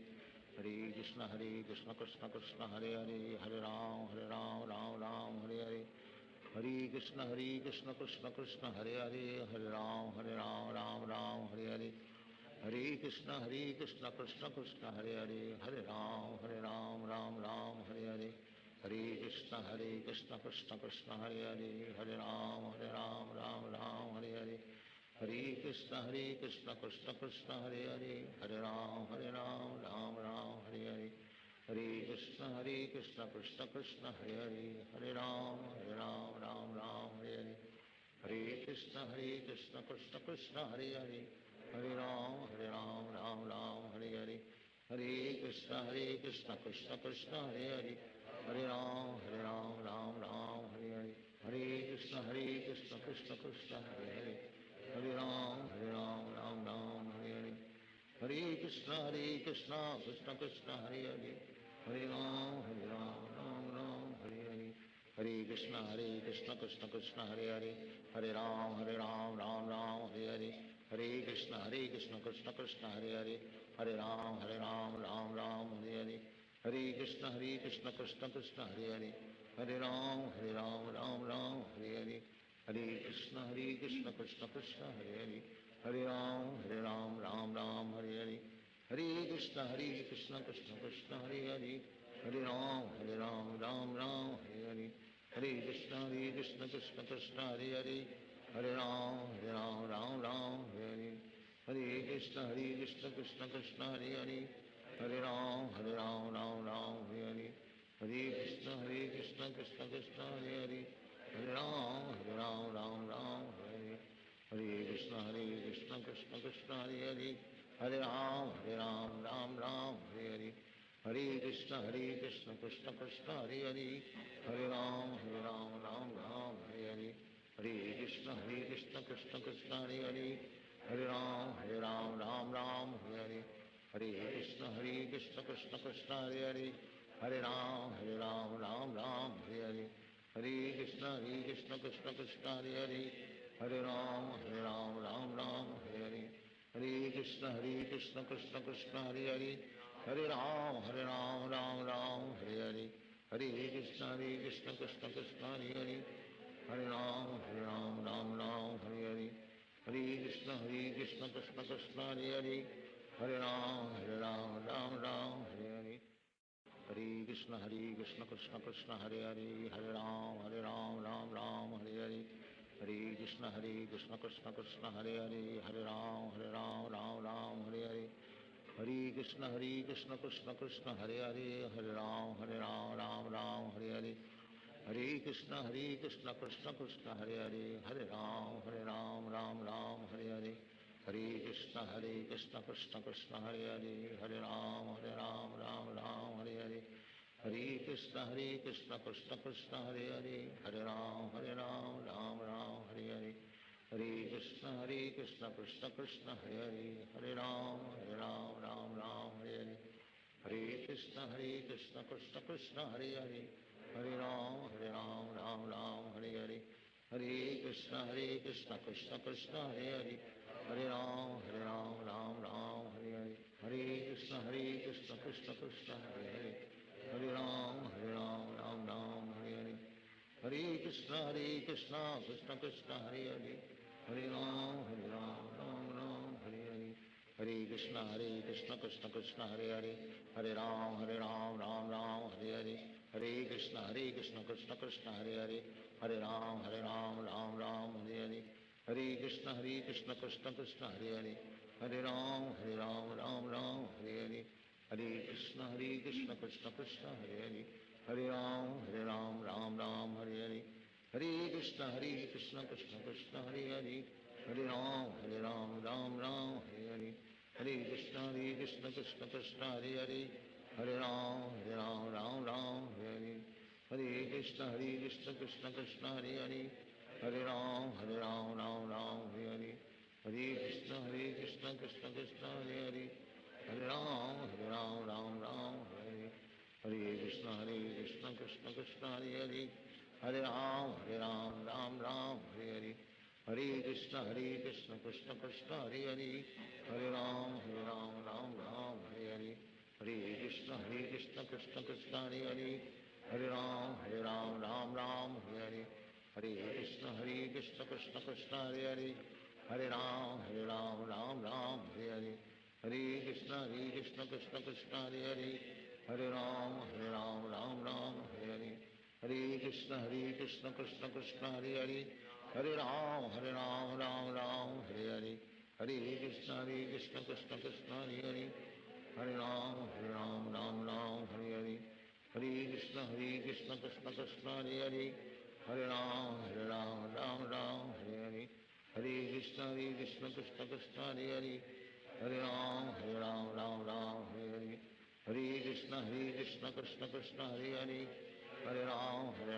Speaker 3: Hare Krishna Krishna Krishna Hare Hare, Hare Ram Ram Hare Hare, Hare Krishna Krishna Krishna Hare Hare, Hare Ram Ram Hare Hare, Hare Krishna Krishna Krishna Hare Hare, Hare Ram Ram Hare Hare, Hare Krishna Krishna Krishna Hare Hare, Hare Ram Ram Hare Hare, Hare Krishna Krishna Krishna Hare Hare, Hare Ram Ram Hare Hare, Hare Krishna Krishna Krishna Hare Hare, Hare Ram Ram Hare Hare, Hare Krishna Krishna Krishna Hare Hare, Hare Ram Hare Hare, Hare Krishna Krishna Krishna Hare Hare, Hare Ram Hare Hare, Hare Krishna Krishna Krishna Hare Hare, Hare Ram Hare Hare, Hare Krishna Krishna Krishna Hare Hare, Hare Ram Hare Hare, Hare Krishna Krishna Krishna Hare Hare, Hare Ram Ram Hare Hare, Hare Krishna Krishna Krishna Hare Hare, Hare Ram Ram Hare Hare, Hare Krishna Krishna Krishna Hare Hare, Hare Ram Ram Hare Hare, Hare Krishna Krishna Krishna Krishna Hare Hare, Hare Ram Ram Ram Hare Hare, Hare Krishna Krishna Krishna Hare Hare, Hare Ram Ram Ram Hare Hare, Hare Krishna Krishna Krishna Hare Hare, Hare Ram Ram Ram Hare Hare, Hare Krishna Krishna Krishna Hare Hare, Hare Ram Ram Ram Hare Hare, Hare Krishna Krishna Krishna Hare Hare, Hare Ram Ram Ram Hare Hare, Hare Krishna Krishna Krishna Hare Hare, Hare Ram Ram Ram Hare Hare, Hare Krishna Krishna Krishna Hare Hare, Hare Ram Ram Ram Hare Hare, Hare Krishna Krishna Krishna Hare Hare, Hare Ram Ram Ram Hare Hare, Hare Krishna Krishna Krishna Hare Hare, Hare Ram Ram Ram Hare Hare, Hare Krishna Krishna Krishna Hare Hare, Hare Ram Ram Ram Hare Hare, Hare Krishna Krishna Krishna Hare Hare, Hare Ram Ram Ram Hare Hare, Hare Krishna Krishna Krishna Hare Hare, Hare Ram Ram Ram Hare Hare, Hare Krishna Krishna Krishna Hare Hare, Hare Ram Ram Ram Hare Hare, Hare Krishna Krishna Krishna Hare Hare, Hare Ram Ram Ram Hare Hare, Hare Krishna Krishna Krishna Hare Hare, Hare Ram Ram Ram Hare Hare, Hare Krishna Krishna Krishna Hare Hare, Hare Ram Ram Hare Hare, Hare Krishna Krishna Krishna Hare Hare, Hare Ram Ram Ram Hare Hare, Hare Krishna Krishna Krishna Hare Hare, Hare Ram Ram Ram Hare Hare, Hare Krishna Krishna Krishna Hare Hare, Hare Ram Ram Ram Hare Hare, Hare Krishna Krishna Krishna Hare Hare, Hare Ram Ram Ram Hare Hare, Hare Krishna Krishna Krishna Hare Hare, Hare Ram Ram Ram Hare Hare, Hare Krishna Krishna Krishna Hare Hare, Hare Ram Ram Ram Hare Hare, Hare Krishna Krishna Krishna Hare Hare, Hare Ram Ram Ram Hare Hare, Hare Krishna Krishna Krishna Hare Hare, Hare Ram Ram Ram Hare Hare, Hare Krishna Krishna Krishna Hare Hare, Hare Ram Ram Ram Hare Hare, Hare Krishna Krishna Krishna Hare Hare, Hare Ram Ram Ram Hare Hare, Hare Krishna Krishna Krishna Hare Hare, Hare Ram Ram Ram Hare Hare, Hare Krishna Krishna Krishna Hare Hare, Hare Ram Ram Ram Hare Hare, Hare Krishna Krishna Krishna Hare Hare, Hare Ram Ram Ram Hare Hare, Hare Krishna Krishna Krishna Hare Hare, Hare Ram Ram Ram Hare Hare, Hare Krishna Krishna Krishna Hare Hare, Hare Ram Ram Ram Hare Hare, Hare Krishna Krishna Krishna Hare Hare, Hare Ram Ram Ram Hare Hare, Hare Krishna Krishna Krishna Hare Hare, Hare Ram Ram Ram Hare Hare, Hare Krishna Krishna Krishna Hare Hare, Hare Ram Ram Ram Hare Hare, Hare Krishna Krishna Krishna Hare Hare, Hare Ram Ram Ram Hare Hare, Hare Krishna Krishna Krishna Hare Hare, Hare Ram Ram Ram Hare Hare, Hare Krishna Krishna Krishna Hare Hare, Hare Ram Ram Ram Hare Hare, Hare Krishna Krishna Krishna Hare Hare, Hare Ram Ram Hare Hare, Hare Krishna Krishna Krishna Hare Hare, Hare Ram Ram Hare Hare, Hare Krishna Krishna Krishna Hare Hare, Hare Ram Ram Hare Hare, Hare Krishna Krishna Krishna Hare Hare, Hare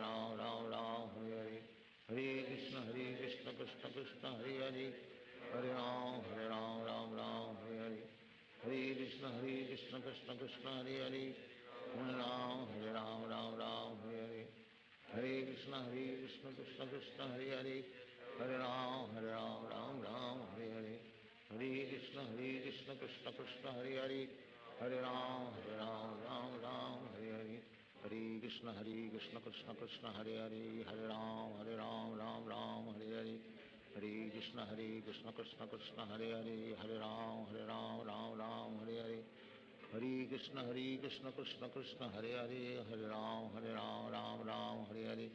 Speaker 3: Ram Ram Hare Hare, Hare Krishna Krishna Krishna Hare Hare, Hare Ram Ram Hare Hare, Hare Krishna Krishna Krishna Hare Hare, Hare Ram Ram Hare Hare, Hare Krishna Krishna Krishna Hare Hare, Hare Ram Hare Hare, Hare Krishna Krishna Krishna Hare Hare, Hare Ram Ram Hare Hare, Hare Krishna Krishna Krishna Hare Hare, Hare Ram Ram Hare Hare, Hare Krishna Krishna Krishna Hare Hare, Hare Ram Ram Ram Hare Hare, Hare Hare Krishna Krishna Krishna Hare Hare Hare Ram Ram Ram Hare Hare Hare Krishna Krishna Krishna Hare Hare Hare Ram Ram Ram Hare Hare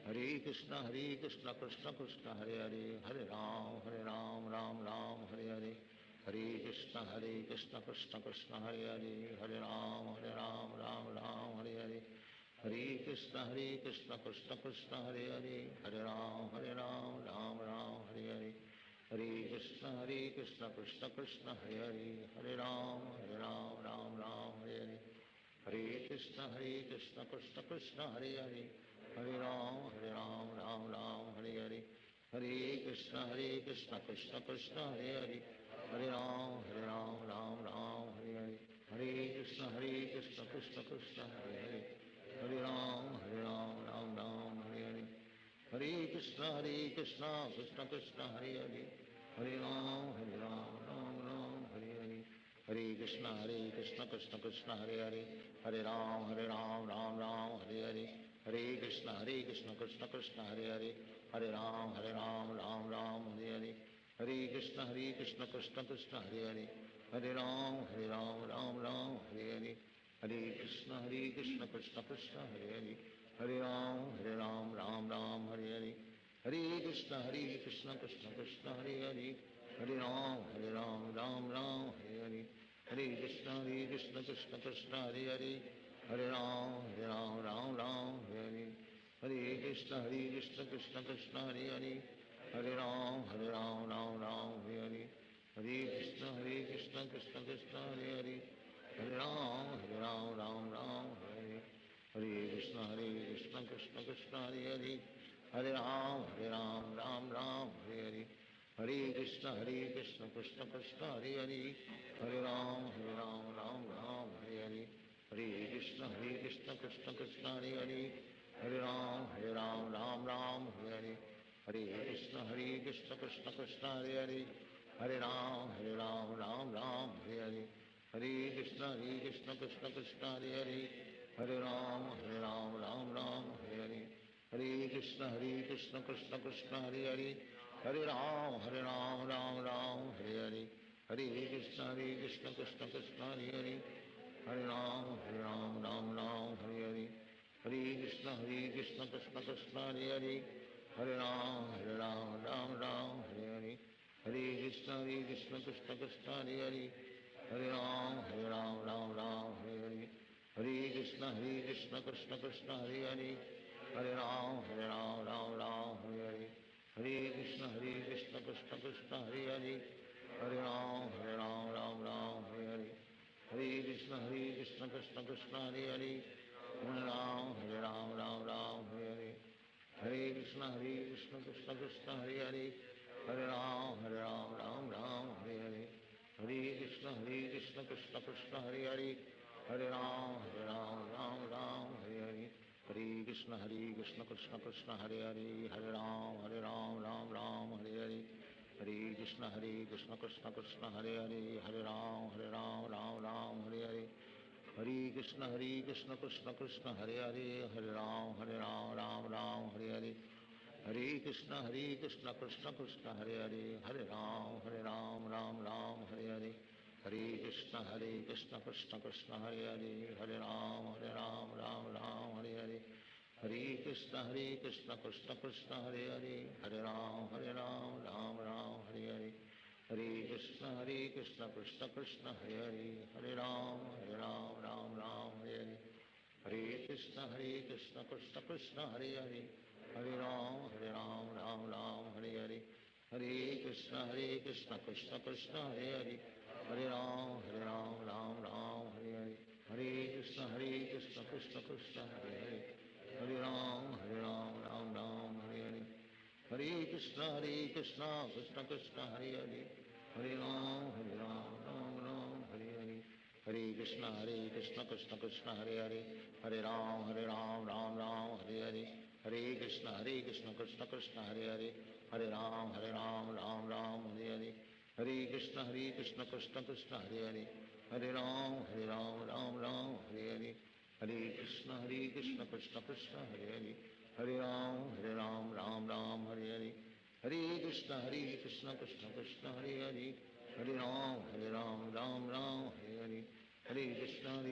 Speaker 3: Hare Krishna Krishna Krishna Hare Hare Hare Ram Ram Hare Hare Hare Krishna Krishna Krishna Hare Hare Hare Ram Ram Hare Hare Hare Krishna Krishna Krishna Hare Hare Hare Ram Ram Hare Hare Hare Krishna Krishna Krishna Hare Hare Hare Ram Ram Hare Hare Hare Krishna Krishna Krishna Hare Hare Hare Ram Ram Hare Hare Hare Krishna Krishna Krishna Hare Hare Hare Ram Ram Hare Hare Hare Krishna Krishna Krishna Hare Hare Hare Ram Ram Hare Hare Hare Krishna Krishna Krishna Hare Hare Hare Ram Ram Hare Hare Hare Krishna Krishna Krishna Hare Hare Hare Ram Ram Hare Hare Hare Krishna Krishna Krishna Hare Hare Hare Ram Ram Hare Hare Hare Krishna Krishna Krishna Hare Hare Hare Ram Ram Hare Hare Hare Krishna Krishna Krishna Hare Hare Hare Ram Ram Hare Hare Hare Krishna Krishna Krishna Hare Hare Hare Ram Ram Hare Hare Hare Krishna Krishna Krishna Hare Hare Hare Ram Ram Hare Hare Hare Krishna Krishna Krishna Hare Hare Hare Ram Ram Hare Hare Hare Krishna Krishna Krishna Hare Hare Hare Ram Ram Hare Hare Hare Krishna Krishna Krishna Hare Hare Hare Ram Ram Hare Hare Hare Krishna Krishna Krishna Hare Hare Hare Ram Ram Hare Hare Hare Krishna Krishna Krishna Hare Hare Hare Ram Ram Hare Hare Hare Krishna Krishna Krishna Hare Hare Hare Ram Ram Hare Hare Hare Krishna Krishna Krishna Hare Hare Hare Ram Ram Hare Hare Hare Krishna Krishna Krishna Hare Hare Hare Ram Ram Hare Hare Hare Krishna Krishna Krishna Hare Hare Hare Ram Ram Hare Hare Hare Krishna Krishna Krishna Hare Hare Hare Ram Ram Hare Hare Hare Krishna Krishna Krishna Hare Hare Hare Ram Ram Hare Hare Hare Krishna Krishna Krishna Hare Hare Hare Ram Ram Hare Hare Hare Krishna Krishna Krishna Hare Hare Hare Ram Ram Hare Hare Hare Krishna Krishna Krishna Hare Hare Hare Ram Ram Hare Hare Hare Krishna Krishna Krishna Hare Hare Hare Ram Ram Hare Hare Hare Krishna Krishna Krishna Hare Hare Hare Ram Ram Hare Hare Hare Krishna Krishna Krishna Hare Hare Hare Ram Ram Hare Hare Hare Krishna Krishna Krishna Hare Hare Hare Ram Ram Hare Hare Hare Krishna Krishna Krishna Hare Hare Hare Ram Ram Hare Hare Hare Krishna Krishna Krishna Hare Hare Hare Ram Ram Hare Hare Hare Krishna Krishna Krishna Hare Hare Hare Ram Ram Hare Hare Hare Krishna Krishna Krishna Hare Hare Hare Ram Ram Hare Hare Hare Krishna Krishna Krishna Hare Hare Hare Ram Ram Hare Hare Hare Krishna Krishna Krishna Hare Hare Hare Ram Ram Hare Hare Hare Krishna Krishna Krishna Hare Hare Hare Ram Ram Hare Hare Hare Krishna Krishna Krishna Hare Hare Hare Ram Ram Hare Hare Hare Krishna Krishna Krishna Hare Hare Hare Ram Hare Hare Hare Krishna Krishna Krishna Hare Hare Hare Ram Ram Hare Hare Hare Krishna Krishna Krishna Hare Hare Hare Ram Ram Hare Hare Hare Krishna Krishna Krishna Hare Hare Hare Ram Ram Hare Hare Hare Krishna Krishna Krishna Hare Hare Hare Ram Ram Hare Hare Hare Krishna Krishna Krishna Krishna Hare Hare, Hare Ram Ram Ram Hare Hare, Hare Krishna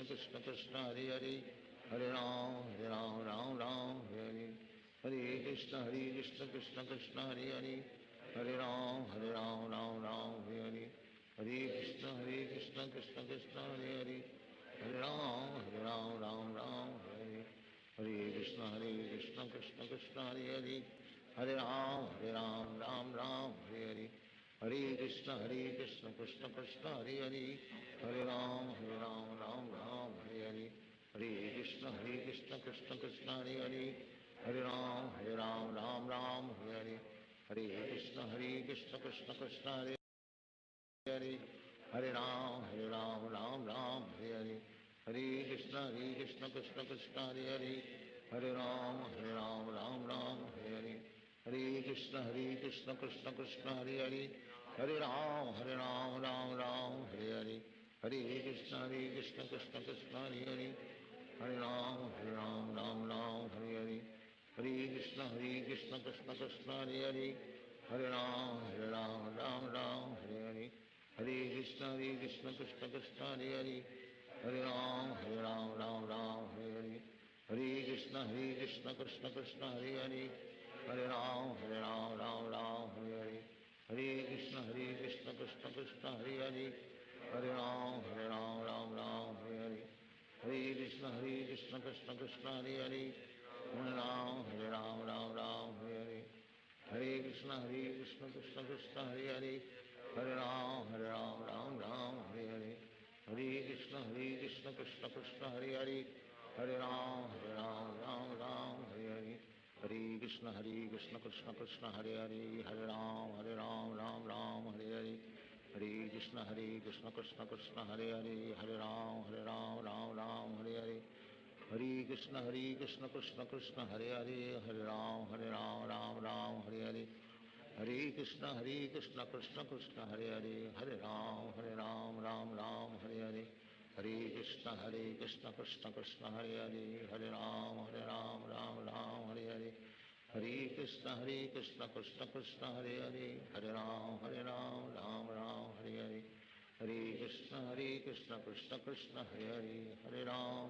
Speaker 3: Krishna Krishna Hare Hare, Hare Ram Ram Ram Hare Hare, Hare Krishna Krishna Krishna Hare Hare, Hare Ram Ram Ram Hare Hare, Hare Krishna Krishna Krishna Hare Hare, Hare Ram Ram Hare Hare, Hare Krishna Krishna Krishna Hare Hare, Hare Ram Ram Hare Hare, Hare Krishna Krishna Krishna Hare Hare, Hare Ram Ram Ram Hare Hare, Hare Krishna Krishna Krishna Hare Hare, Hare Ram Ram Hare Hare, Hare Krishna Krishna Krishna Hare Hare, Hare Ram Ram Hare Hare, Hare Krishna Krishna Krishna Hare Hare, Hare Ram Ram Ram Hare Hare, Hare Krishna Krishna Krishna Hare Hare, Hare Ram Ram Hare Hare, Hare Krishna Krishna Krishna Hare Hare, Hare Ram Ram Hare Hare, Hare Krishna Krishna Krishna Hare Hare, Hare Ram Ram Hare Hare, Hare Krishna Krishna Krishna Hare Hare, Hare Ram Ram Hare Hare, Hare Krishna Krishna Krishna Hare Hare, Hare Ram Ram Hare Hare, Hare Krishna Krishna Krishna Hare Hare, Hare Ram Ram Hare Hare, Hare Krishna Krishna Krishna Hare Hare, Hare Ram Ram Hare Hare, Hare Krishna Krishna Krishna Hare Hare, Hare Ram Ram Hare Hare, Hare Krishna Krishna Krishna Hare Hare, Hare Ram Ram Hare Hare, Hare Krishna Krishna Krishna Hare Hare, Hare Ram Ram Hare Hare, Hare Krishna Krishna Krishna Hare Hare, Hare Ram Ram Hare Hare, Hare Krishna Krishna Krishna Hare Hare, Hare Ram Ram Hare Hare, Hare Krishna Krishna Krishna Hare Hare, Hare Ram Ram Hare Hare, Hare Krishna Krishna Krishna Hare Hare, Hare Ram Ram Hare Hare, Hare Krishna Krishna Krishna Hare Hare, Hare Ram Ram Hare Hare, Hare Krishna Krishna Krishna Hare Hare, Hare Ram Ram Hare Hare, Hare Krishna Krishna Krishna Hare Hare, Hare Ram Ram Hare Hare, Hare Krishna Krishna Krishna Hare Hare, Hare Ram Ram Hare Hare, Hare Krishna Krishna Krishna Hare Hare, Hare Ram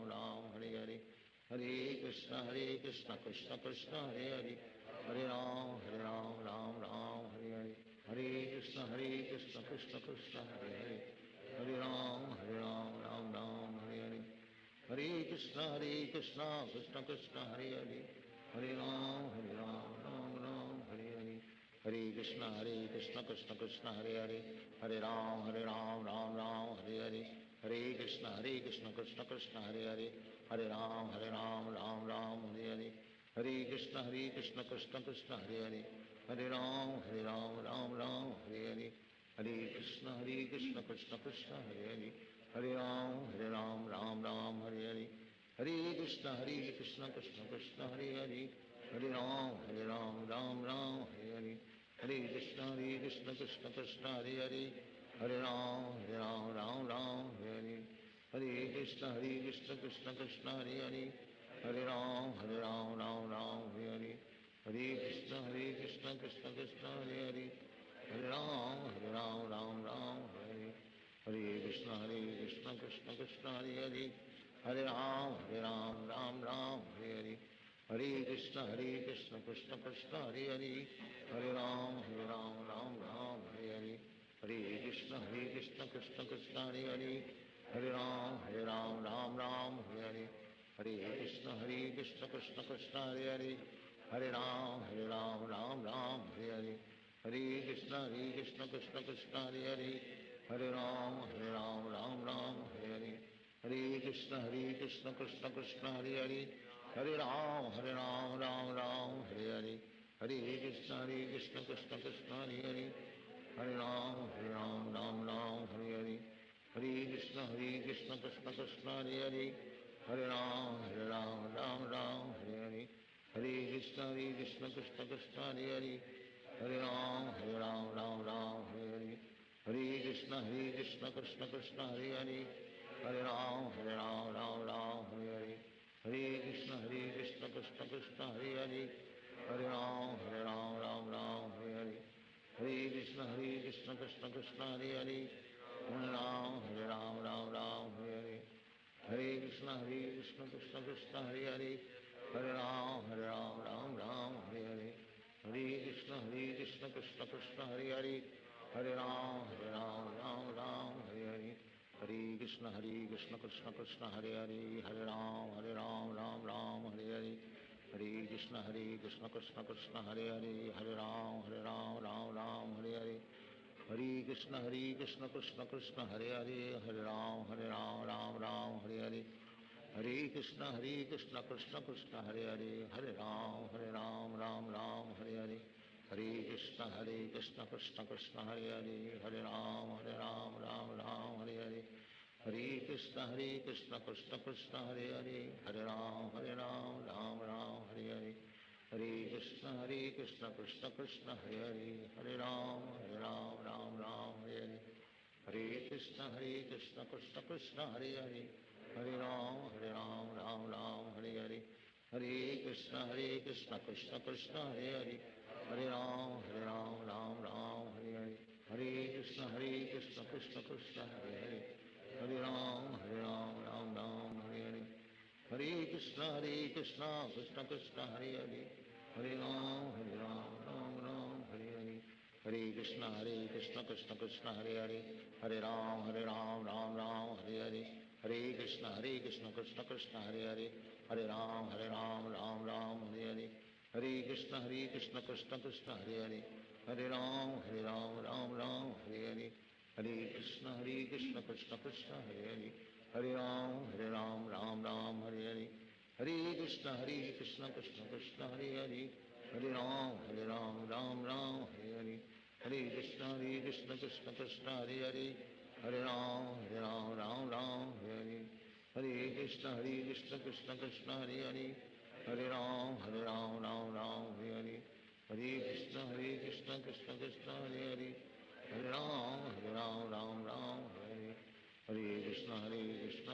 Speaker 3: Ram Hare Hare, Hare Krishna Krishna Krishna Hare Hare, Hare Ram Ram Hare Hare, Hare Krishna Krishna Krishna Hare Hare, Hare Ram Ram Hare Hare, Hare Krishna Krishna Krishna Hare Hare, Hare Ram Ram Hare Hare, Hare Krishna Krishna Krishna Hare Hare, Hare Ram Ram Hare Hare, Hare Krishna Krishna Krishna Hare Hare, Hare Ram Ram Hare Hare, Hare Krishna Krishna Krishna Hare Hare, Hare Ram Ram Hare Hare, Hare Krishna Krishna Krishna Hare Hare, Hare Ram Ram Hare Hare, Hare Krishna Krishna Krishna Hare Hare, Hare Ram Ram Hare Hare, Hare Krishna Krishna Krishna Hare Hare, Hare Ram Ram Hare Hare, Hare Krishna Krishna Krishna Hare Hare, Hare Ram Ram Hare Hare, Hare Krishna Krishna Krishna Hare Hare, Hare Ram Ram Hare Hare, Hare Krishna Krishna Krishna Hare Hare, Hare Ram Ram Hare Hare, Hare Krishna Krishna Krishna Hare Hare, Hare Ram Ram Hare Hare, Hare Krishna Krishna Krishna Hare Hare, Hare Ram Ram Hare Hare, Hare Krishna Krishna Krishna Hare Hare, Hare Ram Ram Hare Hare, Hare Krishna Krishna Krishna Hare Hare, Hare Ram Ram Hare Hare, Hare Krishna Krishna Krishna Hare Hare, Hare Ram Hare Hare, Hare Krishna Krishna Krishna Hare Hare, Hare Ram Ram Hare Hare, Hare Krishna Krishna Krishna Hare Hare, Hare Ram, Ram Ram, Hare Hare. Hare Krishna, Krishna Krishna, Hare Hare. Hare Ram, Ram Ram, Hare Hare. Hare Krishna, Krishna Krishna, Hare Hare. Hare Ram, Ram Ram, Hare Hare. Hare Krishna, Krishna Krishna, Hare Hare. Hare Ram, Ram Ram, Hare Hare. Hare Krishna, Krishna Krishna, Hare Hare. Hare Ram, Ram Hare Hare. Hare Krishna, Krishna Krishna, Hare Hare. Hare Ram, Ram Hare Hare. Hare Krishna, Krishna Krishna, Hare Hare. Hare Ram, Ram Hare Hare. Hare Krishna, Krishna Krishna, Hare Hare. Hare Ram, Ram Hare Hare. Hare Krishna, Krishna Krishna, Hare Hare. Hare Ram, Ram Hare Hare. Hare Krishna, Krishna Krishna, Hare Hare. Hare Ram, Ram Hare Hare. Hare Krishna, Krishna Krishna, Hare Hare. Hare Ram, Ram Hare Hare. Hare Krishna, Krishna Krishna, Hare Hare. Hare Ram, Ram Hare Hare. Hare Krishna, Krishna Krishna, Hare Hare. Hare Ram, Ram Hare Hare. Hare Krishna, Krishna Krishna, Hare Hare. Hare Ram, Ram Hare Hare. Hare Krishna, Krishna Krishna, Hare Hare. Hare Ram, Ram Hare Hare. Hare Krishna, Krishna Krishna, Hare Hare. Hare Ram, Hare Hare. Hare Krishna, Krishna Krishna, Hare Hare. Hare Ram, Ram Hare Hare. Hare Krishna, Krishna Krishna, Hare Hare. Hare Ram, Ram Hare Hare. Hare Krishna, Krishna Krishna, Hare Hare. Hare Ram, Ram Hare Hare. Hare Krishna, Krishna Krishna, Hare Hare. Hare Ram, Ram Hare Hare. Hare Krishna, Krishna Krishna, Hare Hare. Hare Ram, Ram Hare Hare. Hare Krishna, Krishna Krishna, Hare Hare. Hare Ram, Ram Hare Hare. Hare Krishna, Krishna Krishna, Hare Hare. Hare Ram, Ram Hare Hare. Hare Krishna, Krishna Krishna, Hare Hare. Hare Ram, Ram Hare Hare. Hare Krishna, Krishna Krishna, Hare Hare. Hare Ram, Ram Hare Hare. Hare Krishna,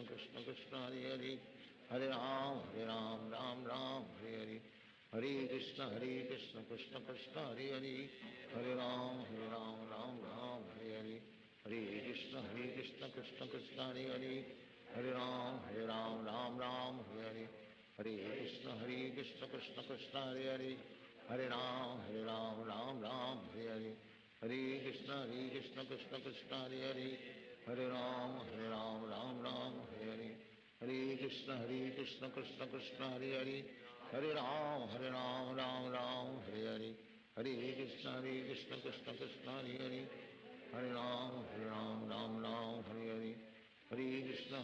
Speaker 3: Krishna Krishna, Hare Hare. Hare Ram, Ram Hare Hare. Hare Krishna, Krishna Krishna, Hare Hare. Hare Ram, Ram Hare Hare. Hare Krishna, Krishna Krishna, Hare Hare. Hare Ram, Ram Hare Hare. Hare Krishna, Krishna Krishna, Hare Hare. Hare Ram, Ram Hare Hare. Hare Krishna, Krishna Krishna, Hare Hare. Hare Ram, Ram Hare Hare. Hare Krishna, Krishna Krishna, Hare Hare. Hare Ram, Ram Hare Hare. Hare Krishna,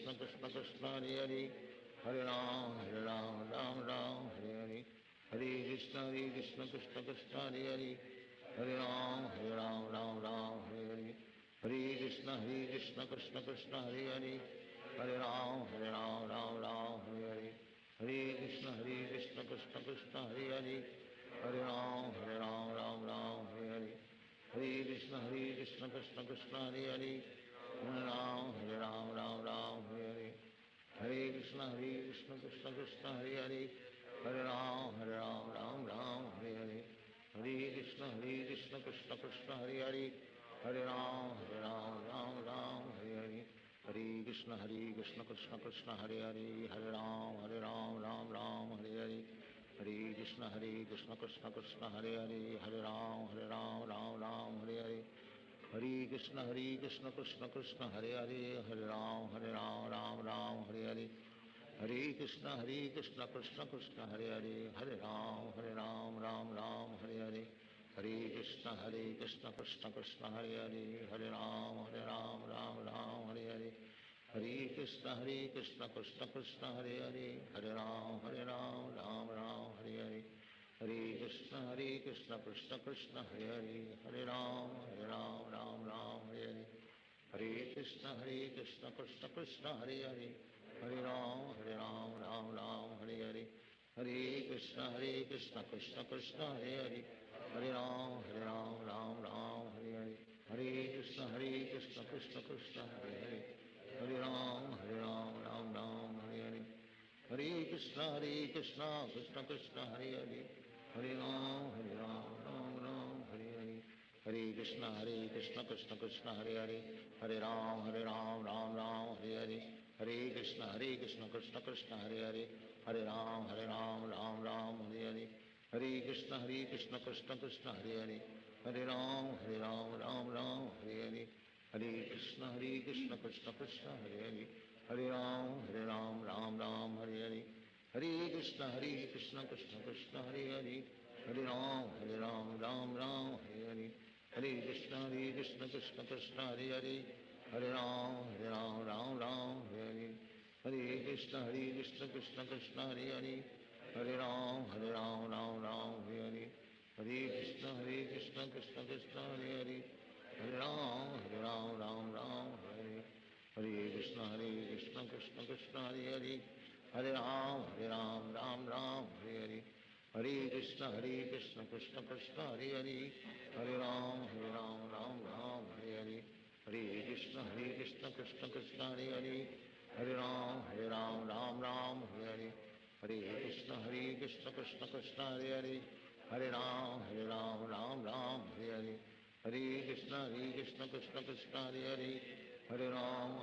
Speaker 3: Krishna Krishna, Hare Hare. Hare Ram, Hare Hare. Hare Krishna, Krishna Krishna, Hare Hare. Hare Ram, Hare Hare. Hare Krishna, Krishna Krishna, Hare Hare. Hare Ram, Hare Hare. Hare Krishna, Krishna Krishna, Hare Hare. Hare Ram, Ram Hare Hare. Hare Krishna, Krishna Krishna, Hare Hare. Hare Ram, Hare Hare. Hare Krishna, Krishna Krishna, Hare Hare. Hare Ram, Ram Hare Hare. Hare Krishna, Krishna Krishna, Hare Hare. Hare Ram, Ram Hare Hare. Hare Krishna, Krishna Krishna, Hare Hare. Hare Ram, Ram Hare Hare. Hare Krishna, Krishna Krishna, Hare Hare. Hare Ram, Ram Hare Hare. Hare Krishna, Krishna Krishna, Hare Hare. Hare Ram, Ram Hare Hare. Hare Krishna, Krishna Krishna, Hare Hare. Hare Ram, Ram Hare Hare. Hare Krishna, Krishna Krishna, Hare Hare. Hare Ram, Ram Hare Hare. Hare Krishna, Krishna Krishna, Hare Hare. Hare Ram, Ram Hare Hare. Hare Krishna, Krishna Krishna, Hare Hare. Hare Ram, Ram Hare Hare. Hare Krishna, Krishna Krishna, Hare Hare. Hare Ram, Ram Hare Hare. Hare Krishna, Krishna Krishna, Hare Hare. Hare Ram, Ram Hare Hare. Hare Krishna, Krishna Krishna, Hare Hare. Hare Ram, Krishna Krishna Krishna Hare Hare, Hare Ram Ram Hare Hare, Hare Krishna Krishna Krishna Hare Hare, Hare Ram Ram Ram Hare Hare, Hare Krishna Krishna Krishna Hare Hare, Hare Ram Ram Ram Hare Hare, Hare Krishna Krishna Krishna Hare Hare, Hare Ram Ram Ram Hare Hare, Hare Krishna Krishna Krishna Hare Hare, Hare Ram Ram Hare Hare, Hare Krishna Krishna Krishna Hare Hare, Hare Ram Ram Hare Hare, Hare Krishna Krishna Krishna Hare Hare, Hare Ram Ram Hare Hare, Hare Krishna Krishna Krishna Hare Hare, Hare Ram Ram Hare Hare, Hare Krishna Krishna Krishna Hare Hare, Hare Ram Ram Hare Hare, Hare Krishna Krishna Krishna Hare Hare, Hare Ram Ram Hare Hare, Hare Krishna Krishna Krishna Hare Hare, Hare Ram Ram Hare Hare, Hare Krishna Krishna Krishna Hare Hare, Hare Ram Ram Hare Hare, Hare Krishna Krishna Krishna Hare Hare, Hare Ram Ram Hare Hare, Hare Krishna Krishna Krishna Hare Hare, Hare Ram Ram Hare Hare, Hare Krishna Krishna Krishna Hare Hare, Hare Ram Ram Hare Hare, Hare Krishna Krishna Krishna Hare Hare, Hare Ram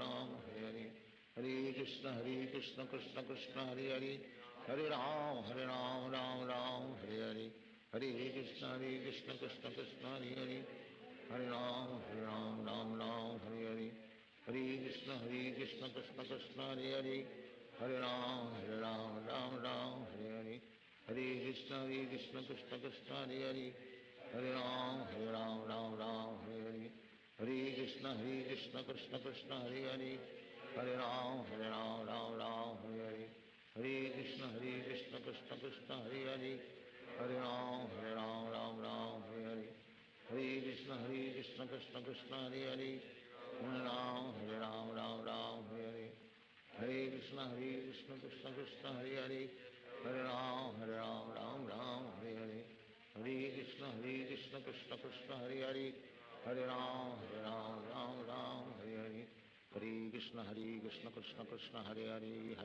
Speaker 3: Ram Hare Hare, Hare Krishna Krishna Krishna Hare Hare, Hare Ram Ram Hare Hare, Hare Krishna Krishna Krishna Hare Hare, Hare Ram Ram Hare Hare, Hare Krishna Krishna Krishna Hare Hare, Hare Ram Hare Hare, Hare Krishna Krishna Krishna Hare Hare, Hare Ram Ram Hare Hare, Hare Krishna Krishna Krishna Hare Hare, Hare Ram Hare Hare, Hare Krishna Krishna Krishna Hare Hare, Hare Ram Ram Hare Hare, Hare Krishna Krishna Krishna Hare Hare, Hare Ram Ram Hare Hare, Hare Krishna Krishna Krishna Hare Hare, Hare Ram Ram Hare Hare, Hare Krishna Krishna Krishna Hare Hare, Hare Ram Ram Hare Hare, Hare Krishna Krishna Krishna Hare Hare, Hare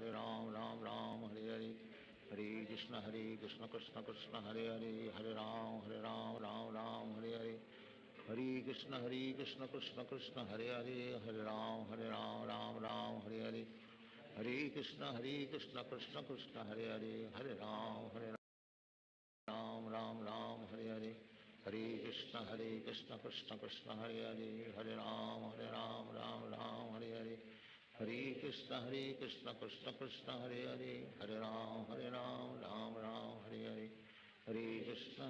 Speaker 3: Ram Ram Hare Hare, Hare Krishna Krishna Krishna Hare Hare, Hare Ram Hare Hare, Hare Krishna Krishna Krishna Hare Hare, Hare Ram Ram Hare Hare, Hare Krishna Krishna Krishna Hare Hare, Hare Ram Ram Hare Hare, Hare Krishna Krishna Krishna Hare Hare, Hare Ram Ram Hare Hare, Hare Krishna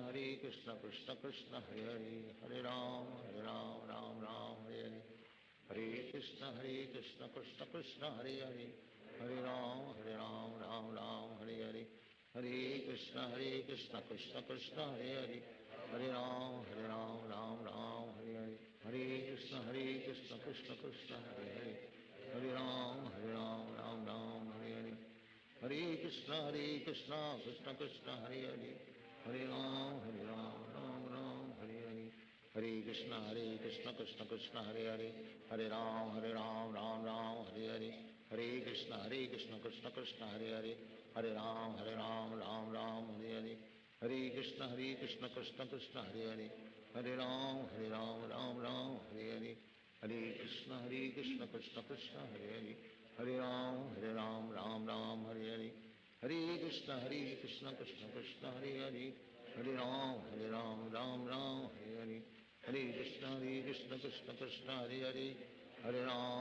Speaker 3: Krishna Krishna Hare Hare, Hare Ram Ram Hare Hare, Hare Krishna Krishna Krishna Hare Hare, Hare Ram Ram Hare Hare, Hare Krishna Krishna Krishna Hare Hare, Hare Ram Ram Hare Hare, Hare Krishna Krishna Krishna Hare Hare, Hare Ram Ram Hare Hare, Hare Krishna Krishna Krishna Hare Hare, Hare Ram Ram Hare Hare, Hare Krishna Krishna Krishna Hare Hare, Hare Ram Ram Hare Hare, Hare Krishna Krishna Krishna Hare Hare, Hare Ram Ram Hare Hare, Hare Krishna Krishna Krishna Hare Hare, Hare Ram Ram Hare Hare, Hare Krishna Krishna Krishna Hare Hare, Hare Ram Ram Hare Hare, Hare Krishna Krishna Krishna Hare Hare, Hare Ram